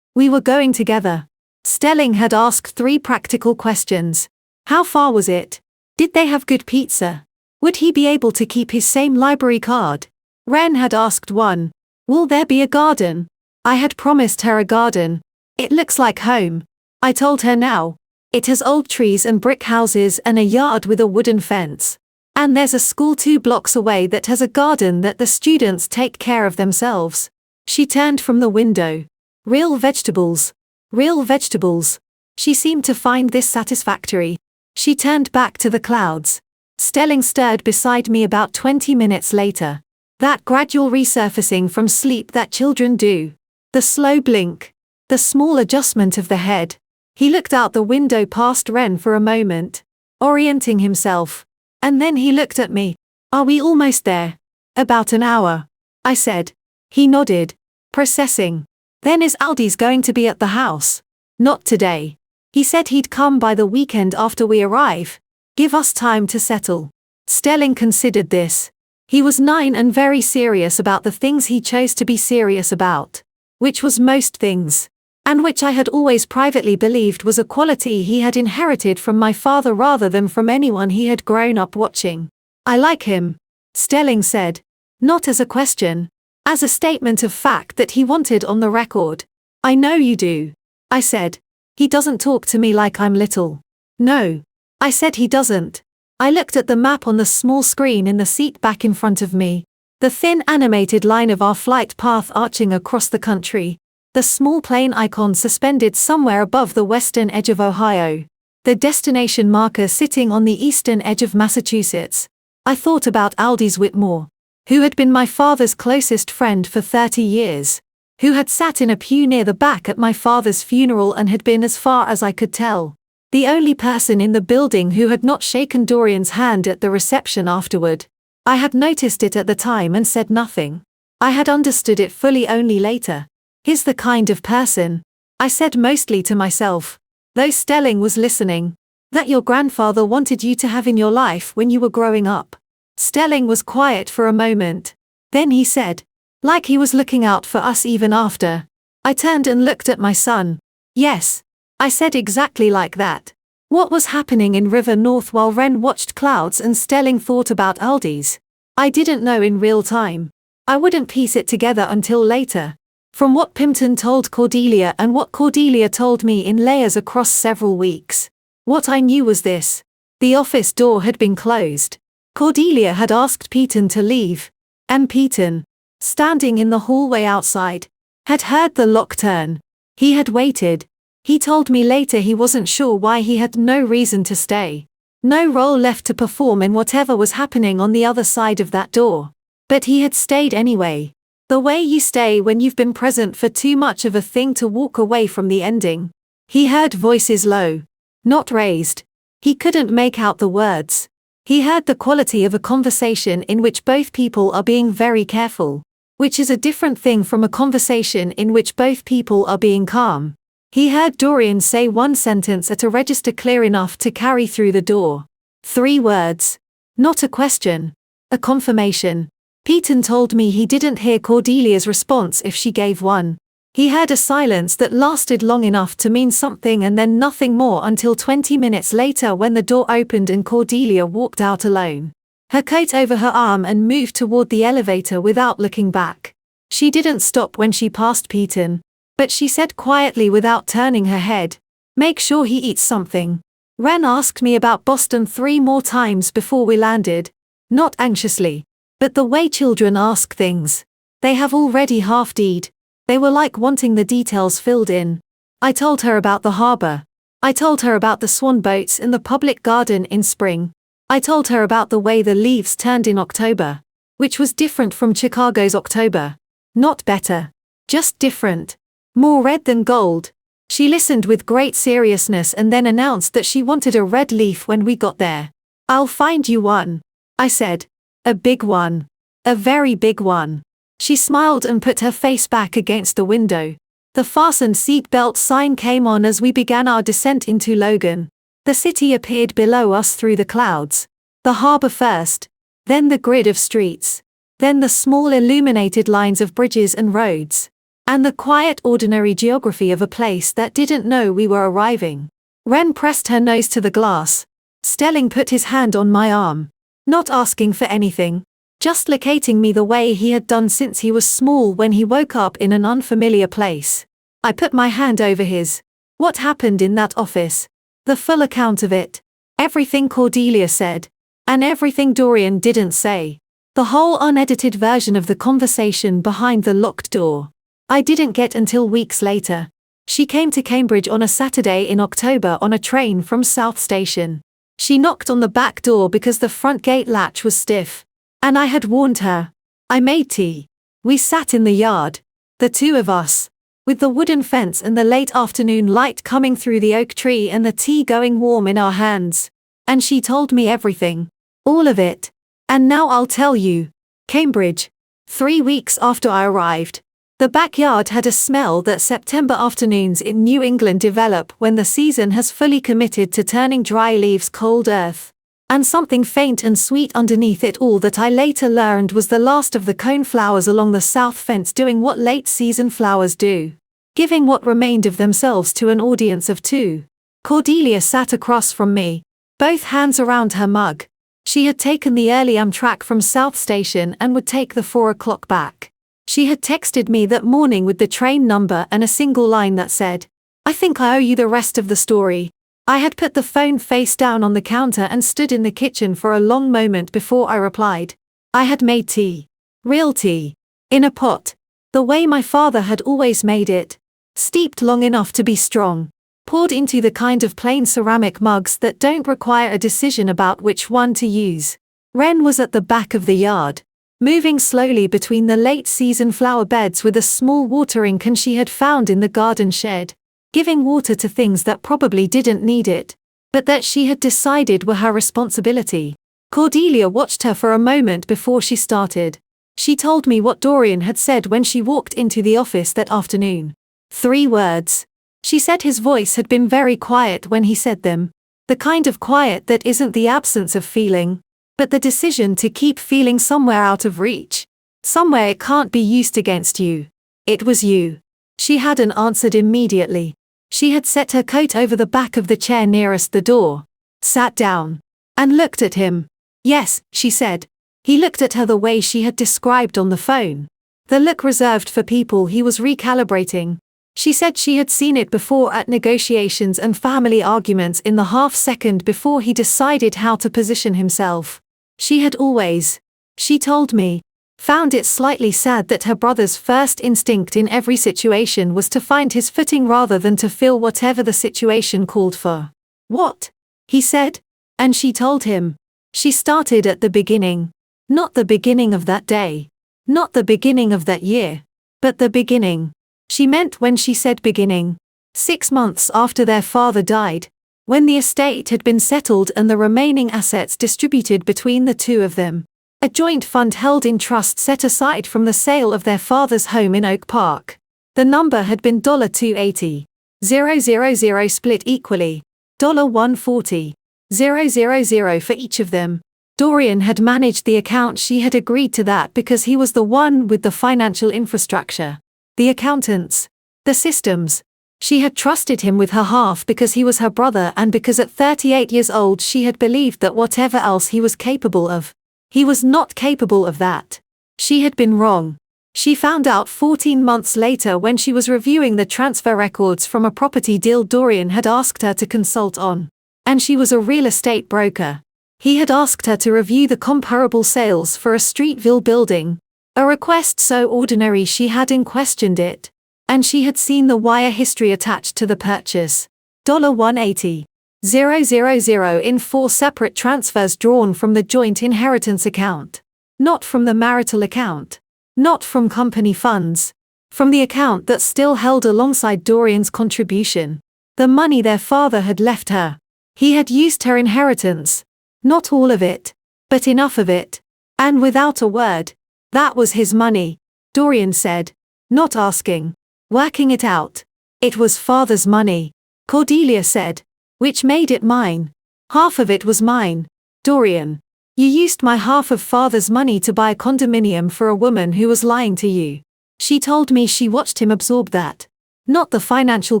together. Stelling had asked 3 practical questions. How far was it? Did they have good pizza? Would he be able to keep his same library card? Wren had asked 1. Will there be a garden? I had promised her a garden. It looks like home. I told her now. It has old trees and brick houses and a yard with a wooden fence. And there's a school 2 blocks away that has a garden that the students take care of themselves. She turned from the window. Real vegetables. Real vegetables. She seemed to find this satisfactory. She turned back to the clouds. Stelling stirred beside me about 20 minutes later. That gradual resurfacing from sleep that children do. The slow blink. The small adjustment of the head. He looked out the window past Ren for a moment, orienting himself. And then he looked at me. Are we almost there? About an hour, I said. He nodded, processing. Then is Aldi's going to be at the house? Not today. He said he'd come by the weekend after we arrive. Give us time to settle. Stelling considered this. He was 9 and very serious about the things he chose to be serious about. Which was most things. And which I had always privately believed was a quality he had inherited from my father rather than from anyone he had grown up watching. I like him, Stelling said. Not as a question. As a statement of fact that he wanted on the record. I know you do. I said. He doesn't talk to me like I'm little. No. I said he doesn't. I looked at the map on the small screen in the seat back in front of me. The thin animated line of our flight path arching across the country. The small plane icon suspended somewhere above the western edge of Ohio. The destination marker sitting on the eastern edge of Massachusetts. I thought about Aldous Whitmore, who had been my father's closest friend for 30 years, who had sat in a pew near the back at my father's funeral and had been, as far as I could tell, the only person in the building who had not shaken Dorian's hand at the reception afterward. I had noticed it at the time and said nothing. I had understood it fully only later. He's the kind of person, I said mostly to myself, though Stelling was listening, that your grandfather wanted you to have in your life when you were growing up. Stelling was quiet for a moment. Then he said, like he was looking out for us even after. I turned and looked at my son. Yes. I said exactly like that. What was happening in River North while Ren watched clouds and Stelling thought about Aldi's? I didn't know in real time. I wouldn't piece it together until later. From what Pimpton told Cordelia and what Cordelia told me in layers across several weeks. What I knew was this. The office door had been closed. Cordelia had asked Peyton to leave. And Peyton, standing in the hallway outside, had heard the lock turn. He had waited. He told me later he wasn't sure why he had no reason to stay. No role left to perform in whatever was happening on the other side of that door. But he had stayed anyway. The way you stay when you've been present for too much of a thing to walk away from the ending. He heard voices low, not raised. He couldn't make out the words. He heard the quality of a conversation in which both people are being very careful, which is a different thing from a conversation in which both people are being calm. He heard Dorian say one sentence at a register clear enough to carry through the door. 3 words. Not a question. A confirmation. Peyton told me he didn't hear Cordelia's response if she gave one. He heard a silence that lasted long enough to mean something and then nothing more until 20 minutes later when the door opened and Cordelia walked out alone. Her coat over her arm and moved toward the elevator without looking back. She didn't stop when she passed Peyton. But she said quietly without turning her head, "Make sure he eats something." Ren asked me about Boston 3 more times before we landed. Not anxiously. But the way children ask things. They have already half-deed. They were like wanting the details filled in. I told her about the harbor. I told her about the swan boats in the public garden in spring. I told her about the way the leaves turned in October. Which was different from Chicago's October. Not better. Just different. More red than gold. She listened with great seriousness and then announced that she wanted a red leaf when we got there. "I'll find you one," I said. "A big one. A very big one." She smiled and put her face back against the window. The fastened seat belt sign came on as we began our descent into Logan. The city appeared below us through the clouds. The harbor first. Then the grid of streets. Then the small illuminated lines of bridges and roads. And the quiet ordinary geography of a place that didn't know we were arriving. Ren pressed her nose to the glass. Stelling put his hand on my arm. Not asking for anything. Just locating me the way he had done since he was small when he woke up in an unfamiliar place. I put my hand over his. What happened in that office? The full account of it. Everything Cordelia said. And everything Dorian didn't say. The whole unedited version of the conversation behind the locked door. I didn't get until weeks later. She came to Cambridge on a Saturday in October on a train from South Station. She knocked on the back door because the front gate latch was stiff. And I had warned her. I made tea. We sat in the yard. The two of us. With the wooden fence and the late afternoon light coming through the oak tree and the tea going warm in our hands. And she told me everything. All of it. And now I'll tell you. Cambridge. 3 weeks after I arrived. The backyard had a smell that September afternoons in New England develop when the season has fully committed to turning dry leaves cold earth. And something faint and sweet underneath it all that I later learned was the last of the cone flowers along the south fence doing what late season flowers do. Giving what remained of themselves to an audience of two. Cordelia sat across from me, both hands around her mug. She had taken the early Amtrak from South Station and would take the 4 o'clock back. She had texted me that morning with the train number and a single line that said, "I think I owe you the rest of the story." I had put the phone face down on the counter and stood in the kitchen for a long moment before I replied. I had made tea. Real tea. In a pot. The way my father had always made it. Steeped long enough to be strong. Poured into the kind of plain ceramic mugs that don't require a decision about which one to use. Wren was at the back of the yard. Moving slowly between the late-season flower beds with a small watering can she had found in the garden shed, giving water to things that probably didn't need it, but that she had decided were her responsibility. Cordelia watched her for a moment before she started. She told me what Dorian had said when she walked into the office that afternoon. 3 words. She said his voice had been very quiet when he said them. The kind of quiet that isn't the absence of feeling, but the decision to keep feeling somewhere out of reach. Somewhere it can't be used against you. It was you. She hadn't answered immediately. She had set her coat over the back of the chair nearest the door, sat down, and looked at him. Yes, she said. He looked at her the way she had described on the phone. The look reserved for people he was recalibrating. She said she had seen it before at negotiations and family arguments in the half-second before he decided how to position himself. She had always, she told me, found it slightly sad that her brother's first instinct in every situation was to find his footing rather than to fill whatever the situation called for. What? He said. And she told him. She started at the beginning. Not the beginning of that day. Not the beginning of that year. But the beginning. She meant when she said beginning. 6 months after their father died. When the estate had been settled and the remaining assets distributed between the two of them. A joint fund held in trust set aside from the sale of their father's home in Oak Park. The number had been $280. 000 split equally. $140. 000 for each of them. Dorian had managed the account. She had agreed to that because he was the one with the financial infrastructure. The accountants. The systems. She had trusted him with her half because he was her brother and because at 38 years old she had believed that whatever else he was capable of, he was not capable of that. She had been wrong. She found out 14 months later when she was reviewing the transfer records from a property deal Dorian had asked her to consult on. And she was a real estate broker. He had asked her to review the comparable sales for a Streetville building. A request so ordinary she hadn't questioned it. And she had seen the wire history attached to the purchase. $180. 000 in 4 separate transfers drawn from the joint inheritance account. Not from the marital account. Not from company funds. From the account that still held alongside Dorian's contribution. The money their father had left her. He had used her inheritance. Not all of it. But enough of it. And without a word. That was his money. Dorian said. Not asking. Working it out. It was father's money. Cordelia said. Which made it mine. Half of it was mine. Dorian. You used my half of father's money to buy a condominium for a woman who was lying to you. She told me she watched him absorb that. Not the financial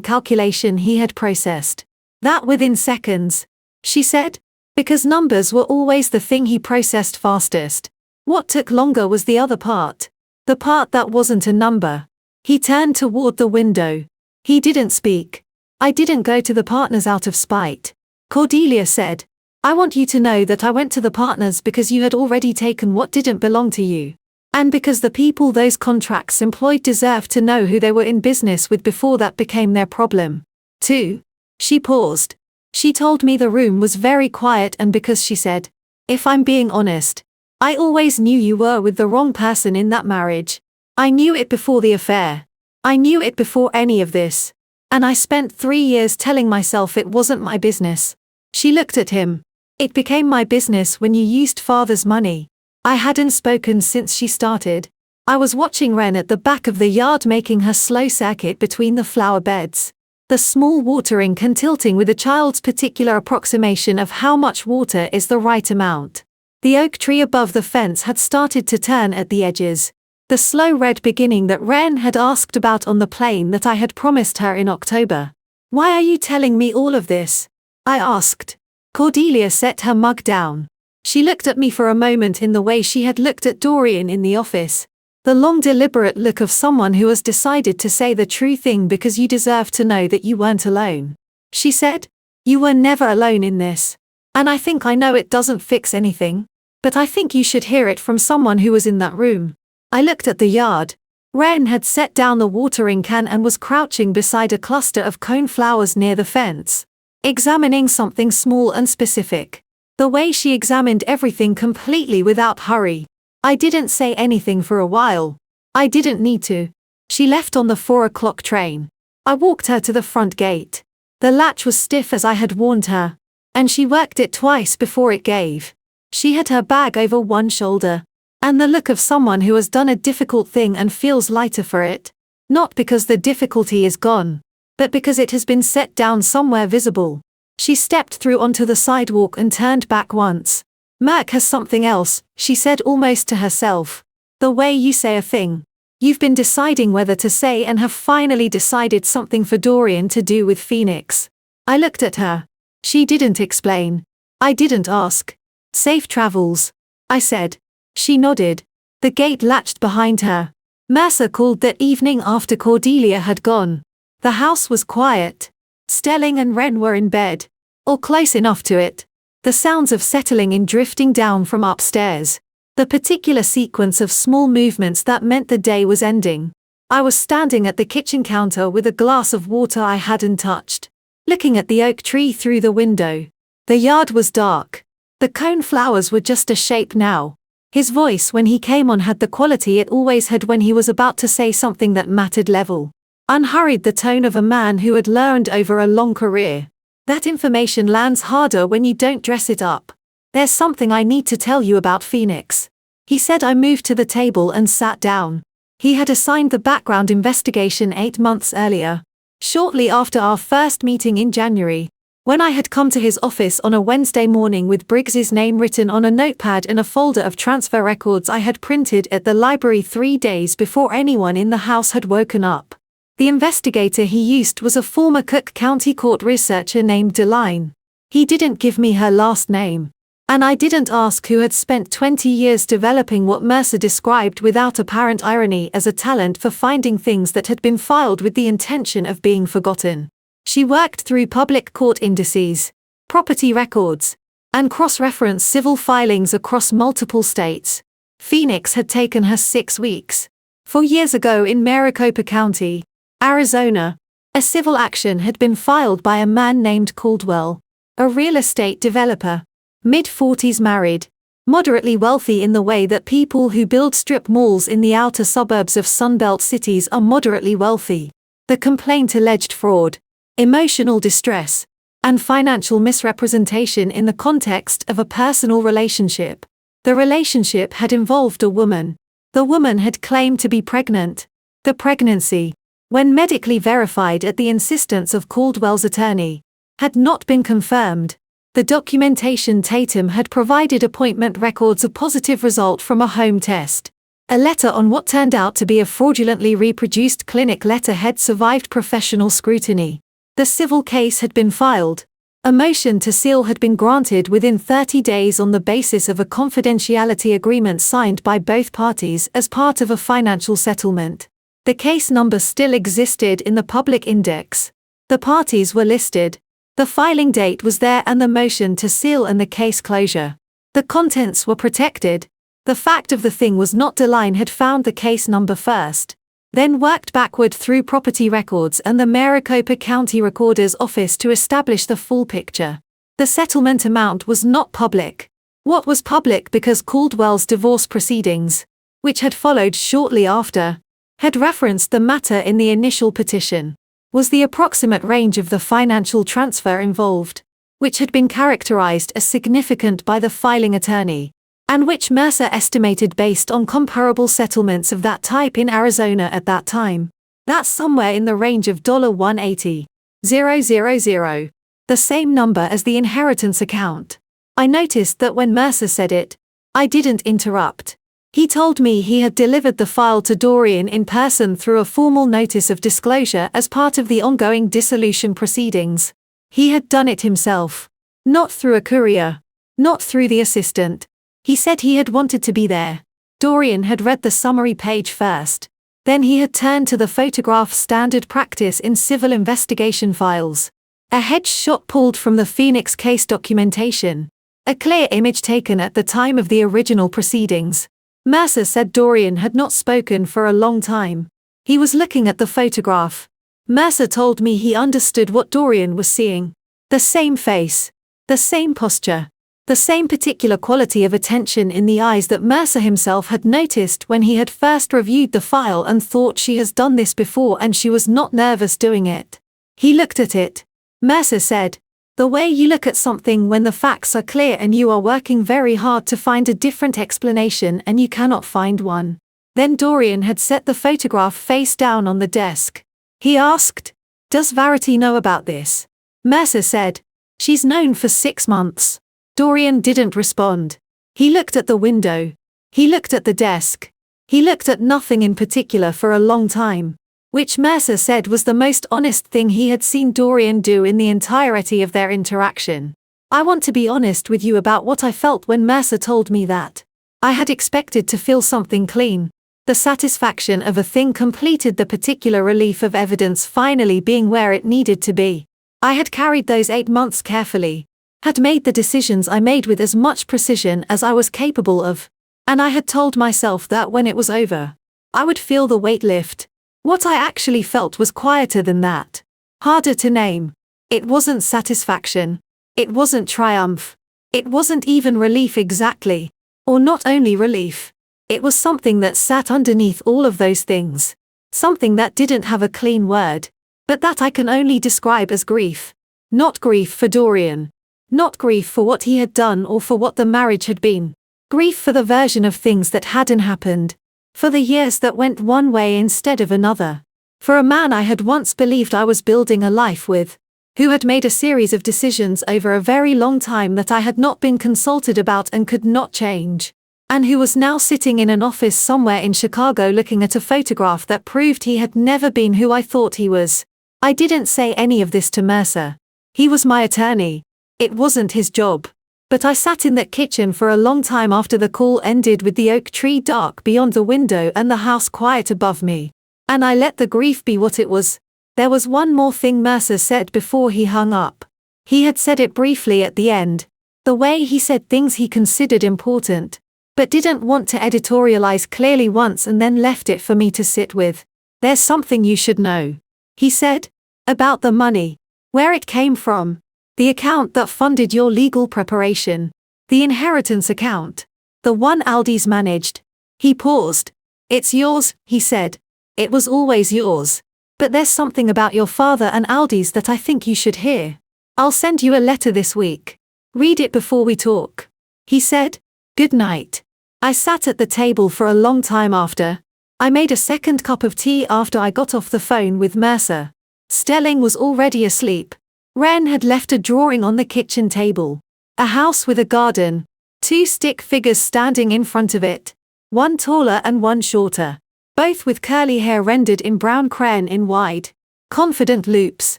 calculation he had processed. That within seconds. She said. Because numbers were always the thing he processed fastest. What took longer was the other part. The part that wasn't a number. He turned toward the window. He didn't speak. I didn't go to the partners out of spite. Cordelia said. I want you to know that I went to the partners because you had already taken what didn't belong to you. And because the people those contracts employed deserved to know who they were in business with before that became their problem. 2. She paused. She told me the room was very quiet, and because she said, "If I'm being honest, I always knew you were with the wrong person in that marriage. I knew it before the affair. I knew it before any of this. And I spent 3 years telling myself it wasn't my business." She looked at him. "It became my business when you used father's money." I hadn't spoken since she started. I was watching Ren at the back of the yard making her slow circuit between the flower beds. The small watering can tilting with a child's particular approximation of how much water is the right amount. The oak tree above the fence had started to turn at the edges. The slow red beginning that Ren had asked about on the plane that I had promised her in October. "Why are you telling me all of this?" I asked. Cordelia set her mug down. She looked at me for a moment in the way she had looked at Dorian in the office. The long deliberate look of someone who has decided to say the true thing because you deserve to know that you weren't alone. She said, "You were never alone in this. And I think I know it doesn't fix anything. But I think you should hear it from someone who was in that room." I looked at the yard. Ren had set down the watering can and was crouching beside a cluster of coneflowers near the fence, examining something small and specific. The way she examined everything completely without hurry. I didn't say anything for a while. I didn't need to. She left on the 4 o'clock train. I walked her to the front gate. The latch was stiff as I had warned her, and she worked it twice before it gave. She had her bag over one shoulder, and the look of someone who has done a difficult thing and feels lighter for it. Not because the difficulty is gone, but because it has been set down somewhere visible. She stepped through onto the sidewalk and turned back once. "Merc has something else," she said almost to herself. "The way you say a thing. You've been deciding whether to say and have finally decided something for Dorian to do with Phoenix." I looked at her. She didn't explain. I didn't ask. "Safe travels," I said. She nodded. The gate latched behind her. Mercer called that evening after Cordelia had gone. The house was quiet. Stelling and Ren were in bed, or close enough to it. The sounds of settling in drifting down from upstairs. The particular sequence of small movements that meant the day was ending. I was standing at the kitchen counter with a glass of water I hadn't touched, looking at the oak tree through the window. The yard was dark. The coneflowers were just a shape now. His voice when he came on had the quality it always had when he was about to say something that mattered, level, unhurried, the tone of a man who had learned over a long career. That information lands harder when you don't dress it up. "There's something I need to tell you about Phoenix," he said. I moved to the table and sat down. He had assigned the background investigation 8 months earlier, shortly after our first meeting in January, when I had come to his office on a Wednesday morning with Briggs's name written on a notepad in a folder of transfer records I had printed at the library 3 days before anyone in the house had woken up. The investigator he used was a former Cook County Court researcher named Deline. He didn't give me her last name. And I didn't ask who had spent 20 years developing what Mercer described without apparent irony as a talent for finding things that had been filed with the intention of being forgotten. She worked through public court indices, property records, and cross-referenced civil filings across multiple states. Phoenix had taken her 6 weeks. 4 years ago in Maricopa County, Arizona, a civil action had been filed by a man named Caldwell, a real estate developer, mid-40s, married, moderately wealthy in the way that people who build strip malls in the outer suburbs of Sunbelt cities are moderately wealthy. The complaint alleged fraud, emotional distress, and financial misrepresentation in the context of a personal relationship. The relationship had involved a woman. The woman had claimed to be pregnant. The pregnancy, when medically verified at the insistence of Caldwell's attorney, had not been confirmed. The documentation Tatum had provided appointment records a positive result from a home test. A letter on what turned out to be a fraudulently reproduced clinic letterhead survived professional scrutiny. The civil case had been filed. A motion to seal had been granted within 30 days on the basis of a confidentiality agreement signed by both parties as part of a financial settlement. The case number still existed in the public index. The parties were listed. The filing date was there and the motion to seal and the case closure. The contents were protected. The fact of the thing was not Deline had found the case number first, then worked backward through property records and the Maricopa County Recorder's Office to establish the full picture. The settlement amount was not public. What was public because Caldwell's divorce proceedings, which had followed shortly after, had referenced the matter in the initial petition, was the approximate range of the financial transfer involved, which had been characterized as significant by the filing attorney, and which Mercer estimated based on comparable settlements of that type in Arizona at that time. That's somewhere in the range of $180,000, the same number as the inheritance account. I noticed that when Mercer said it, I didn't interrupt. He told me he had delivered the file to Dorian in person through a formal notice of disclosure as part of the ongoing dissolution proceedings. He had done it himself. Not through a courier. Not through the assistant. He said he had wanted to be there. Dorian had read the summary page first. Then he had turned to the photograph standard practice in civil investigation files. A headshot pulled from the Phoenix case documentation. A clear image taken at the time of the original proceedings. Mercer said Dorian had not spoken for a long time. He was looking at the photograph. Mercer told me he understood what Dorian was seeing. The same face. The same posture. The same particular quality of attention in the eyes that Mercer himself had noticed when he had first reviewed the file and thought she has done this before and she was not nervous doing it. He looked at it. Mercer said, "The way you look at something when the facts are clear and you are working very hard to find a different explanation and you cannot find one." Then Dorian had set the photograph face down on the desk. He asked, "Does Verity know about this?" Mercer said, "She's known for 6 months." Dorian didn't respond. He looked at the window. He looked at the desk. He looked at nothing in particular for a long time, which Mercer said was the most honest thing he had seen Dorian do in the entirety of their interaction. I want to be honest with you about what I felt when Mercer told me that. I had expected to feel something clean. The satisfaction of a thing completed, the particular relief of evidence finally being where it needed to be. I had carried those 8 months carefully. Had made the decisions I made with as much precision as I was capable of, and I had told myself that when it was over, I would feel the weight lift. What I actually felt was quieter than that. Harder to name. It wasn't satisfaction. It wasn't triumph. It wasn't even relief exactly. Or not only relief. It was something that sat underneath all of those things. Something that didn't have a clean word, but that I can only describe as grief. Not grief for Dorian. Not grief for what he had done or for what the marriage had been. Grief for the version of things that hadn't happened. For the years that went one way instead of another. For a man I had once believed I was building a life with. Who had made a series of decisions over a very long time that I had not been consulted about and could not change. And who was now sitting in an office somewhere in Chicago looking at a photograph that proved he had never been who I thought he was. I didn't say any of this to Mercer. He was my attorney. It wasn't his job. But I sat in that kitchen for a long time after the call ended with the oak tree dark beyond the window and the house quiet above me. And I let the grief be what it was. There was one more thing Mercer said before he hung up. He had said it briefly at the end. The way he said things he considered important, but didn't want to editorialize clearly once and then left it for me to sit with. "There's something you should know," he said. "About the money. Where it came from. The account that funded your legal preparation. The inheritance account. The one Aldi's managed." He paused. "It's yours," he said. "It was always yours. But there's something about your father and Aldi's that I think you should hear. I'll send you a letter this week. Read it before we talk." He said, "Good night." I sat at the table for a long time after. I made a second cup of tea after I got off the phone with Mercer. Stelling was already asleep. Wren had left a drawing on the kitchen table. A house with a garden. 2 stick figures standing in front of it. One taller and one shorter. Both with curly hair rendered in brown crayon in wide, confident loops.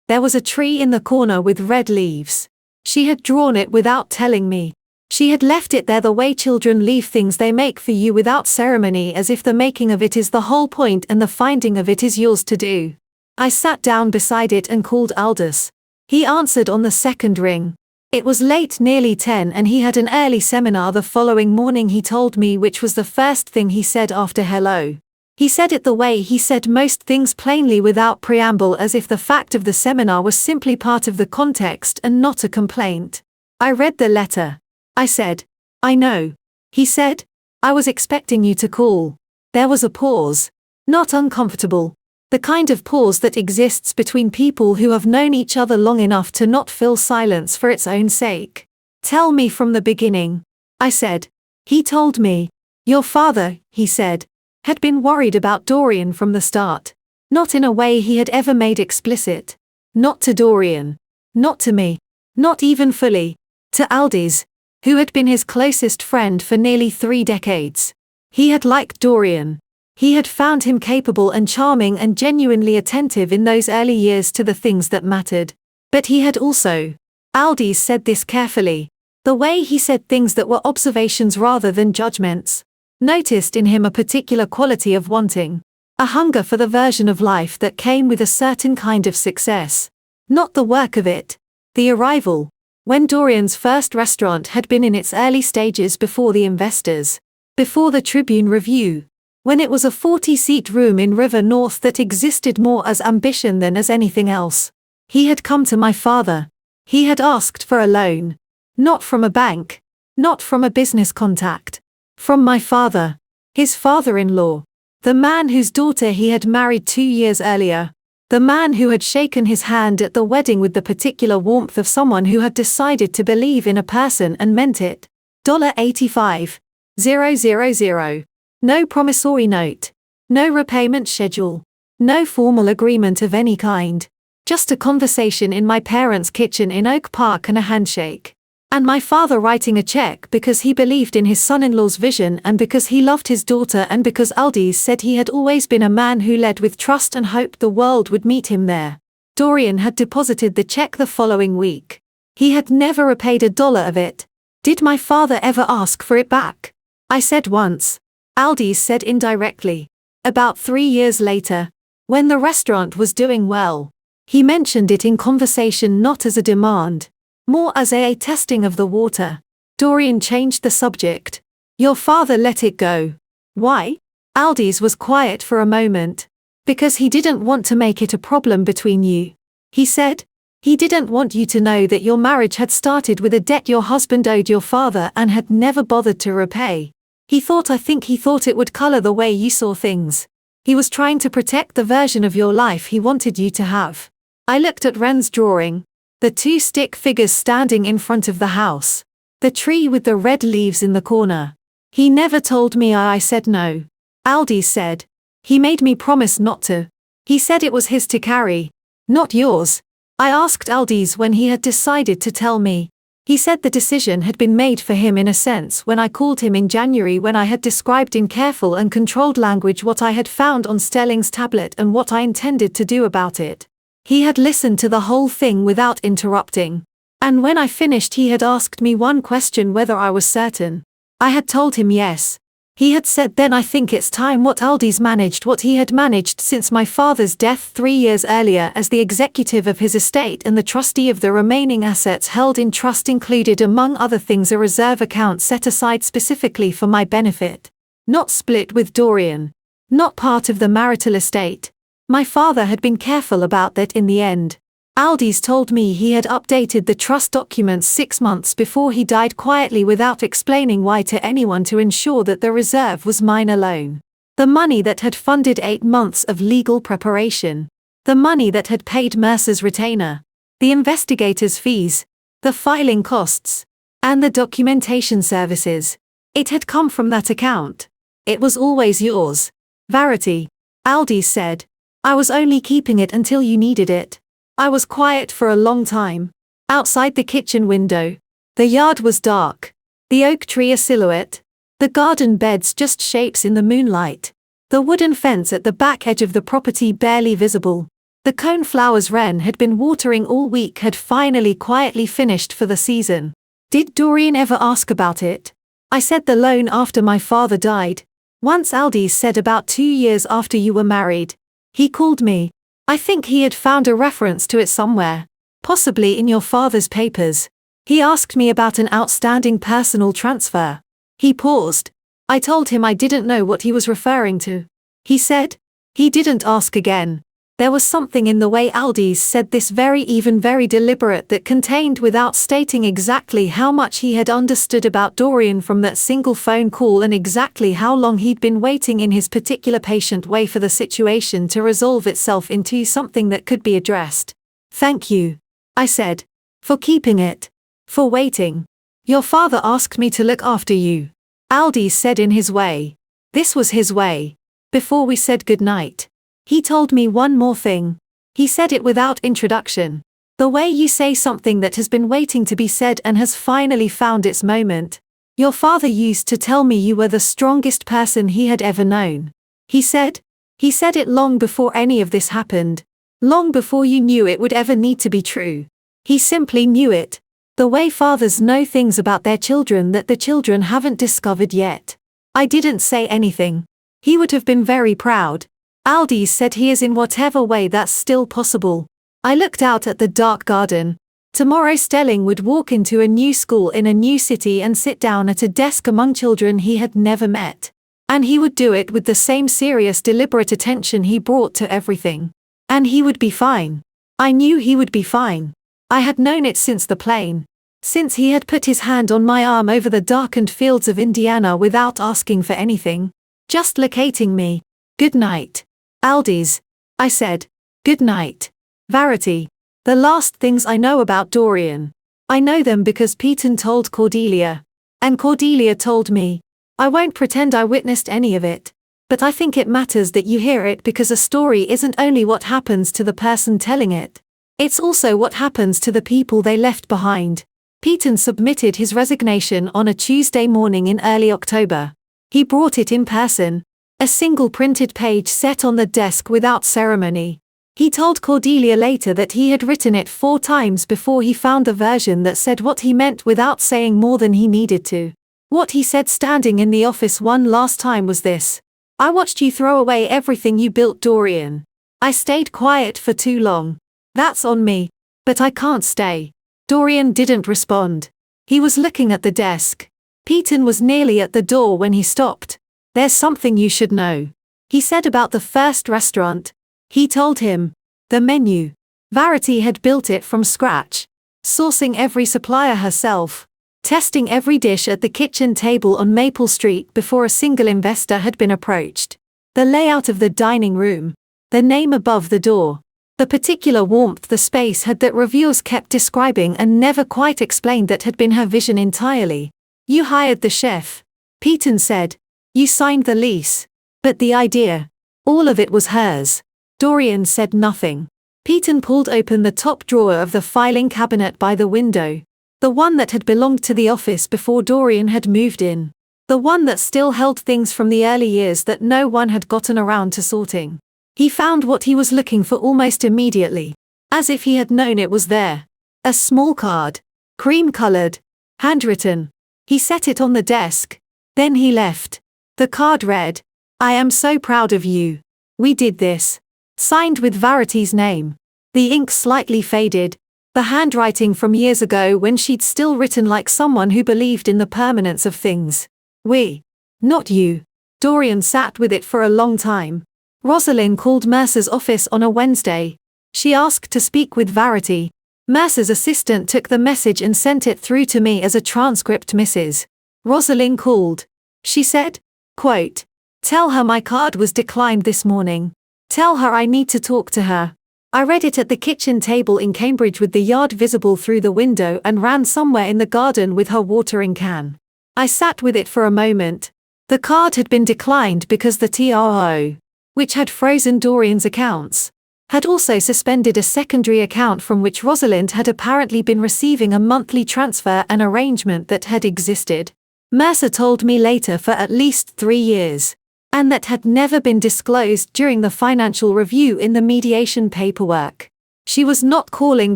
There was a tree in the corner with red leaves. She had drawn it without telling me. She had left it there the way children leave things they make for you without ceremony, as if the making of it is the whole point and the finding of it is yours to do. I sat down beside it and called Aldous. He answered on the second ring. It was late, nearly 10, and he had an early seminar the following morning, he told me, which was the first thing he said after hello. He said it the way he said most things, plainly, without preamble, as if the fact of the seminar was simply part of the context and not a complaint. I read the letter. I said, I know. He said, I was expecting you to call. There was a pause. Not uncomfortable. The kind of pause that exists between people who have known each other long enough to not fill silence for its own sake. Tell me from the beginning. I said. He told me. Your father, he said, had been worried about Dorian from the start. Not in a way he had ever made explicit. Not to Dorian. Not to me. Not even fully. To Aldis, who had been his closest friend for nearly 3 decades. He had liked Dorian. He had found him capable and charming and genuinely attentive in those early years to the things that mattered. But he had also, Aldis said this carefully, the way he said things that were observations rather than judgments, noticed in him a particular quality of wanting, a hunger for the version of life that came with a certain kind of success. Not the work of it. The arrival. When Dorian's first restaurant had been in its early stages before the investors. Before the Tribune Review. When it was a 40-seat room in River North that existed more as ambition than as anything else. He had come to my father. He had asked for a loan. Not from a bank. Not from a business contact. From my father. His father-in-law. The man whose daughter he had married 2 years earlier. The man who had shaken his hand at the wedding with the particular warmth of someone who had decided to believe in a person and meant it. $85,000. No promissory note. No repayment schedule. No formal agreement of any kind. Just a conversation in my parents' kitchen in Oak Park and a handshake. And my father writing a check because he believed in his son-in-law's vision and because he loved his daughter and because Aldis said he had always been a man who led with trust and hoped the world would meet him there. Dorian had deposited the check the following week. He had never repaid $1 of it. Did my father ever ask for it back? I said once. Aldis said indirectly. About 3 years later, when the restaurant was doing well, he mentioned it in conversation, not as a demand. More as a testing of the water. Dorian changed the subject. Your father let it go. Why? Aldis was quiet for a moment. Because he didn't want to make it a problem between you. He said. He didn't want you to know that your marriage had started with a debt your husband owed your father and had never bothered to repay. I think he thought it would color the way you saw things. He was trying to protect the version of your life he wanted you to have. I looked at Ren's drawing. The 2 stick figures standing in front of the house. The tree with the red leaves in the corner. He never told me. I said no. Aldis said. He made me promise not to. He said it was his to carry. Not yours. I asked Aldis when he had decided to tell me. He said the decision had been made for him in a sense when I called him in January, when I had described in careful and controlled language what I had found on Sterling's tablet and what I intended to do about it. He had listened to the whole thing without interrupting. And when I finished he had asked me one question, whether I was certain. I had told him yes. He had said then, I think it's time what Aldis managed what he had managed since my father's death 3 years earlier as the executive of his estate and the trustee of the remaining assets held in trust, included among other things a reserve account set aside specifically for my benefit. Not split with Dorian. Not part of the marital estate. My father had been careful about that in the end. Aldis told me he had updated the trust documents 6 months before he died, quietly without explaining why to anyone, to ensure that the reserve was mine alone. The money that had funded 8 months of legal preparation. The money that had paid Mercer's retainer. The investigators' fees. The filing costs. And the documentation services. It had come from that account. It was always yours. Verity. Aldis said. I was only keeping it until you needed it. I was quiet for a long time. Outside the kitchen window. The yard was dark. The oak tree a silhouette. The garden beds just shapes in the moonlight. The wooden fence at the back edge of the property barely visible. The coneflowers Ren had been watering all week had finally quietly finished for the season. Did Dorian ever ask about it? I said the loan after my father died. Once Aldis said about 2 years after you were married. He called me. I think he had found a reference to it somewhere. Possibly in your father's papers. He asked me about an outstanding personal transfer. He paused. I told him I didn't know what he was referring to. He said. He didn't ask again. There was something in the way Aldis said this, very deliberate, that contained without stating exactly how much he had understood about Dorian from that single phone call and exactly how long he'd been waiting in his particular patient way for the situation to resolve itself into something that could be addressed. Thank you, I said, for keeping it, for waiting. Your father asked me to look after you, Aldis said in his way. This was his way. Before we said goodnight, he told me one more thing. He said it without introduction. The way you say something that has been waiting to be said and has finally found its moment. Your father used to tell me you were the strongest person he had ever known. He said it long before any of this happened. Long before you knew it would ever need to be true. He simply knew it. The way fathers know things about their children that the children haven't discovered yet. I didn't say anything. He would have been very proud. Aldis said he is in whatever way that's still possible. I looked out at the dark garden. Tomorrow Stelling would walk into a new school in a new city and sit down at a desk among children he had never met. And he would do it with the same serious, deliberate attention he brought to everything. And he would be fine. I knew he would be fine. I had known it since the plane. Since he had put his hand on my arm over the darkened fields of Indiana without asking for anything. Just locating me. Good night, Aldis, I said. Good night, Verity. The last things I know about Dorian. I know them because Peyton told Cordelia. And Cordelia told me. I won't pretend I witnessed any of it. But I think it matters that you hear it, because a story isn't only what happens to the person telling it. It's also what happens to the people they left behind. Peyton submitted his resignation on a Tuesday morning in early October. He brought it in person. A single printed page set on the desk without ceremony. He told Cordelia later that he had written it 4 times before he found the version that said what he meant without saying more than he needed to. What he said standing in the office one last time was this. I watched you throw away everything you built, Dorian. I stayed quiet for too long. That's on me. But I can't stay. Dorian didn't respond. He was looking at the desk. Peyton was nearly at the door when he stopped. There's something you should know, he said about the first restaurant. He told him. The menu. Verity had built it from scratch. Sourcing every supplier herself. Testing every dish at the kitchen table on Maple Street before a single investor had been approached. The layout of the dining room. The name above the door. The particular warmth the space had that reviewers kept describing and never quite explained that had been her vision entirely. You hired the chef, Peyton said. You signed the lease. But the idea. All of it was hers. Dorian said nothing. Peyton pulled open the top drawer of the filing cabinet by the window. The one that had belonged to the office before Dorian had moved in. The one that still held things from the early years that no one had gotten around to sorting. He found what he was looking for almost immediately. As if he had known it was there. A small card. Cream-colored. Handwritten. He set it on the desk. Then he left. The card read, I am so proud of you. We did this. Signed with Verity's name. The ink slightly faded. The handwriting from years ago when she'd still written like someone who believed in the permanence of things. We. Not you. Dorian sat with it for a long time. Rosalind called Mercer's office on a Wednesday. She asked to speak with Verity. Mercer's assistant took the message and sent it through to me as a transcript. Mrs. Rosalind called. She said, quote, tell her my card was declined this morning. Tell her I need to talk to her. I read it at the kitchen table in Cambridge with the yard visible through the window and ran somewhere in the garden with her watering can. I sat with it for a moment. The card had been declined because the TRO, which had frozen Dorian's accounts, had also suspended a secondary account from which Rosalind had apparently been receiving a monthly transfer, an arrangement that had existed, Mercer told me later, for at least 3 years, and that had never been disclosed during the financial review in the mediation paperwork. She was not calling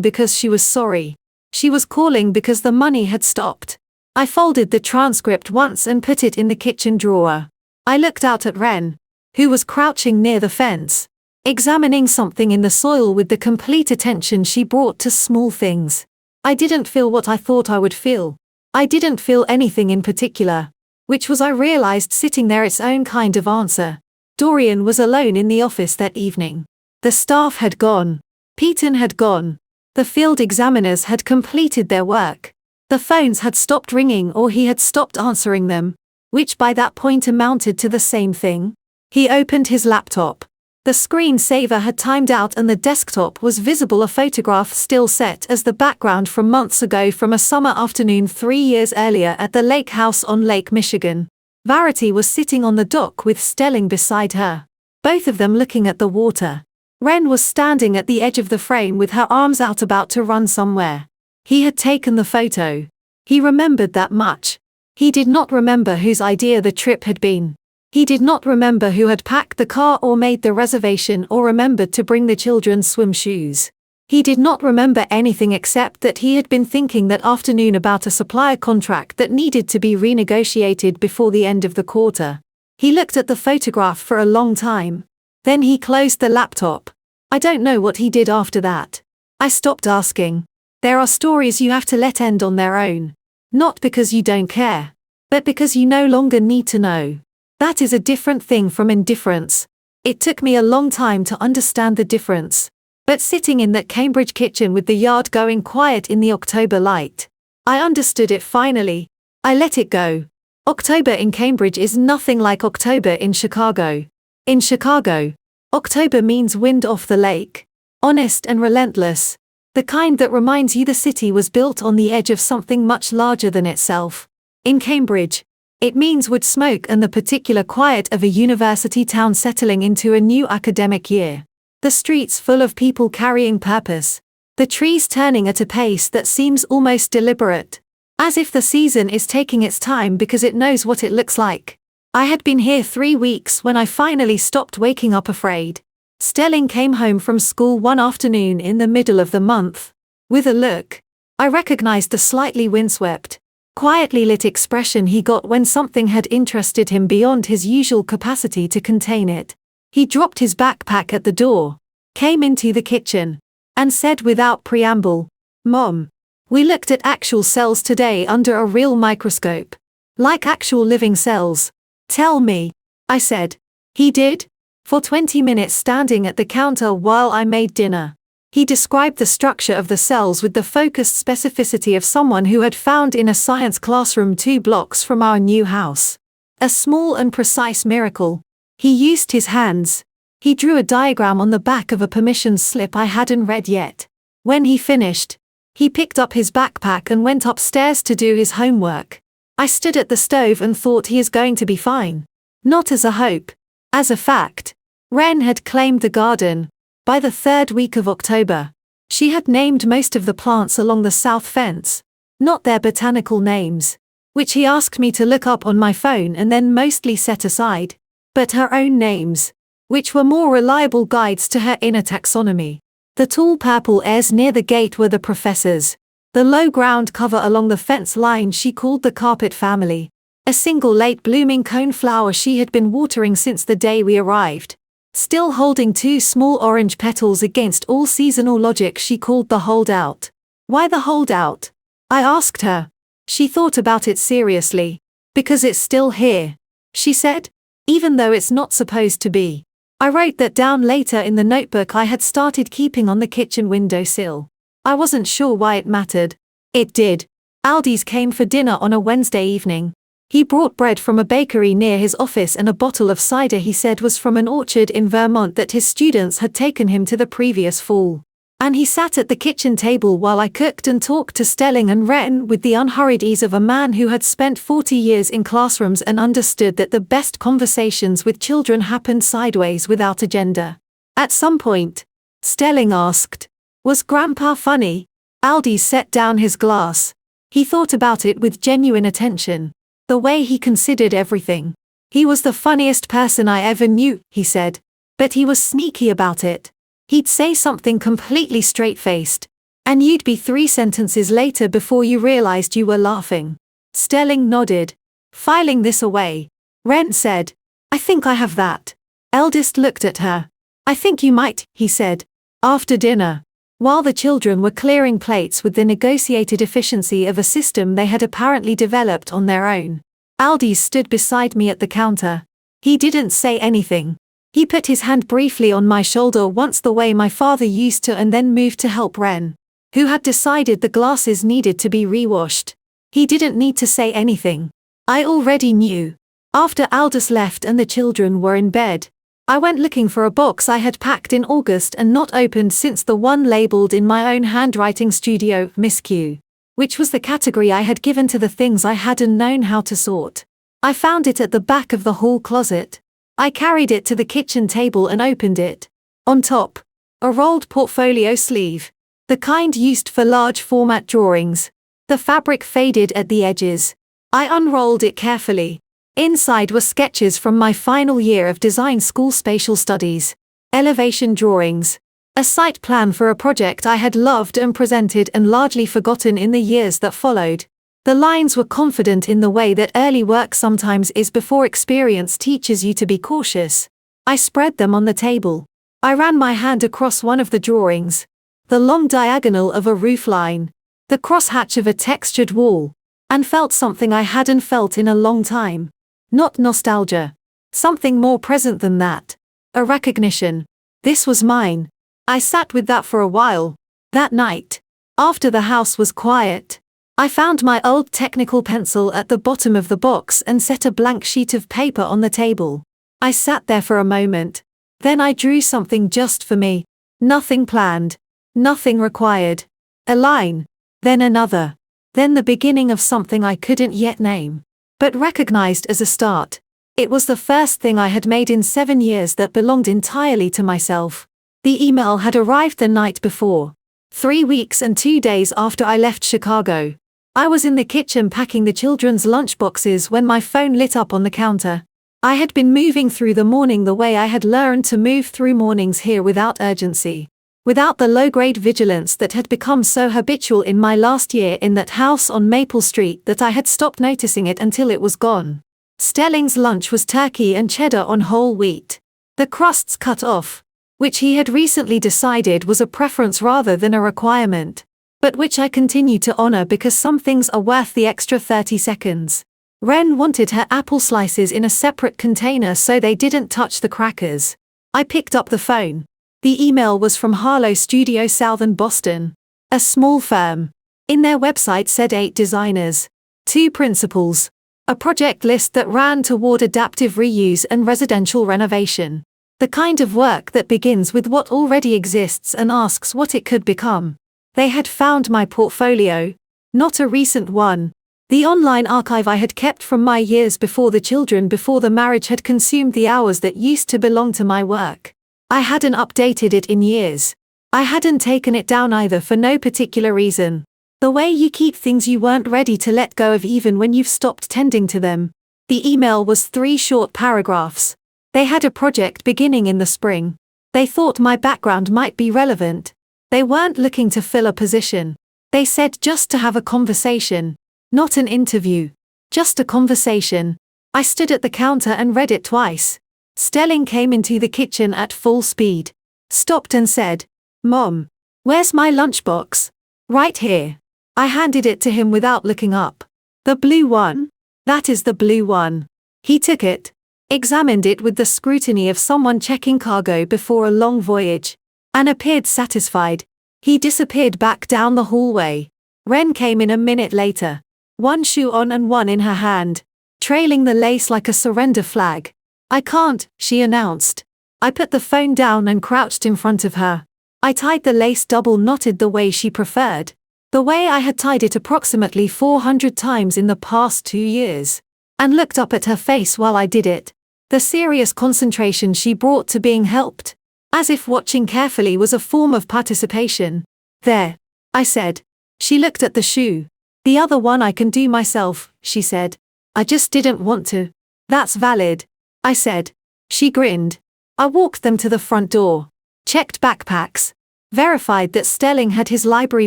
because she was sorry. She was calling because the money had stopped. I folded the transcript once and put it in the kitchen drawer. I looked out at Wren, who was crouching near the fence, examining something in the soil with the complete attention she brought to small things. I didn't feel what I thought I would feel. I didn't feel anything in particular. Which was, I realized sitting there, its own kind of answer. Dorian was alone in the office that evening. The staff had gone. Peyton had gone. The field examiners had completed their work. The phones had stopped ringing, or he had stopped answering them, which by that point amounted to the same thing. He opened his laptop. The screensaver had timed out and the desktop was visible, a photograph still set as the background from months ago, from a summer afternoon 3 years earlier at the lake house on Lake Michigan. Verity was sitting on the dock with Stelling beside her, both of them looking at the water. Ren was standing at the edge of the frame with her arms out, about to run somewhere. He had taken the photo. He remembered that much. He did not remember whose idea the trip had been. He did not remember who had packed the car or made the reservation or remembered to bring the children's swim shoes. He did not remember anything except that he had been thinking that afternoon about a supplier contract that needed to be renegotiated before the end of the quarter. He looked at the photograph for a long time. Then he closed the laptop. I don't know what he did after that. I stopped asking. There are stories you have to let end on their own. Not because you don't care, but because you no longer need to know. That is a different thing from indifference. It took me a long time to understand the difference. But sitting in that Cambridge kitchen with the yard going quiet in the October light, I understood it finally. I let it go. October in Cambridge is nothing like October in Chicago. In Chicago, October means wind off the lake. Honest and relentless. The kind that reminds you the city was built on the edge of something much larger than itself. In Cambridge, it means wood smoke and the particular quiet of a university town settling into a new academic year. The streets full of people carrying purpose. The trees turning at a pace that seems almost deliberate. As if the season is taking its time because it knows what it looks like. I had been here 3 weeks when I finally stopped waking up afraid. Stelling came home from school one afternoon in the middle of the month. With a look, I recognized the slightly windswept, quietly lit expression he got when something had interested him beyond his usual capacity to contain it. He dropped his backpack at the door, came into the kitchen, and said without preamble, "Mom, we looked at actual cells today under a real microscope. Like actual living cells." "Tell me," I said. He did. For 20 minutes standing at the counter while I made dinner. He described the structure of the cells with the focused specificity of someone who had found in a science classroom 2 blocks from our new house. A small and precise miracle. He used his hands. He drew a diagram on the back of a permission slip I hadn't read yet. When he finished, he picked up his backpack and went upstairs to do his homework. I stood at the stove and thought he is going to be fine. Not as a hope. As a fact. Ren had claimed the garden. By the 3rd week of October, she had named most of the plants along the south fence, not their botanical names, which he asked me to look up on my phone and then mostly set aside, but her own names, which were more reliable guides to her inner taxonomy. The tall purple airs near the gate were the professors. The low ground cover along the fence line she called the carpet family. A single late-blooming cone flower she had been watering since the day we arrived. Still holding 2 small orange petals against all seasonal logic she called the holdout. Why the holdout? I asked her. She thought about it seriously. Because it's still here, she said. Even though it's not supposed to be. I wrote that down later in the notebook I had started keeping on the kitchen windowsill. I wasn't sure why it mattered. It did. Aldi's came for dinner on a Wednesday evening. He brought bread from a bakery near his office and a bottle of cider he said was from an orchard in Vermont that his students had taken him to the previous fall. And he sat at the kitchen table while I cooked and talked to Stelling and Ren with the unhurried ease of a man who had spent 40 years in classrooms and understood that the best conversations with children happened sideways without agenda. At some point, Stelling asked, "Was Grandpa funny?" Aldi set down his glass. He thought about it with genuine attention. The way he considered everything. "He was the funniest person I ever knew," he said. But he was sneaky about it. He'd say something completely straight-faced, and you'd be 3 sentences later before you realized you were laughing. Stelling nodded. Filing this away. Ren said, "I think I have that." Eldest looked at her. "I think you might," he said. "After dinner. while the children were clearing plates with the negotiated efficiency of a system they had apparently developed on their own. Aldis stood beside me at the counter. He didn't say anything. He put his hand briefly on my shoulder once the way my father used to and then moved to help Ren, who had decided the glasses needed to be rewashed. He didn't need to say anything. I already knew. After Aldis left and the children were in bed, I went looking for a box I had packed in August and not opened since the one labeled in my own handwriting studio, Miss Q, which was the category I had given to the things I hadn't known how to sort. I found it at the back of the hall closet. I carried it to the kitchen table and opened it. On top, a rolled portfolio sleeve, the kind used for large format drawings. The fabric faded at the edges. I unrolled it carefully. Inside were sketches from my final year of design school spatial studies, elevation drawings, a site plan for a project I had loved and presented and largely forgotten in the years that followed. The lines were confident in the way that early work sometimes is before experience teaches you to be cautious. I spread them on the table. I ran my hand across one of the drawings, the long diagonal of a roof line, the crosshatch of a textured wall, and felt something I hadn't felt in a long time. Not nostalgia. Something more present than that. A recognition. This was mine. I sat with that for a while. That night, after the house was quiet, I found my old technical pencil at the bottom of the box and set a blank sheet of paper on the table. I sat there for a moment. Then I drew something just for me. Nothing planned. Nothing required. A line. Then another. Then the beginning of something I couldn't yet name, but recognized as a start. It was the first thing I had made in 7 years that belonged entirely to myself. The email had arrived the night before. 3 weeks and 2 days after I left Chicago. I was in the kitchen packing the children's lunchboxes when my phone lit up on the counter. I had been moving through the morning the way I had learned to move through mornings here without urgency. Without the low-grade vigilance that had become so habitual in my last year in that house on Maple Street that I had stopped noticing it until it was gone. Stelling's lunch was turkey and cheddar on whole wheat. The crusts cut off, which he had recently decided was a preference rather than a requirement, but which I continue to honor because some things are worth the extra 30 seconds. Ren wanted her apple slices in a separate container so they didn't touch the crackers. I picked up the phone. The email was from Harlow Studio South in Boston, a small firm. In their website said 8 designers, 2 principals, a project list that ran toward adaptive reuse and residential renovation. The kind of work that begins with what already exists and asks what it could become. They had found my portfolio, not a recent one, the online archive I had kept from my years before the children before the marriage had consumed the hours that used to belong to my work. I hadn't updated it in years. I hadn't taken it down either for no particular reason. The way you keep things you weren't ready to let go of even when you've stopped tending to them. The email was 3 short paragraphs. They had a project beginning in the spring. They thought my background might be relevant. They weren't looking to fill a position. They said just to have a conversation. Not an interview. Just a conversation. I stood at the counter and read it twice. Stelling came into the kitchen at full speed. Stopped and said, "Mom, where's my lunchbox?" "Right here." I handed it to him without looking up. "The blue one?" "That is the blue one." He took it, examined it with the scrutiny of someone checking cargo before a long voyage, and appeared satisfied. He disappeared back down the hallway. Ren came in a minute later, one shoe on and one in her hand, trailing the lace like a surrender flag. "I can't," she announced. I put the phone down and crouched in front of her. I tied the lace double-knotted the way she preferred, the way I had tied it approximately 400 times in the past 2 years, and looked up at her face while I did it. The serious concentration she brought to being helped, as if watching carefully was a form of participation. "There," I said. She looked at the shoe. "The other one I can do myself," she said. "I just didn't want to." "That's valid," I said. She grinned. I walked them to the front door, checked backpacks, verified that Stelling had his library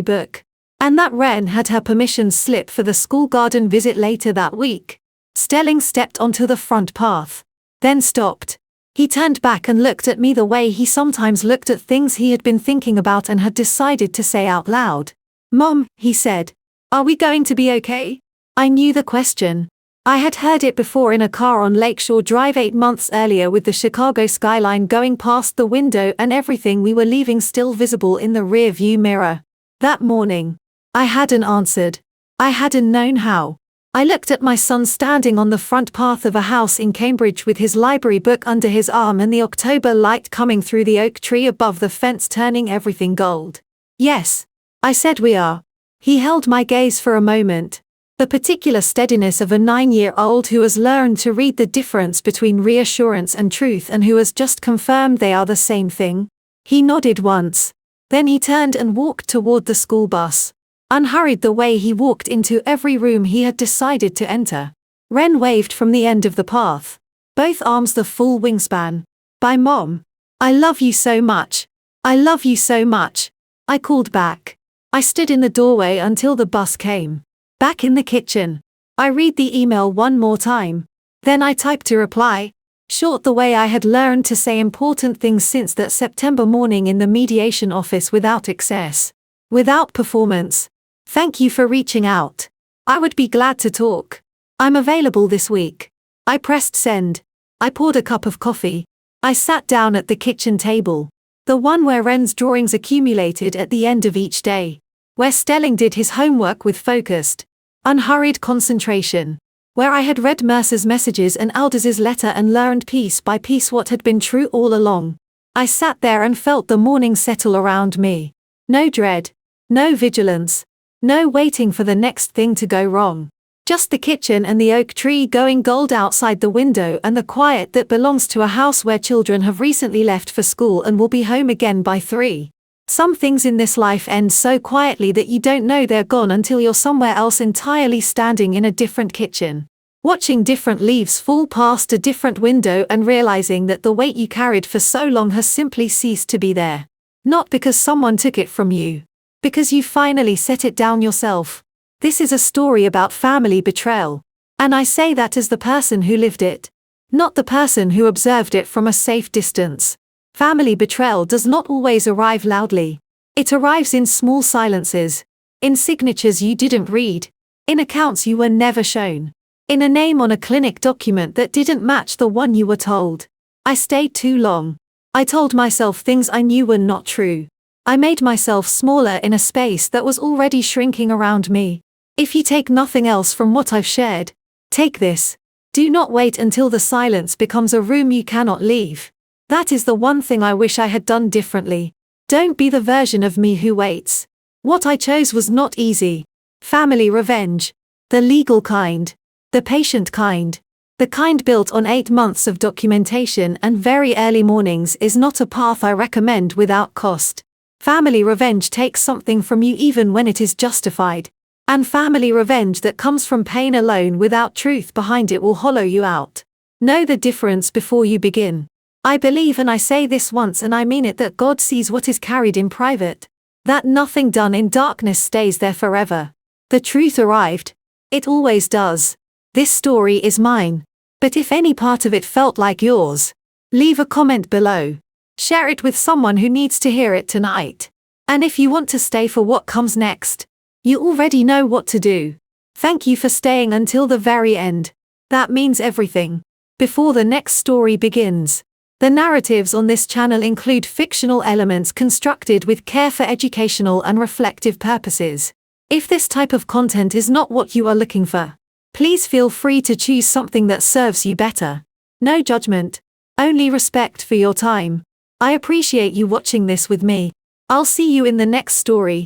book, and that Ren had her permission slip for the school garden visit later that week. Stelling stepped onto the front path, then stopped. He turned back and looked at me the way he sometimes looked at things he had been thinking about and had decided to say out loud. "Mom," he said, "are we going to be okay?" I knew the question. I had heard it before in a car on Lakeshore Drive 8 months earlier, with the Chicago skyline going past the window and everything we were leaving still visible in the rear-view mirror. That morning, I hadn't answered. I hadn't known how. I looked at my son standing on the front path of a house in Cambridge with his library book under his arm and the October light coming through the oak tree above the fence, turning everything gold. "Yes," I said, "we are." He held my gaze for a moment. The particular steadiness of a 9-year-old who has learned to read the difference between reassurance and truth and who has just confirmed they are the same thing. He nodded once. Then he turned and walked toward the school bus. Unhurried the way he walked into every room he had decided to enter. Ren waved from the end of the path. Both arms the full wingspan. "Bye, Mom. I love you so much. I love you so much," I called back. I stood in the doorway until the bus came. Back in the kitchen, I read the email one more time. Then I typed a reply. Short, the way I had learned to say important things since that September morning in the mediation office, without excess. Without performance. "Thank you for reaching out. I would be glad to talk. I'm available this week." I pressed send. I poured a cup of coffee. I sat down at the kitchen table. The one where Ren's drawings accumulated at the end of each day. Where Stelling did his homework with focused, unhurried concentration. Where I had read Mercer's messages and Alders's letter and learned piece by piece what had been true all along. I sat there and felt the morning settle around me. No dread. No vigilance. No waiting for the next thing to go wrong. Just the kitchen and the oak tree going gold outside the window, and the quiet that belongs to a house where children have recently left for school and will be home again by 3. Some things in this life end so quietly that you don't know they're gone until you're somewhere else entirely, standing in a different kitchen. Watching different leaves fall past a different window and realizing that the weight you carried for so long has simply ceased to be there. Not because someone took it from you. Because you finally set it down yourself. This is a story about family betrayal. And I say that as the person who lived it. Not the person who observed it from a safe distance. Family betrayal does not always arrive loudly. It arrives in small silences. In signatures you didn't read. In accounts you were never shown. In a name on a clinic document that didn't match the one you were told. I stayed too long. I told myself things I knew were not true. I made myself smaller in a space that was already shrinking around me. If you take nothing else from what I've shared, take this. Do not wait until the silence becomes a room you cannot leave. That is the one thing I wish I had done differently. Don't be the version of me who waits. What I chose was not easy. Family revenge. The legal kind. The patient kind. The kind built on 8 months of documentation and very early mornings is not a path I recommend without cost. Family revenge takes something from you even when it is justified. And family revenge that comes from pain alone without truth behind it will hollow you out. Know the difference before you begin. I believe, and I say this once and I mean it, that God sees what is carried in private. That nothing done in darkness stays there forever. The truth arrived. It always does. This story is mine. But if any part of it felt like yours, leave a comment below. Share it with someone who needs to hear it tonight. And if you want to stay for what comes next, you already know what to do. Thank you for staying until the very end. That means everything. Before the next story begins, the narratives on this channel include fictional elements constructed with care for educational and reflective purposes. If this type of content is not what you are looking for, please feel free to choose something that serves you better. No judgment, only respect for your time. I appreciate you watching this with me. I'll see you in the next story.